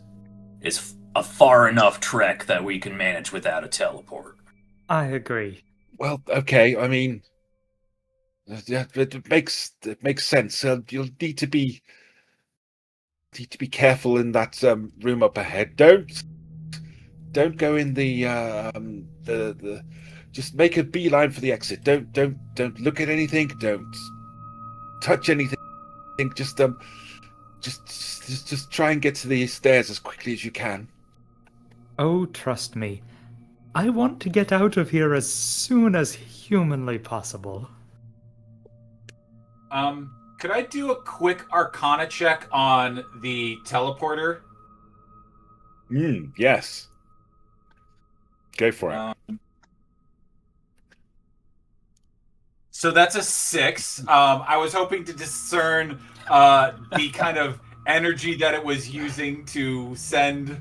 S6: is a far enough trek that we can manage without a teleport.
S4: I agree.
S1: Well, okay. I mean, yeah, it makes sense. You'll need to be careful in that room up ahead. Don't go in the. Just make a beeline for the exit. Don't look at anything. Don't touch anything. Just try and get to the stairs as quickly as you can.
S4: Oh, trust me. I want to get out of here as soon as humanly possible.
S3: Could I do a quick arcana check on the teleporter?
S1: Yes. Go for it.
S3: So that's a 6. I was hoping to discern the kind of energy that it was using to send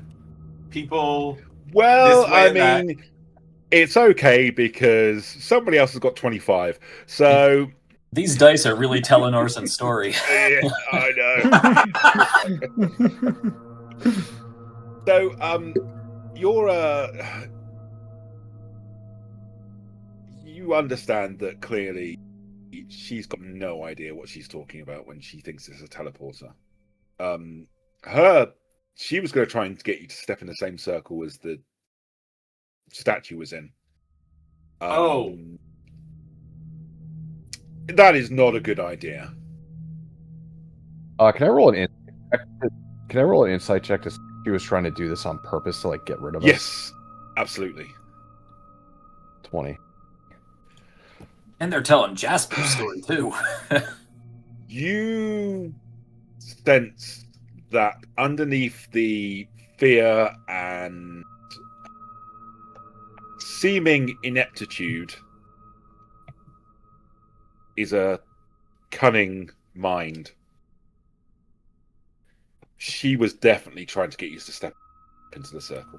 S3: people.
S1: Well,
S3: this way
S1: I
S3: and that.
S1: mean, it's okay because somebody else has got 25. So
S6: These dice are really telling Orson's story.
S1: yeah, I know. So, you understand that clearly she's got no idea what she's talking about when she thinks it's a teleporter. She was going to try and get you to step in the same circle as the statue was in. That is not a good idea.
S5: Can I roll an insight check to see if she was trying to do this on purpose to get rid of us?
S1: Yes, absolutely.
S5: 20.
S6: And they're telling Jasper's story, too.
S1: You sense that underneath the fear and seeming ineptitude is a cunning mind. She was definitely trying to get you to step into the circle.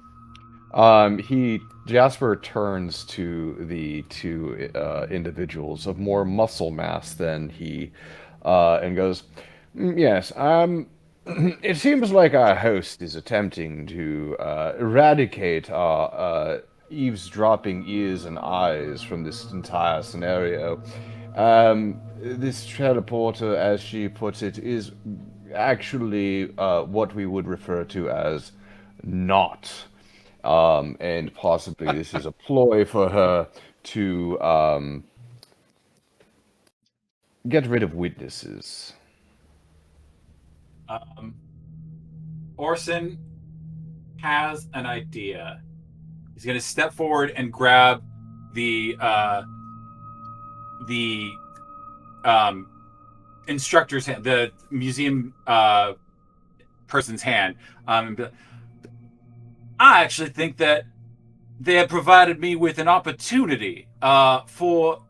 S5: Jasper turns to the two individuals of more muscle mass than he, and goes, "Yes, it seems like our host is attempting to eradicate our eavesdropping ears and eyes from this entire scenario. This teleporter, as she puts it, is actually what we would refer to as not. And possibly this is a ploy for her to get rid of witnesses."
S3: Orson has an idea. He's going to step forward and grab the instructor's hand, the museum person's hand. I actually think that they have provided me with an opportunity for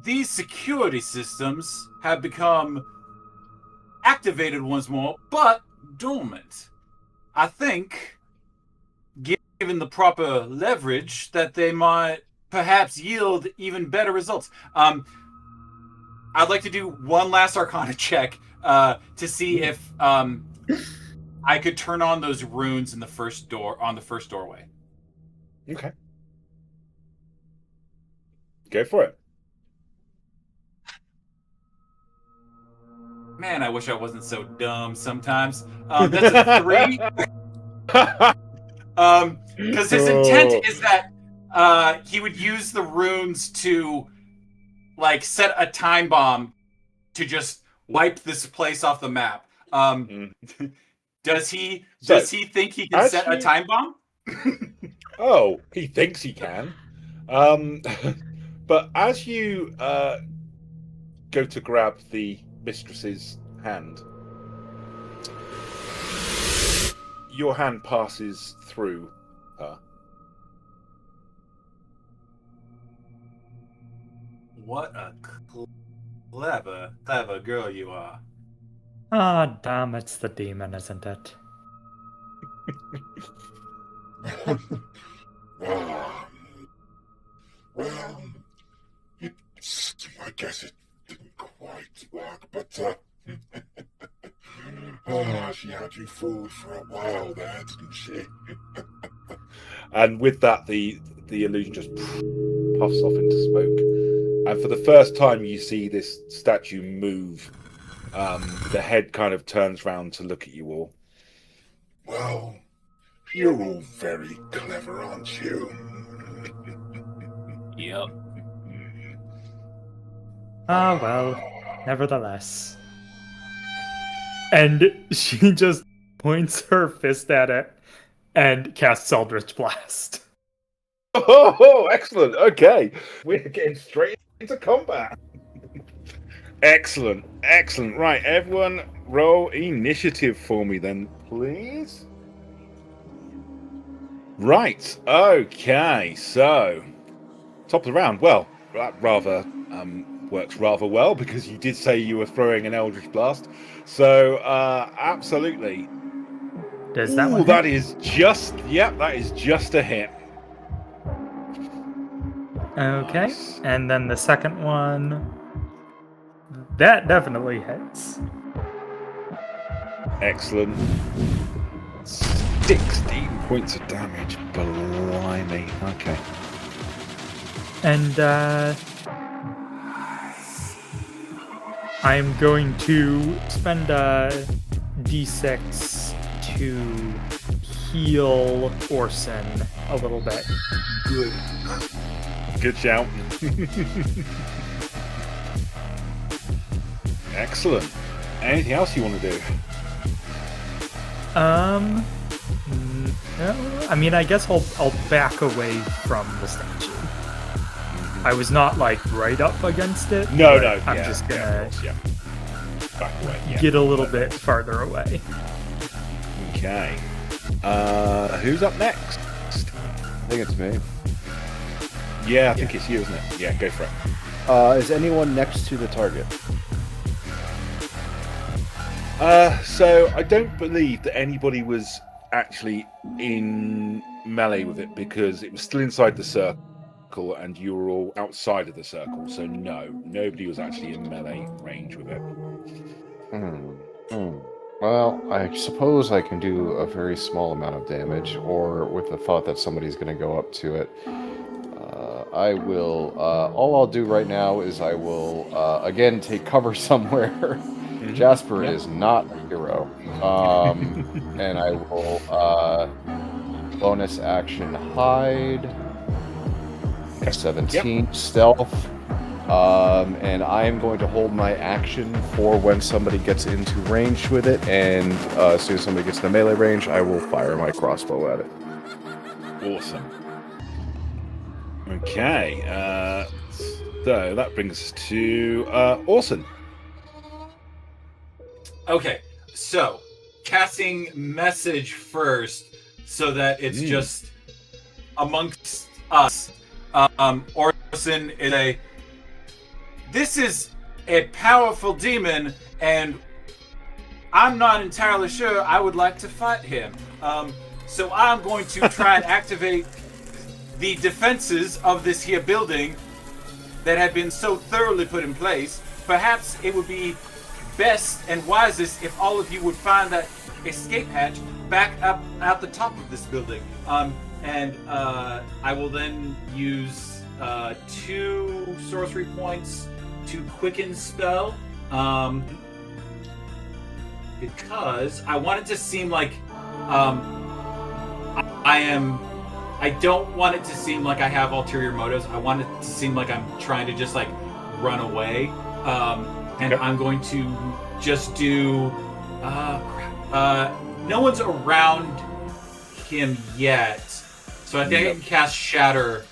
S3: these security systems have become activated once more, but dormant. I think, given the proper leverage, that they might perhaps yield even better results. I'd like to do one last Arcana check to see if I could turn on those runes in the first doorway.
S1: Okay. Go for it.
S3: Man, I wish I wasn't so dumb sometimes. That's a 3. Because his intent is that he would use the runes to set a time bomb to just wipe this place off the map. Does he think he can set a time bomb?
S1: Oh, he thinks he can. But as you go to grab the mistress's hand, your hand passes through her.
S3: What a clever girl you are.
S4: Ah, damn, it's the demon, isn't it?
S8: Well, I guess it didn't quite work, but she had you fooled for a while there, didn't she?
S1: And with that, the illusion just puffs off into smoke. And for the first time, you see this statue move. The head kind of turns round to look at you all.
S8: Well, you're all very clever, aren't you?
S6: Yep.
S4: Ah, well, nevertheless. And she just points her fist at it and casts Eldritch Blast.
S1: Oh, excellent. Okay. We're getting straight into combat. Excellent. Excellent. Right, everyone roll initiative for me then, please. Right. Okay. So, top of the round. Well, that rather works rather well because you did say you were throwing an Eldritch Blast. So, absolutely.
S4: Does that
S1: Ooh,
S4: one
S1: that
S4: hit?
S1: is just, that is just a hit.
S4: Okay.
S1: Nice.
S4: And then the second one. That definitely hits.
S1: Excellent. 16 points of damage. Blimey. Okay.
S4: And I'm going to spend a d6 to heal Orson a little bit.
S1: Good shout. Excellent. Anything else you want to do?
S4: No, I mean, I guess I'll back away from the statue. I was not right up against it.
S1: No,
S4: but
S1: no.
S4: I'm
S1: yeah,
S4: just
S1: yeah,
S4: gonna
S1: of course, yeah. Back away. Yeah.
S4: get a little bit farther away.
S1: Okay. Who's up next?
S5: I think it's me.
S1: Yeah, I think it's you, isn't it? Yeah, go for it.
S5: Is anyone next to the target?
S1: So I don't believe that anybody was actually in melee with it because it was still inside the circle and you were all outside of the circle. So no, nobody was actually in melee range with it.
S5: Well, I suppose I can do a very small amount of damage, or with the thought that somebody's going to go up to it. I will. All I'll do right now is I will again take cover somewhere. Jasper is not a hero, and I will bonus action hide. 17 stealth. And I am going to hold my action for when somebody gets into range with it, and as soon as somebody gets to melee range, I will fire my crossbow at it.
S1: Awesome. Okay, so that brings us to Orson.
S3: Okay, so casting message first so that it's just amongst us. Orson is this is a powerful demon, and I'm not entirely sure I would like to fight him. So I'm going to try and activate the defenses of this here building that have been so thoroughly put in place. Perhaps it would be best and wisest if all of you would find that escape hatch back up at the top of this building. And I will then use 2 sorcery points to quicken spell. Because I want it to seem like I don't want it to seem like I have ulterior motives. I want it to seem like I'm trying to just like run away. And
S1: Okay.
S3: I'm going to just do no one's around him yet. So I think I can cast Shatter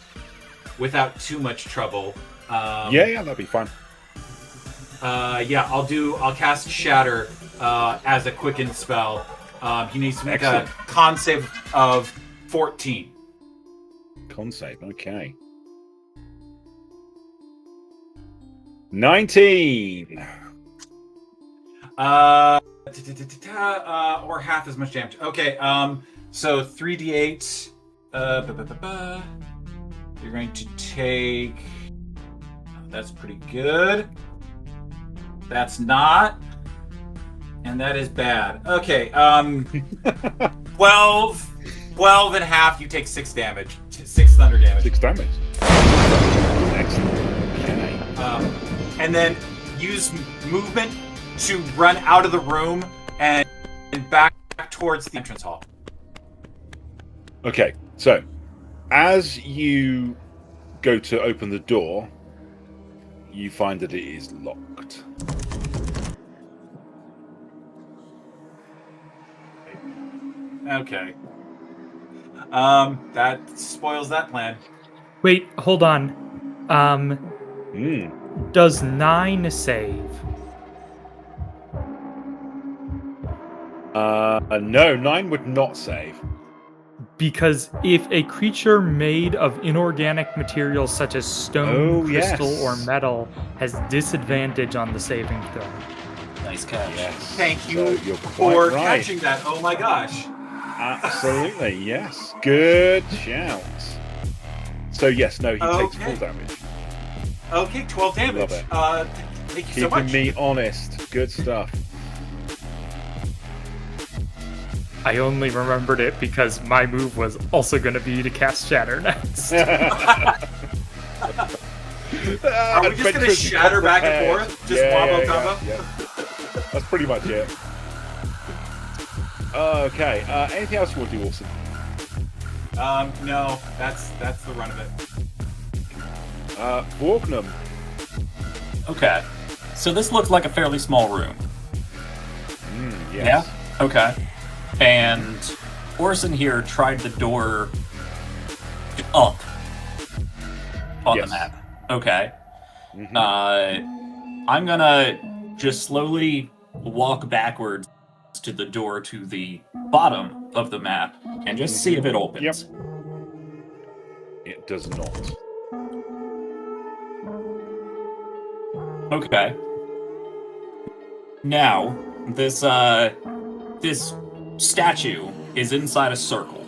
S3: without too much trouble.
S1: Yeah, that'd be fine.
S3: I'll cast Shatter as a quicken spell. He needs to make
S1: Excellent.
S3: a con save of 14.
S1: Con save, okay. 19.
S3: Or half as much damage. Okay, so 3d8. You're going to take. That's pretty good. That's not. And that is bad. Okay, 12 and half, you take 6 damage. 6 thunder damage.
S1: 6 damage. Excellent. Okay.
S3: And then use movement to run out of the room and back towards the entrance hall.
S1: Okay, so as you go to open the door, you find that it is locked.
S3: Okay. That spoils that plan.
S4: Wait, hold on. Does 9 save?
S1: No, 9 would not save.
S4: Because if a creature made of inorganic materials such as stone, crystal,
S1: yes.
S4: or metal has disadvantage on the saving throw.
S2: Nice catch.
S1: Yes.
S3: Thank you
S1: So you're
S3: for
S1: quite right.
S3: catching that. Oh my gosh.
S1: Absolutely, yes. Good shout. So yes, no, he takes
S3: Okay.
S1: full damage.
S3: Okay, 12 damage.
S1: Love it.
S3: Thank you so
S1: Keeping
S3: much.
S1: me honest. Good stuff.
S4: I only remembered it because my move was also going to be to cast Shatter next.
S3: Are we just gonna shatter back and forth? Just wombo combo?
S1: Yeah. That's pretty much it. Okay. Anything else you want to do, Orson?
S3: No, that's the run of it.
S1: Vorgnum.
S2: Okay. So this looks like a fairly small room.
S1: Yes.
S2: Yeah? Okay. And Orson here tried the door up on
S1: Yes.
S2: the map. Okay.
S1: Mhm.
S2: I'm gonna just slowly walk backwards to the door to the bottom of the map and just see if it opens.
S1: Yep. It does not.
S2: Okay. Now, this statue is inside a circle.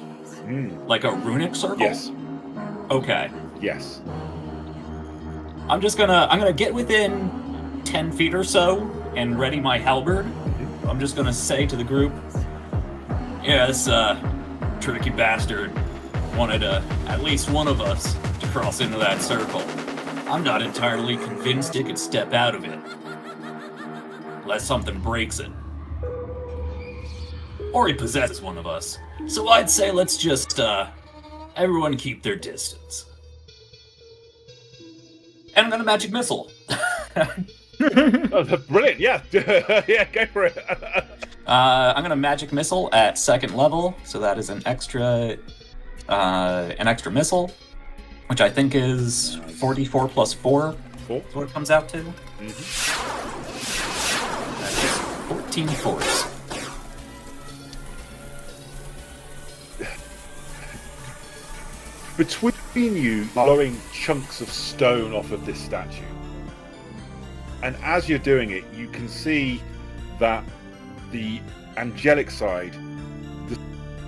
S2: Like a runic circle?
S1: Yes.
S2: Okay.
S1: Yes.
S2: I'm gonna get within 10 feet or so and ready my halberd. I'm just gonna say to the group, yeah, this tricky bastard wanted at least one of us to cross into that circle. I'm not entirely convinced it could step out of it. Unless something breaks it. Or he possesses one of us. So I'd say let's just, everyone keep their distance. And I'm gonna magic missile.
S1: Oh, brilliant! Yeah, yeah, go for it.
S2: I'm gonna magic missile at 2nd level, so that is an extra missile, which I think is 44 plus 4.
S1: Four.
S2: That's what it comes out to.
S1: Mhm.
S2: That is 14 force.
S1: Between you, blowing chunks of stone off of this statue, and as you're doing it, you can see that the angelic side, the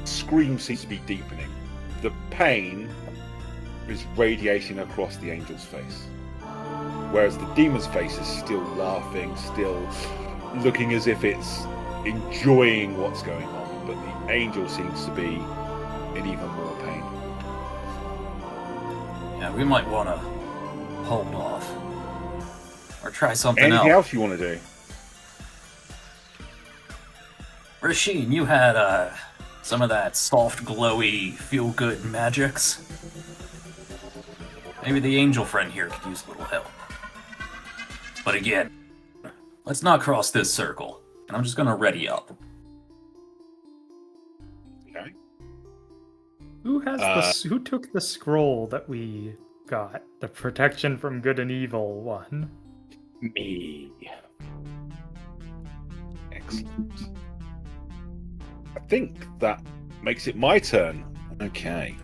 S1: scream seems to be deepening. The pain is radiating across the angel's face. Whereas the demon's face is still laughing, still looking as if it's enjoying what's going on. But the angel seems to be in even more pain.
S6: Yeah, we might want to hold off. Or try something
S1: Anything
S6: else.
S1: else you want to do?
S6: Rosheen, you had some of that soft, glowy, feel-good magics. Maybe the angel friend here could use a little help. But again, let's not cross this circle. And I'm just gonna ready up.
S1: Okay.
S4: Who took the scroll that we got? The protection from good and evil one.
S5: Me.
S1: Excellent. I think that makes it my turn. Okay.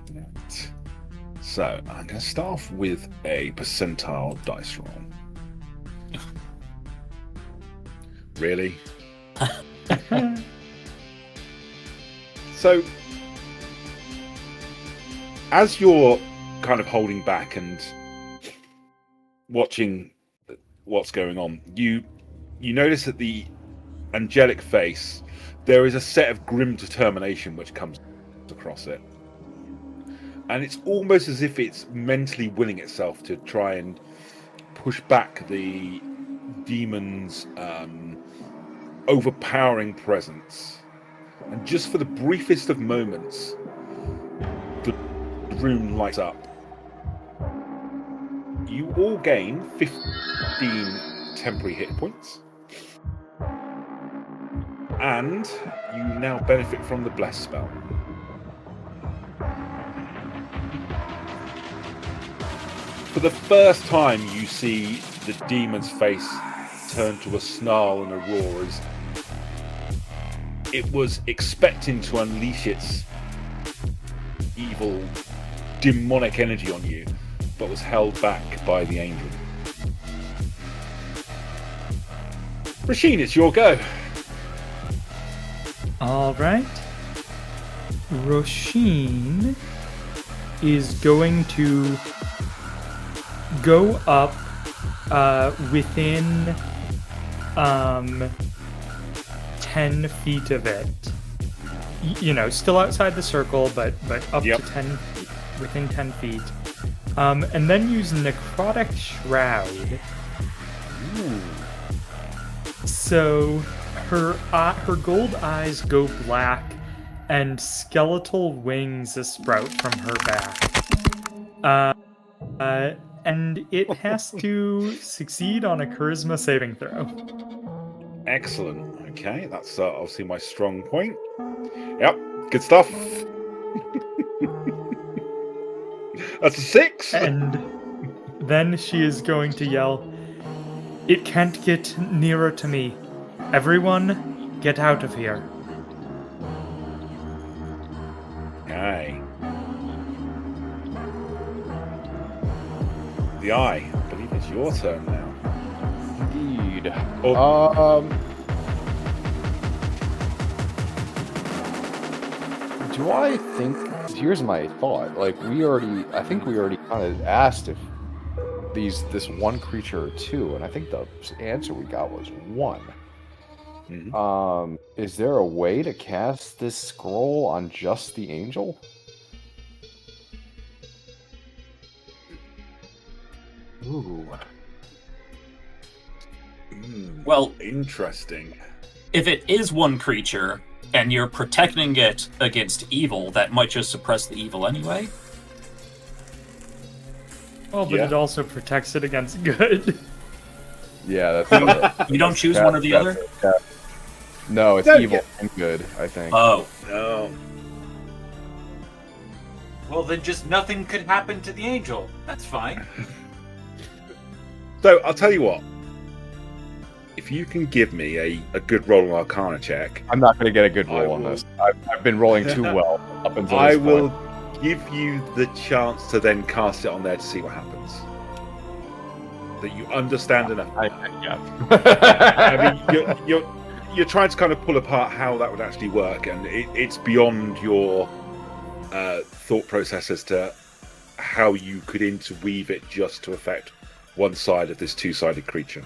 S1: So I'm going to start off with a percentile dice roll. Really? So, as you're kind of holding back and watching what's going on, you notice that the angelic face, there is a set of grim determination which comes across it. And it's almost as if it's mentally willing itself to try and push back the demon's overpowering presence. And just for the briefest of moments, the room lights up. You all gain 15 temporary hit points. And you now benefit from the Bless spell. For the first time, you see the demon's face turn to a snarl and a roar as it was expecting to unleash its evil, demonic energy on you, but was held back by the angel. Rosheen, it's your go.
S4: All right. Rosheen is going to go up within 10 feet of it. You know, still outside the circle, but up
S1: Yep.
S4: to 10, within 10 feet. And then use Necrotic Shroud.
S1: Ooh.
S4: So her gold eyes go black, and skeletal wings sprout from her back. And it has to succeed on a charisma saving throw.
S1: Excellent. Okay, that's obviously my strong point. Yep, good stuff. That's a 6.
S4: And then she is going to yell, "It can't get nearer to me. Everyone, get out of here."
S1: Okay. The eye. I believe it's your turn now.
S5: Indeed.
S1: Oh.
S5: Do I think? Here's my thought. Like I think we already kind of asked if this one creature or two, and I think the answer we got was one.
S1: Mhm.
S5: Is there a way to cast this scroll on just the angel? Ooh.
S6: Well,
S1: Interesting.
S6: if it is one creature and you're protecting it against evil, that might just suppress the evil anyway.
S4: Well, but
S1: Yeah.
S4: it also protects it against good.
S5: Yeah, that's
S6: You don't choose one or the other?
S5: No, it's
S1: No,
S5: evil
S1: yeah.
S5: and good, I think.
S6: Oh,
S1: No.
S3: Well, then just nothing could happen to the angel. That's fine.
S1: So I'll tell you what. If you can give me a good roll on Arcana check,
S5: I'm not going to get a good
S1: I
S5: roll on
S1: will-
S5: this. I've been rolling too well up until
S1: I
S5: this
S1: will
S5: point.
S1: give you the chance to then cast it on there to see what happens. That you understand enough.
S5: Yeah.
S1: I mean, you're trying to kind of pull apart how that would actually work, and it's beyond your thought process as to how you could interweave it just to affect one side of this two-sided creature.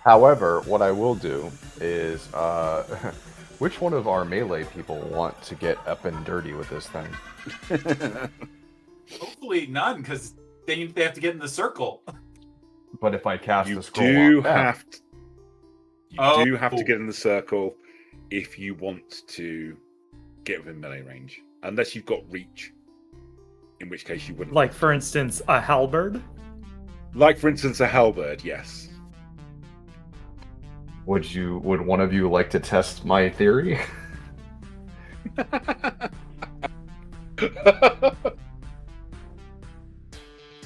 S5: However, what I will do is, which one of our melee people want to get up and dirty with this thing?
S3: Hopefully none, because they have to get in the circle.
S5: But if I cast
S1: You
S5: the scroll
S1: do
S5: on them,
S1: have to,
S3: Oh.
S1: do have to get in the circle if you want to get within melee range, unless you've got reach, in which case you wouldn't.
S4: Like, for instance, a halberd?
S1: Like, for instance, a halberd, yes.
S5: would one of you like to test my theory?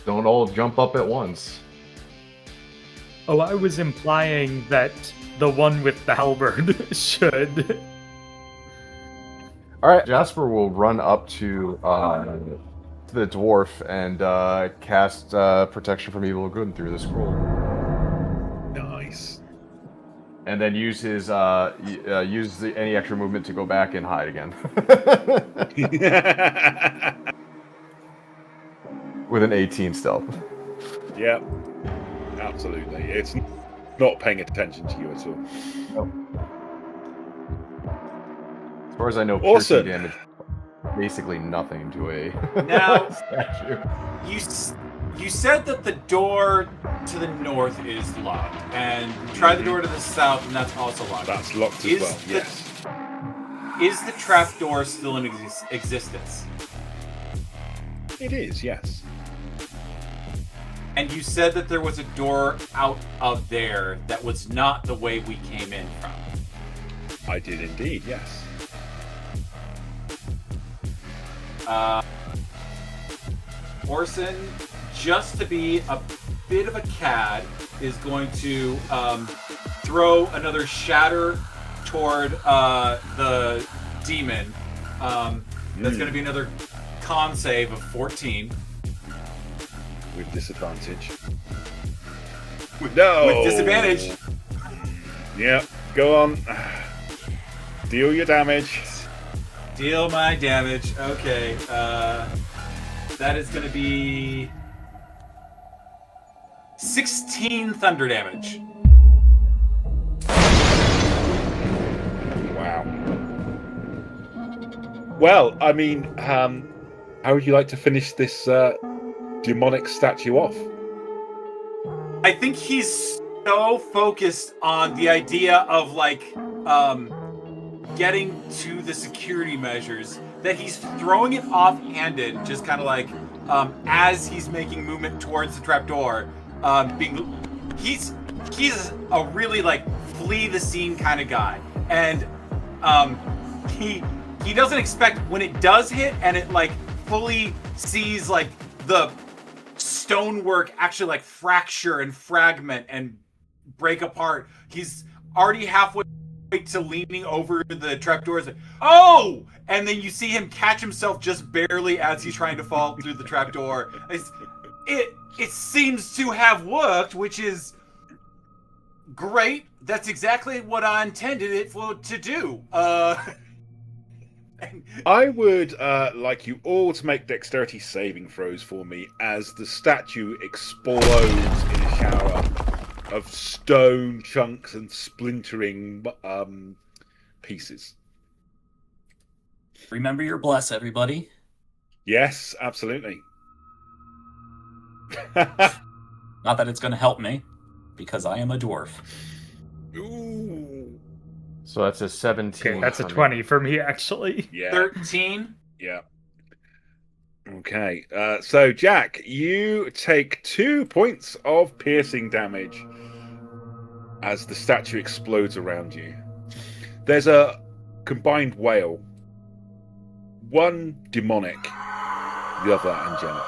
S5: Don't all jump up at once.
S4: Oh, I was implying that the one with the halberd should.
S5: All right, Jasper will run up to the dwarf and cast protection from evil and good through the scroll,
S1: Nice.
S5: and then use his any extra movement to go back and hide again with an 18 stealth.
S1: Yep, absolutely. It's not paying attention to you at all.
S5: As far as I know,
S1: Orson.
S5: piercing damage basically nothing to a
S3: Now,
S5: statue.
S3: you said that the door to the north is locked, and try the door to the south, and that's also locked.
S1: That's locked as well, yes.
S3: Is the trap door still in existence?
S1: It is, yes.
S3: And you said that there was a door out of there that was not the way we came in from.
S1: I did indeed, yes.
S3: Orson, just to be a bit of a cad, is going to throw another shatter toward the demon. That's going to be another con save of 14.
S1: With disadvantage.
S3: With disadvantage.
S1: Yep, go on. Deal your damage.
S3: Deal my damage. Okay. That is going to be 16 thunder damage.
S1: Wow. Well, I mean, how would you like to finish this demonic statue off?
S3: I think he's so focused on the idea of like getting to the security measures that he's throwing it offhanded, just kind of like as he's making movement towards the trapdoor. He's a really like flee the scene kind of guy, and he doesn't expect when it does hit and it like fully sees like the stonework actually like fracture and fragment and break apart. He's already halfway to leaning over the trapdoors. Like, oh! And then you see him catch himself just barely as he's trying to fall through the trapdoor. It seems to have worked, which is great. That's exactly what I intended it to do.
S1: I would like you all to make dexterity saving throws for me as the statue explodes in a shower of stone chunks and splintering pieces.
S2: Remember your bless, everybody.
S1: Yes, absolutely.
S2: Not that it's going to help me, because I am a dwarf.
S1: Ooh.
S5: So that's a 17.
S4: Okay, that's a
S5: for me.
S4: 20 for me, actually.
S1: Yeah.
S3: 13.
S1: Yeah. Okay. So, Jack, you take 2 points of piercing damage as the statue explodes around you. There's a combined wail. One demonic, the other angelic.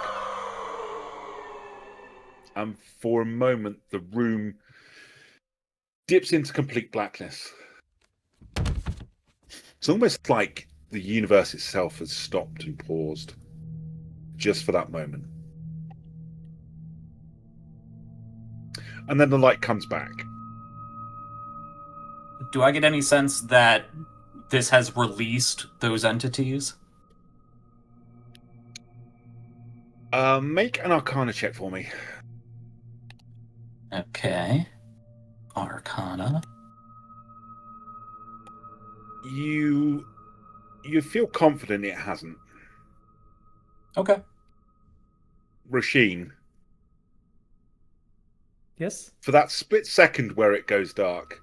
S1: And for a moment, the room dips into complete blackness. It's almost like the universe itself has stopped and paused just for that moment. And then the light comes back.
S2: do I get any sense that this has released those entities?
S1: Make an Arcana check for me.
S2: Okay. Arcana.
S1: You feel confident it hasn't.
S2: Okay.
S1: Rosheen,
S4: Yes?
S1: for that split second where it goes dark,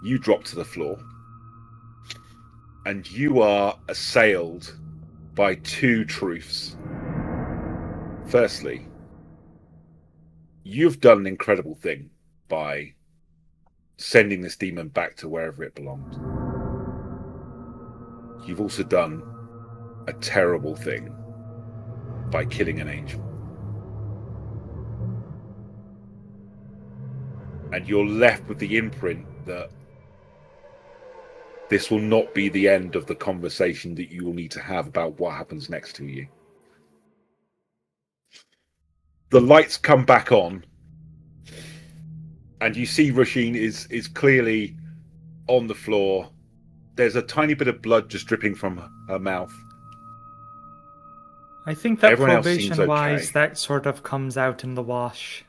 S1: you drop to the floor. And you are assailed by two truths. Firstly, you've done an incredible thing by sending this demon back to wherever it belonged. You've also done a terrible thing by killing an angel. And you're left with the imprint that this will not be the end of the conversation that you will need to have about what happens next to you. The lights come back on, and you see Rosheen is clearly on the floor. There's a tiny bit of blood just dripping from her mouth.
S4: I think that
S1: Everyone else seems
S4: probation-wise,
S1: okay.
S4: that sort of comes out in the wash.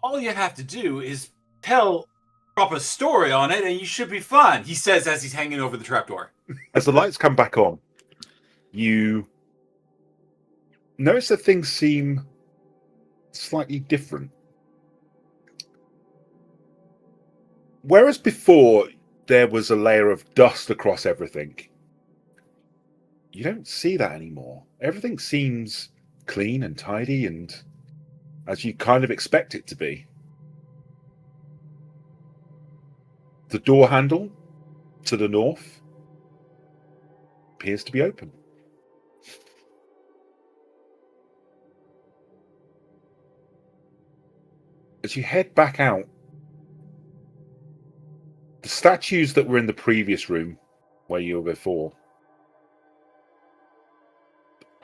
S3: All you have to do is tell a proper story on it, and you should be fine, he says as he's hanging over the trapdoor.
S1: As the lights come back on, you notice that things seem slightly different. Whereas before there was a layer of dust across everything, you don't see that anymore. Everything seems clean and tidy and as you kind of expect it to be. The door handle to the north appears to be open. As you head back out, the statues that were in the previous room where you were before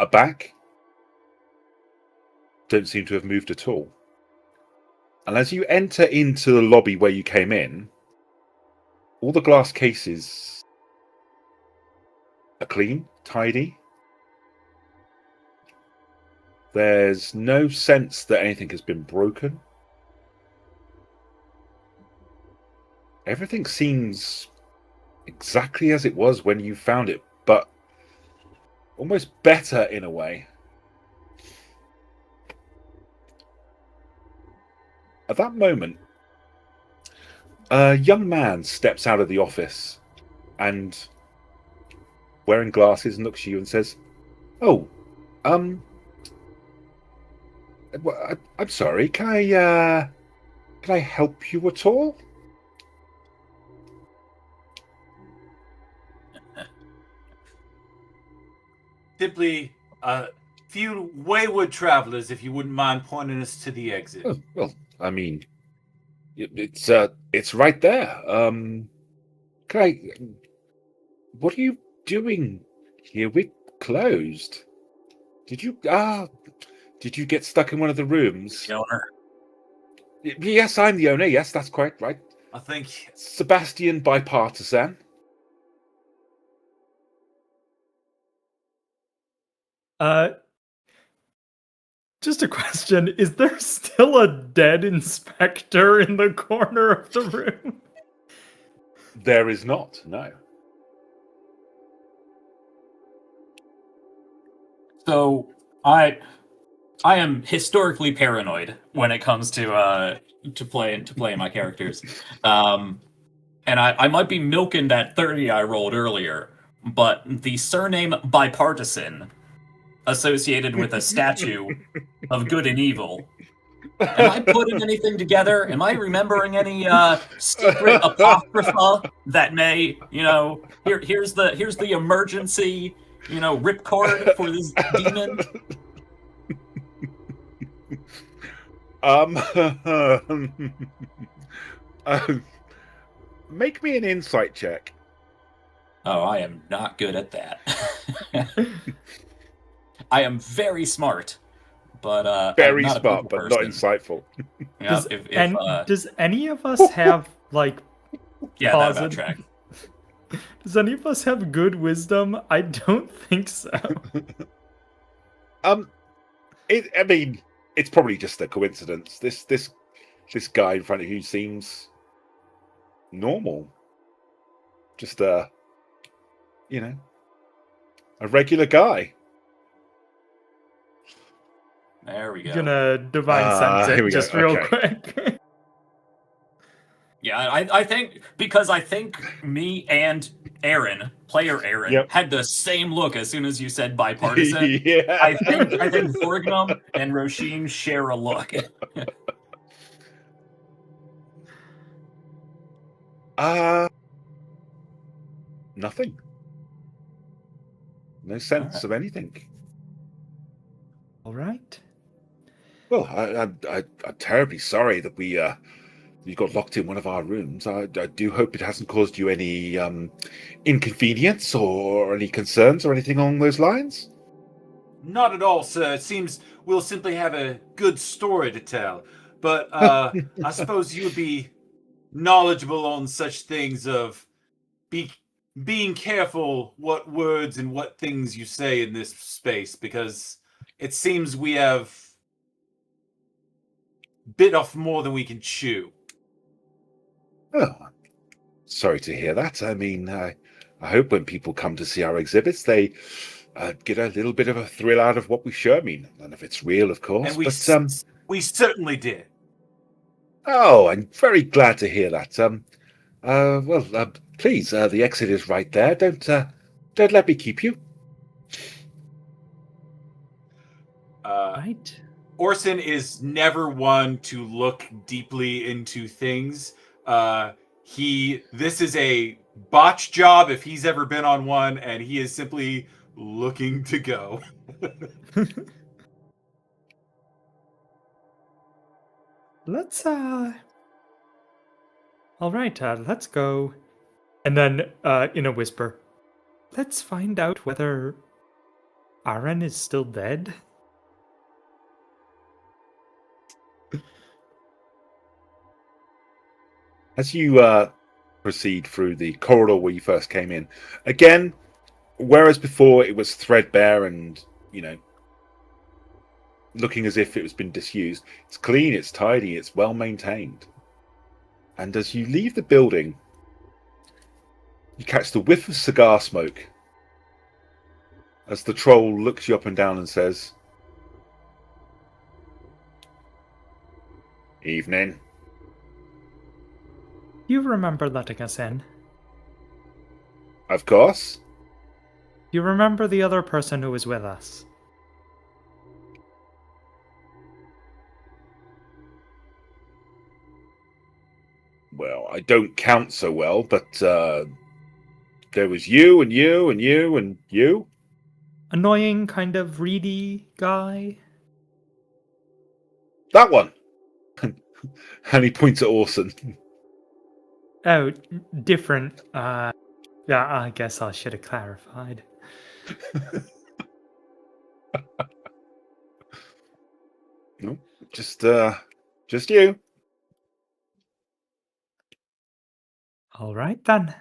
S1: are back. Don't seem to have moved at all. And as you enter into the lobby where you came in, all the glass cases are clean, tidy. There's no sense that anything has been broken. Everything seems exactly as it was when you found it, but almost better in a way. At that moment, a young man steps out of the office and, wearing glasses, and looks at you and says, "Oh, I'm sorry. Can I help you at all?"
S3: Simply a few wayward travelers, if you wouldn't mind pointing us to the exit.
S1: Oh, well, I mean, it's right there. What are you doing here? We're closed. Did you get stuck in one of the rooms?
S6: The owner.
S1: Yes, I'm the owner. Yes, that's quite right.
S3: I think
S1: Sebastian Bipartisan.
S4: Just a question. Is there still a dead inspector in the corner of the room?
S1: There is not, no.
S2: So I am historically paranoid when it comes to playing my characters, and I might be milking that 30 I rolled earlier, but the surname Bipartisan associated with a statue of good and evil. Am I putting anything together? Am I remembering any secret apocrypha that may, here's the emergency, ripcord for this demon?
S1: Make me an insight check.
S2: Oh, I am not good at that. I am very smart, but I'm
S1: Very
S2: not a
S1: smart,
S2: people
S1: but not
S2: person.
S1: insightful.
S2: Yeah,
S4: Does any of us have like
S2: yeah, that about
S4: positive?
S2: track.
S4: Does any of us have good wisdom? I don't think so.
S1: I mean, it's probably just a coincidence. This guy in front of you seems normal. Just a regular guy.
S2: There we go.
S4: Gonna divine sense
S1: here
S4: it
S1: we go.
S4: just real
S1: Okay.
S4: quick.
S2: Yeah, I think because I think me and Erin, player Erin,
S1: Yep.
S2: had the same look as soon as you said bipartisan.
S1: Yeah.
S2: I think Vorgnum and Rosheen share a look.
S1: Nothing. No sense
S2: Alright.
S1: of anything.
S4: All right.
S1: Well, I'm terribly sorry that you got locked in one of our rooms. I do hope it hasn't caused you any inconvenience or any concerns or anything along those lines.
S3: Not at all, sir. It seems we'll simply have a good story to tell. But I suppose you would be knowledgeable on such things of being careful what words and what things you say in this space, because it seems we have bit off more than we can chew.
S1: Oh, sorry to hear that. I mean, I hope when people come to see our exhibits, they get a little bit of a thrill out of what we show. I mean, none of it's real, of course,
S3: And we
S1: but
S3: we certainly did.
S1: oh, I'm very glad to hear that. Please, the exit is right there. Don't let me keep you.
S4: Right.
S3: Orson is never one to look deeply into things. This is a botch job if he's ever been on one, and he is simply looking to go.
S4: Let's all right, let's go. And then in a whisper, let's find out whether Erin is still dead.
S1: As you proceed through the corridor where you first came in, again, whereas before it was threadbare and, looking as if it was been disused, it's clean, it's tidy, it's well maintained. And as you leave the building, you catch the whiff of cigar smoke as the troll looks you up and down and says, "Evening."
S4: You remember letting us in?
S1: Of course.
S4: You remember the other person who was with us?
S1: Well, I don't count so well, but there was you and you and you and you.
S4: Annoying, kind of reedy guy?
S1: That one. And he points at Orson.
S4: Oh, different. Yeah, I guess I should have clarified.
S1: No, just you.
S4: All right, then.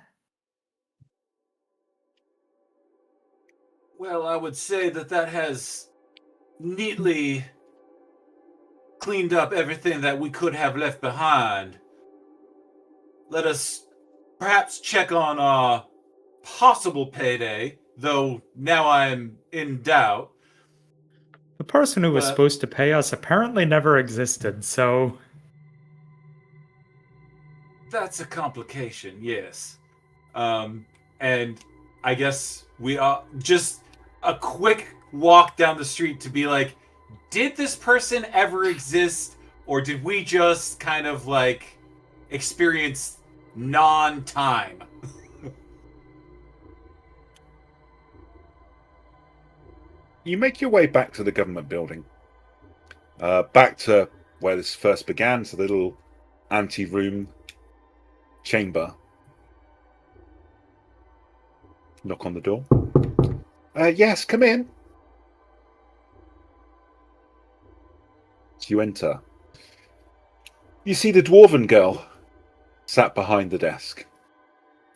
S3: Well, I would say that has neatly cleaned up everything that we could have left behind. Let us perhaps check on our possible payday, though now I'm in doubt.
S4: The person who was supposed to pay us apparently never existed, so...
S3: That's a complication, yes. And I guess we are just a quick walk down the street to be like, did this person ever exist, or did we just kind of like experience non-time?
S1: You make your way back to the government building. Back to where this first began, to the little ante-room chamber. Knock on the door. Yes, come in. As you enter, you see the dwarven girl sat behind the desk,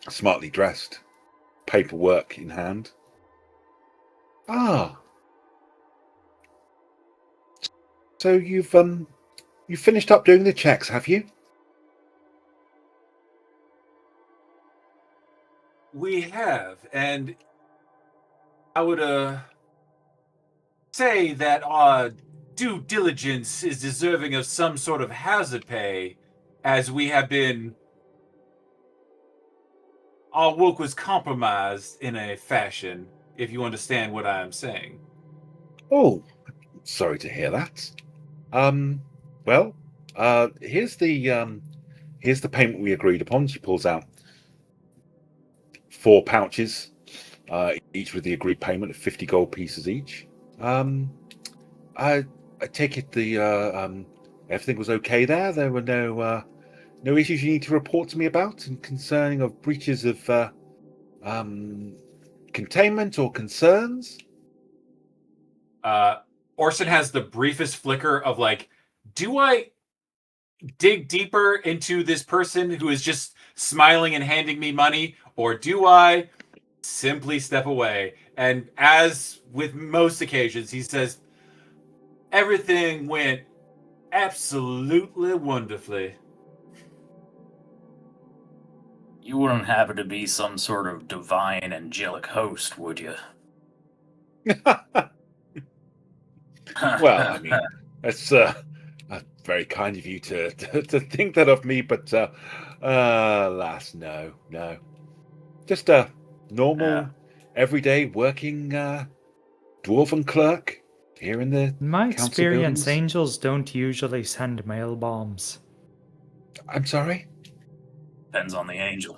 S1: smartly dressed, paperwork in hand. Ah, so you've finished up doing the checks, have you?
S3: We have, and I would say that our due diligence is deserving of some sort of hazard pay, as we have been. Our work was compromised in a fashion, if you understand what I am saying.
S1: Oh, sorry to hear that. Well, here's the payment we agreed upon. She pulls out 4 pouches, each with the agreed payment of 50 gold pieces each. I take it everything was okay there. There were no issues you need to report to me about and concerning of breaches of containment or concerns.
S3: Orson has the briefest flicker of like, do I dig deeper into this person who is just smiling and handing me money, or do I simply step away? And as with most occasions, he says, everything went absolutely wonderfully.
S6: You wouldn't happen to be some sort of divine angelic host, would you?
S1: Well, I mean, that's very kind of you to think that of me, but alas, no. Just a normal, everyday working dwarven clerk here in the
S4: In my
S1: council
S4: experience,
S1: buildings.
S4: angels don't usually send mail bombs.
S1: I'm sorry?
S6: Depends on the angel.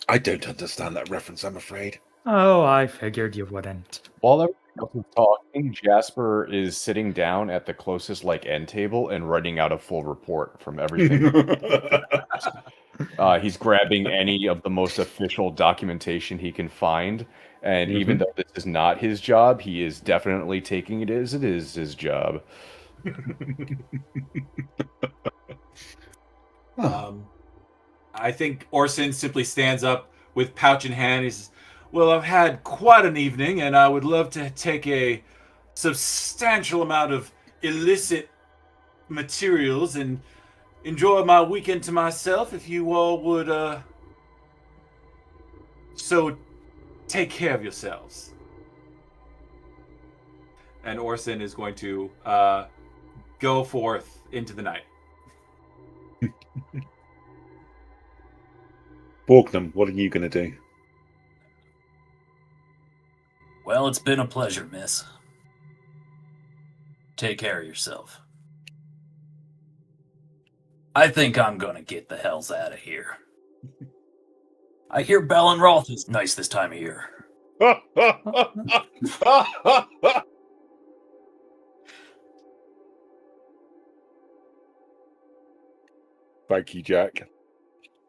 S1: I don't understand that reference, I'm afraid.
S4: Oh, I figured you wouldn't.
S5: While everyone else is talking, Jasper is sitting down at the closest end table and writing out a full report from everything. He's grabbing any of the most official documentation he can find, and even though this is not his job, he is definitely taking it as it is his job.
S3: I think Orson simply stands up with pouch in hand. He says, well, I've had quite an evening, and I would love to take a substantial amount of illicit materials and enjoy my weekend to myself if you all would so take care of yourselves. And Orson is going to go forth into the night.
S1: Vorgnum, what are you going to do?
S6: Well, it's been a pleasure, miss. Take care of yourself. I think I'm gonna get the hells out of here. I hear Bell and Rolf is nice this time of year.
S1: Thank you, Jack.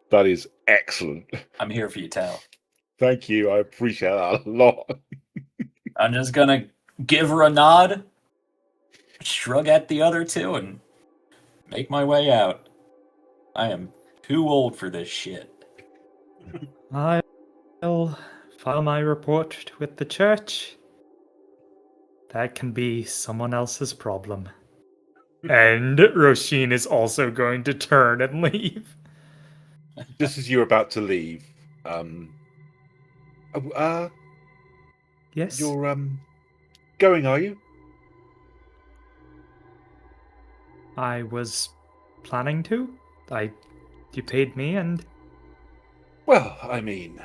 S1: That is excellent.
S6: I'm here for you, Tal.
S1: Thank you. I appreciate that a lot.
S6: I'm just gonna give her a nod, shrug at the other two, and make my way out. I am too old for this shit.
S4: I'll file my report with the church. That can be someone else's problem. And Rosheen is also going to turn and leave.
S1: Just as you're about to leave,
S4: Yes.
S1: you're going, are you?
S4: I was planning to. You paid me, and
S1: Well, I mean,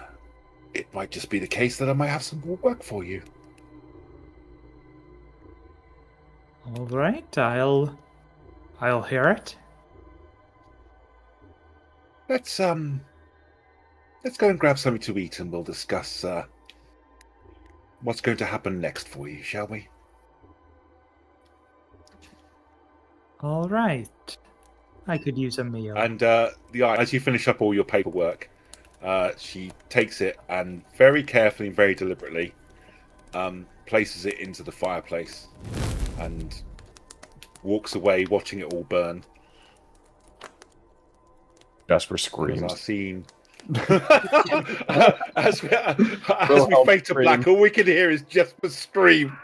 S1: it might just be the case that I might have some more work for you.
S4: all right. I'll hear it.
S1: Let's go and grab something to eat, and we'll discuss what's going to happen next for you, shall we?
S4: All right. I could use a meal.
S1: And as you finish up all your paperwork, she takes it and very carefully and very deliberately places it into the fireplace, and walks away, watching it all burn.
S5: Jasper
S1: As
S5: screams.
S1: our scene, as we fade to black, all we can hear is Jasper scream.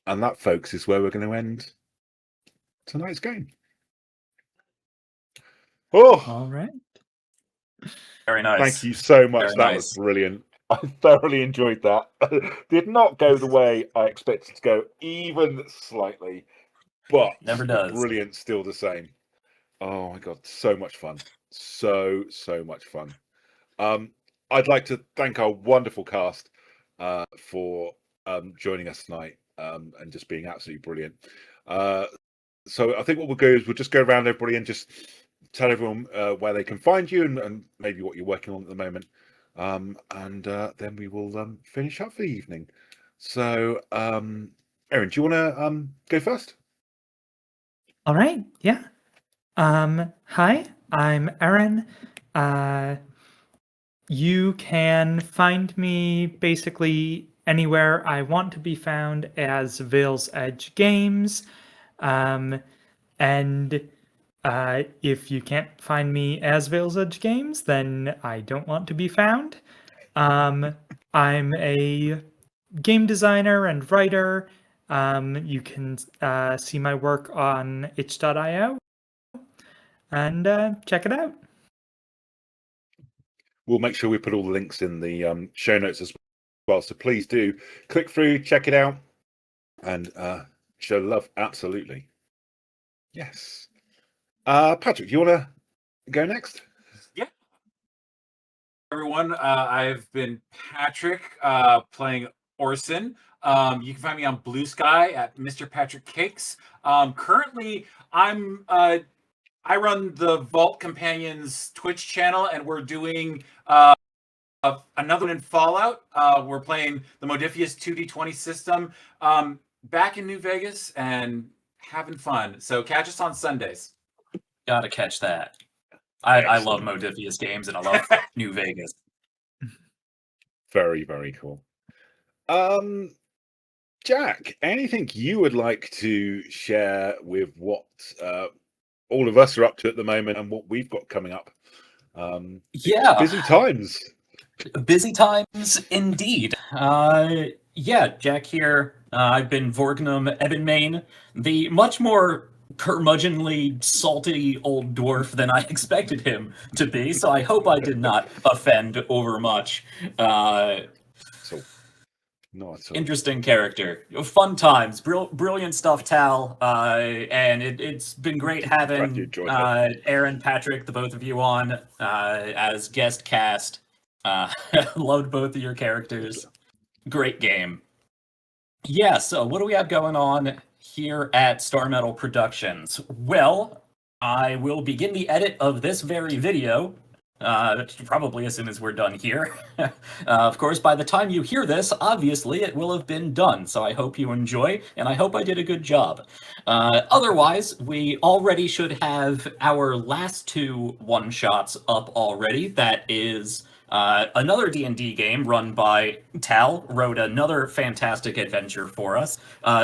S1: And that, folks, is where we're going to end tonight's game. Oh,
S4: All right.
S2: Very nice.
S1: thank you so much.
S2: Very
S1: That
S2: nice.
S1: was brilliant. I thoroughly enjoyed that. Did not go the way I expected to go, even slightly, but
S2: Never does.
S1: brilliant still the same. Oh my god, so much fun. So much fun. I'd like to thank our wonderful cast for joining us tonight and just being absolutely brilliant. So I think what we'll do is we'll just go around everybody and just tell everyone where they can find you and maybe what you're working on at the moment. And then we will finish up for the evening. So, Erin, do you want to go first?
S4: All right. Yeah. Hi, I'm Erin. You can find me basically anywhere I want to be found as Veil's Edge Games. And if you can't find me as Veil's Edge Games, then I don't want to be found. I'm a game designer and writer. You can see my work on itch.io and check it out.
S1: We'll make sure we put all the links in the show notes as well. So please do click through, check it out, and show love. Absolutely. Yes. Patrick, you want to go next?
S3: Yeah. Everyone, I've been Patrick playing Orson. You can find me on Blue Sky at Mr. Patrick Cakes. Currently, I run the Vault Companions Twitch channel, and we're doing another one in Fallout. We're playing the Modifius 2D20 system back in New Vegas and having fun. So catch us on Sundays.
S2: Gotta catch that. I love Modifius games and I love New Vegas.
S1: Very, very cool. Jack, anything you would like to share with what all of us are up to at the moment and what we've got coming up?
S2: Yeah.
S1: Busy times.
S2: Busy times indeed. Yeah, Jack here. I've been Vorgnum Ebonmane, the much more curmudgeonly, salty old dwarf than I expected him to be, so I hope I did not offend over much.
S1: So, not at all.
S2: Interesting character. Fun times. Brilliant stuff, Tal. And it's been great
S1: Glad you
S2: having
S1: enjoyed it.
S2: Erin, Patrick, the both of you on as guest cast. Loved both of your characters. Great game. Yeah, so what do we have going on here at Starmetal Productions? Well, I will begin the edit of this very video, probably as soon as we're done here. Of course, by the time you hear this, obviously it will have been done, so I hope you enjoy, and I hope I did a good job. Otherwise, we already should have our last two one-shots up already. That is another D&D game run by Tal, wrote another fantastic adventure for us.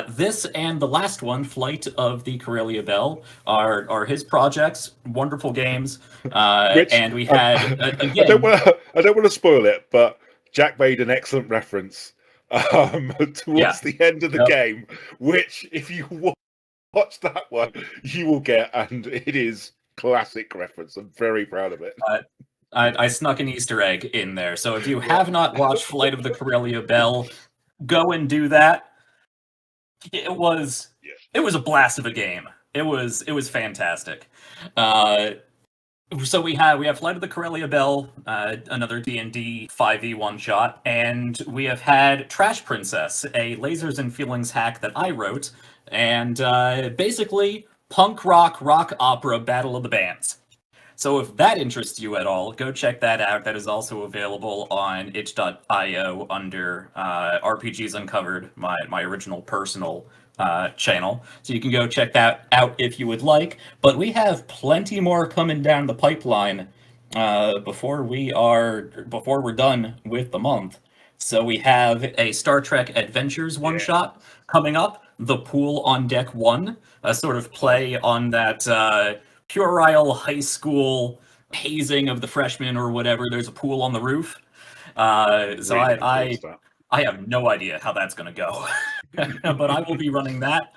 S2: This and the last one, Flight of the Corellia Bell, are his projects. Wonderful games. And we had again.
S1: I don't want to spoil it, but Jack made an excellent reference towards the end of the game, which if you watch that one, you will get, and it is classic reference. I'm very proud of it.
S2: I snuck an Easter egg in there. So if you have not watched Flight of the Corellia Bell, go and do that. It was a blast of a game. It was fantastic. So we have Flight of the Corellia Bell, another D&D 5e one shot, and we have had Trash Princess, a Lasers and Feelings hack that I wrote, and basically punk rock opera battle of the bands. So if that interests you at all, go check that out. That is also available on itch.io under RPGs Uncovered, my original personal channel. So you can go check that out if you would like. But we have plenty more coming down the pipeline before we're done with the month. So we have a Star Trek Adventures one shot coming up, The Pool on Deck 1, a sort of play on that puerile high school hazing of the freshmen or whatever. There's a pool on the roof. So
S1: Really looking forward to that.
S2: I have no idea how that's going to go, but I will be running that.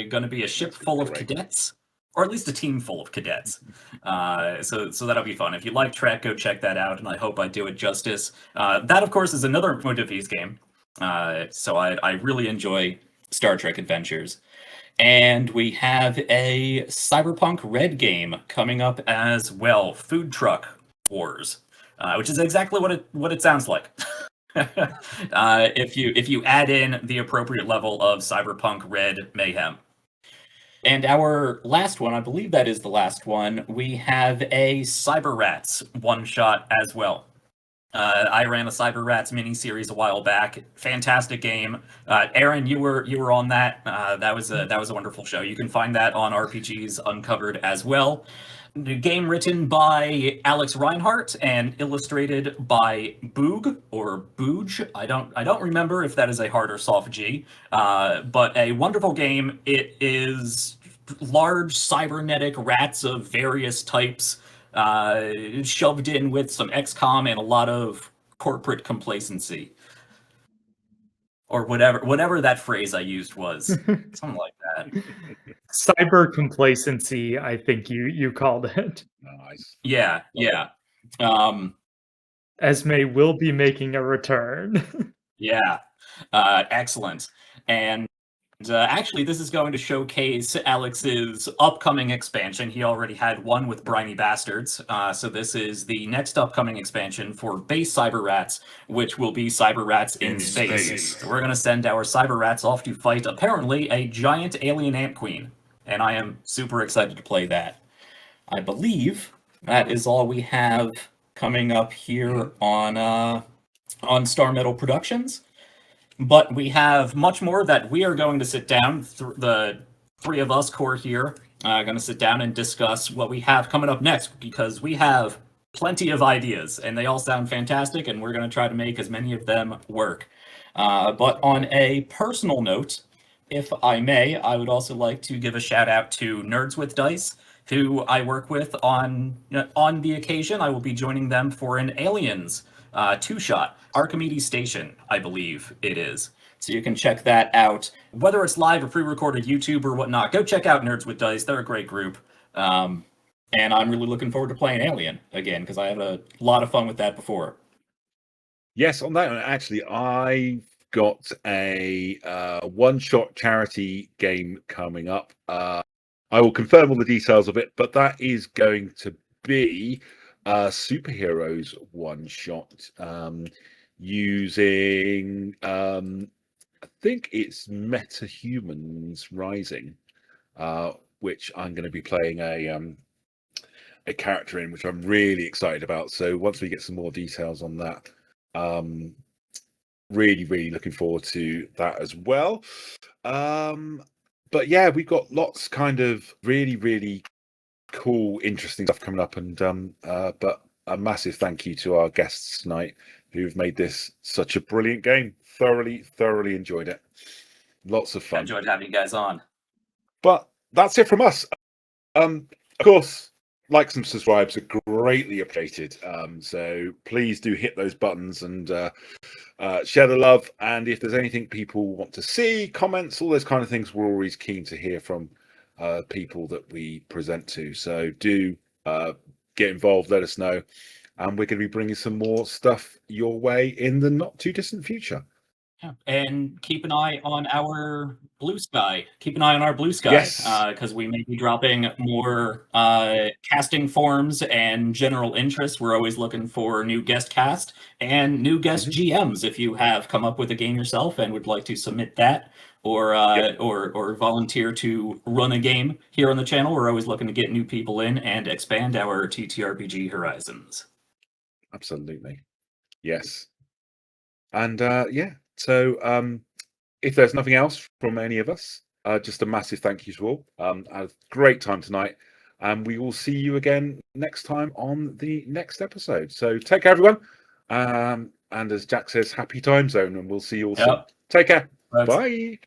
S2: Going to be a ship full of
S1: Great.
S2: cadets, or at least a team full of cadets. So that'll be fun. If you like Trek, go check that out, and I hope I do it justice. That, of course, is another Motivies game. So I really enjoy Star Trek Adventures. And we have a Cyberpunk Red game coming up as well, Food Truck Wars, which is exactly what it sounds like. If you add in the appropriate level of Cyberpunk Red mayhem. And our last one, I believe that is the last one, we have a Cyber Rats one shot as well. I ran a Cyber Rats mini-series a while back. Fantastic game. Erin, you were on that. That was a wonderful show. You can find that on RPGs Uncovered as well. The game written by Alex Reinhardt and illustrated by Boog or Booj. I don't remember if that is a hard or soft G. But a wonderful game. It is large cybernetic rats of various types, shoved in with some XCOM and a lot of corporate complacency. Or whatever that phrase I used was. Something like that.
S4: Cyber complacency, I think you called it.
S1: Nice.
S2: Yeah.
S4: Esme will be making a return.
S2: Yeah. Excellent. And actually, this is going to showcase Alex's upcoming expansion. He already had one with Briny Bastards. So this is the next upcoming expansion for base Cyber Rats, which will be Cyber Rats in space. So we're going to send our Cyber Rats off to fight, apparently, a giant alien ant queen. And I am super excited to play that. I believe that is all we have coming up here on Starmetal Productions. But we have much more that we are going to sit down, the three of us core here, going to sit down and discuss what we have coming up next, because we have plenty of ideas, and they all sound fantastic, and we're going to try to make as many of them work. But on a personal note, if I may, I would also like to give a shout out to Nerds with Dice, who I work with on the occasion. I will be joining them for an Aliens two-shot, Archimedes Station, I believe it is. So you can check that out. Whether it's live or pre-recorded YouTube or whatnot, go check out Nerds with Dice. They're a great group. And I'm really looking forward to playing Alien again, because I had a lot of fun with that before.
S1: Yes, on that one, actually, I've got a one-shot charity game coming up. I will confirm all the details of it, but that is going to be superheroes one shot, using I think it's Metahumans Rising, which I'm going to be playing a character in, which I'm really excited about. So once we get some more details on that, really looking forward to that as well. But yeah, we've got lots kind of really cool, interesting stuff coming up, and but a massive thank you to our guests tonight who've made this such a brilliant game. Thoroughly enjoyed it. Lots of fun.
S2: I enjoyed having you guys on.
S1: But that's it from us. Of course, likes and subscribes are greatly appreciated. So please do hit those buttons and share the love. And if there's anything people want to see, comments, all those kind of things, we're always keen to hear from people that we present to. So do get involved, let us know, and we're going to be bringing some more stuff your way in the not too distant future.
S2: Yeah. And keep an eye on our Blue Sky.
S1: Yes.
S2: Because we may be dropping more casting forms and general interest. We're always looking for new guest cast and new guest GMs. If you have come up with a game yourself and would like to submit that, or volunteer to run a game here on the channel, we're always looking to get new people in and expand our TTRPG horizons.
S1: Absolutely. Yes. And yeah. So if there's nothing else from any of us, just a massive thank you to all. I had a great time tonight. and we will see you again next time on the next episode. So take care, everyone. And as Jack says, happy time zone, and we'll see you all soon.
S2: Yep.
S1: Take care.
S2: Thanks.
S1: Bye.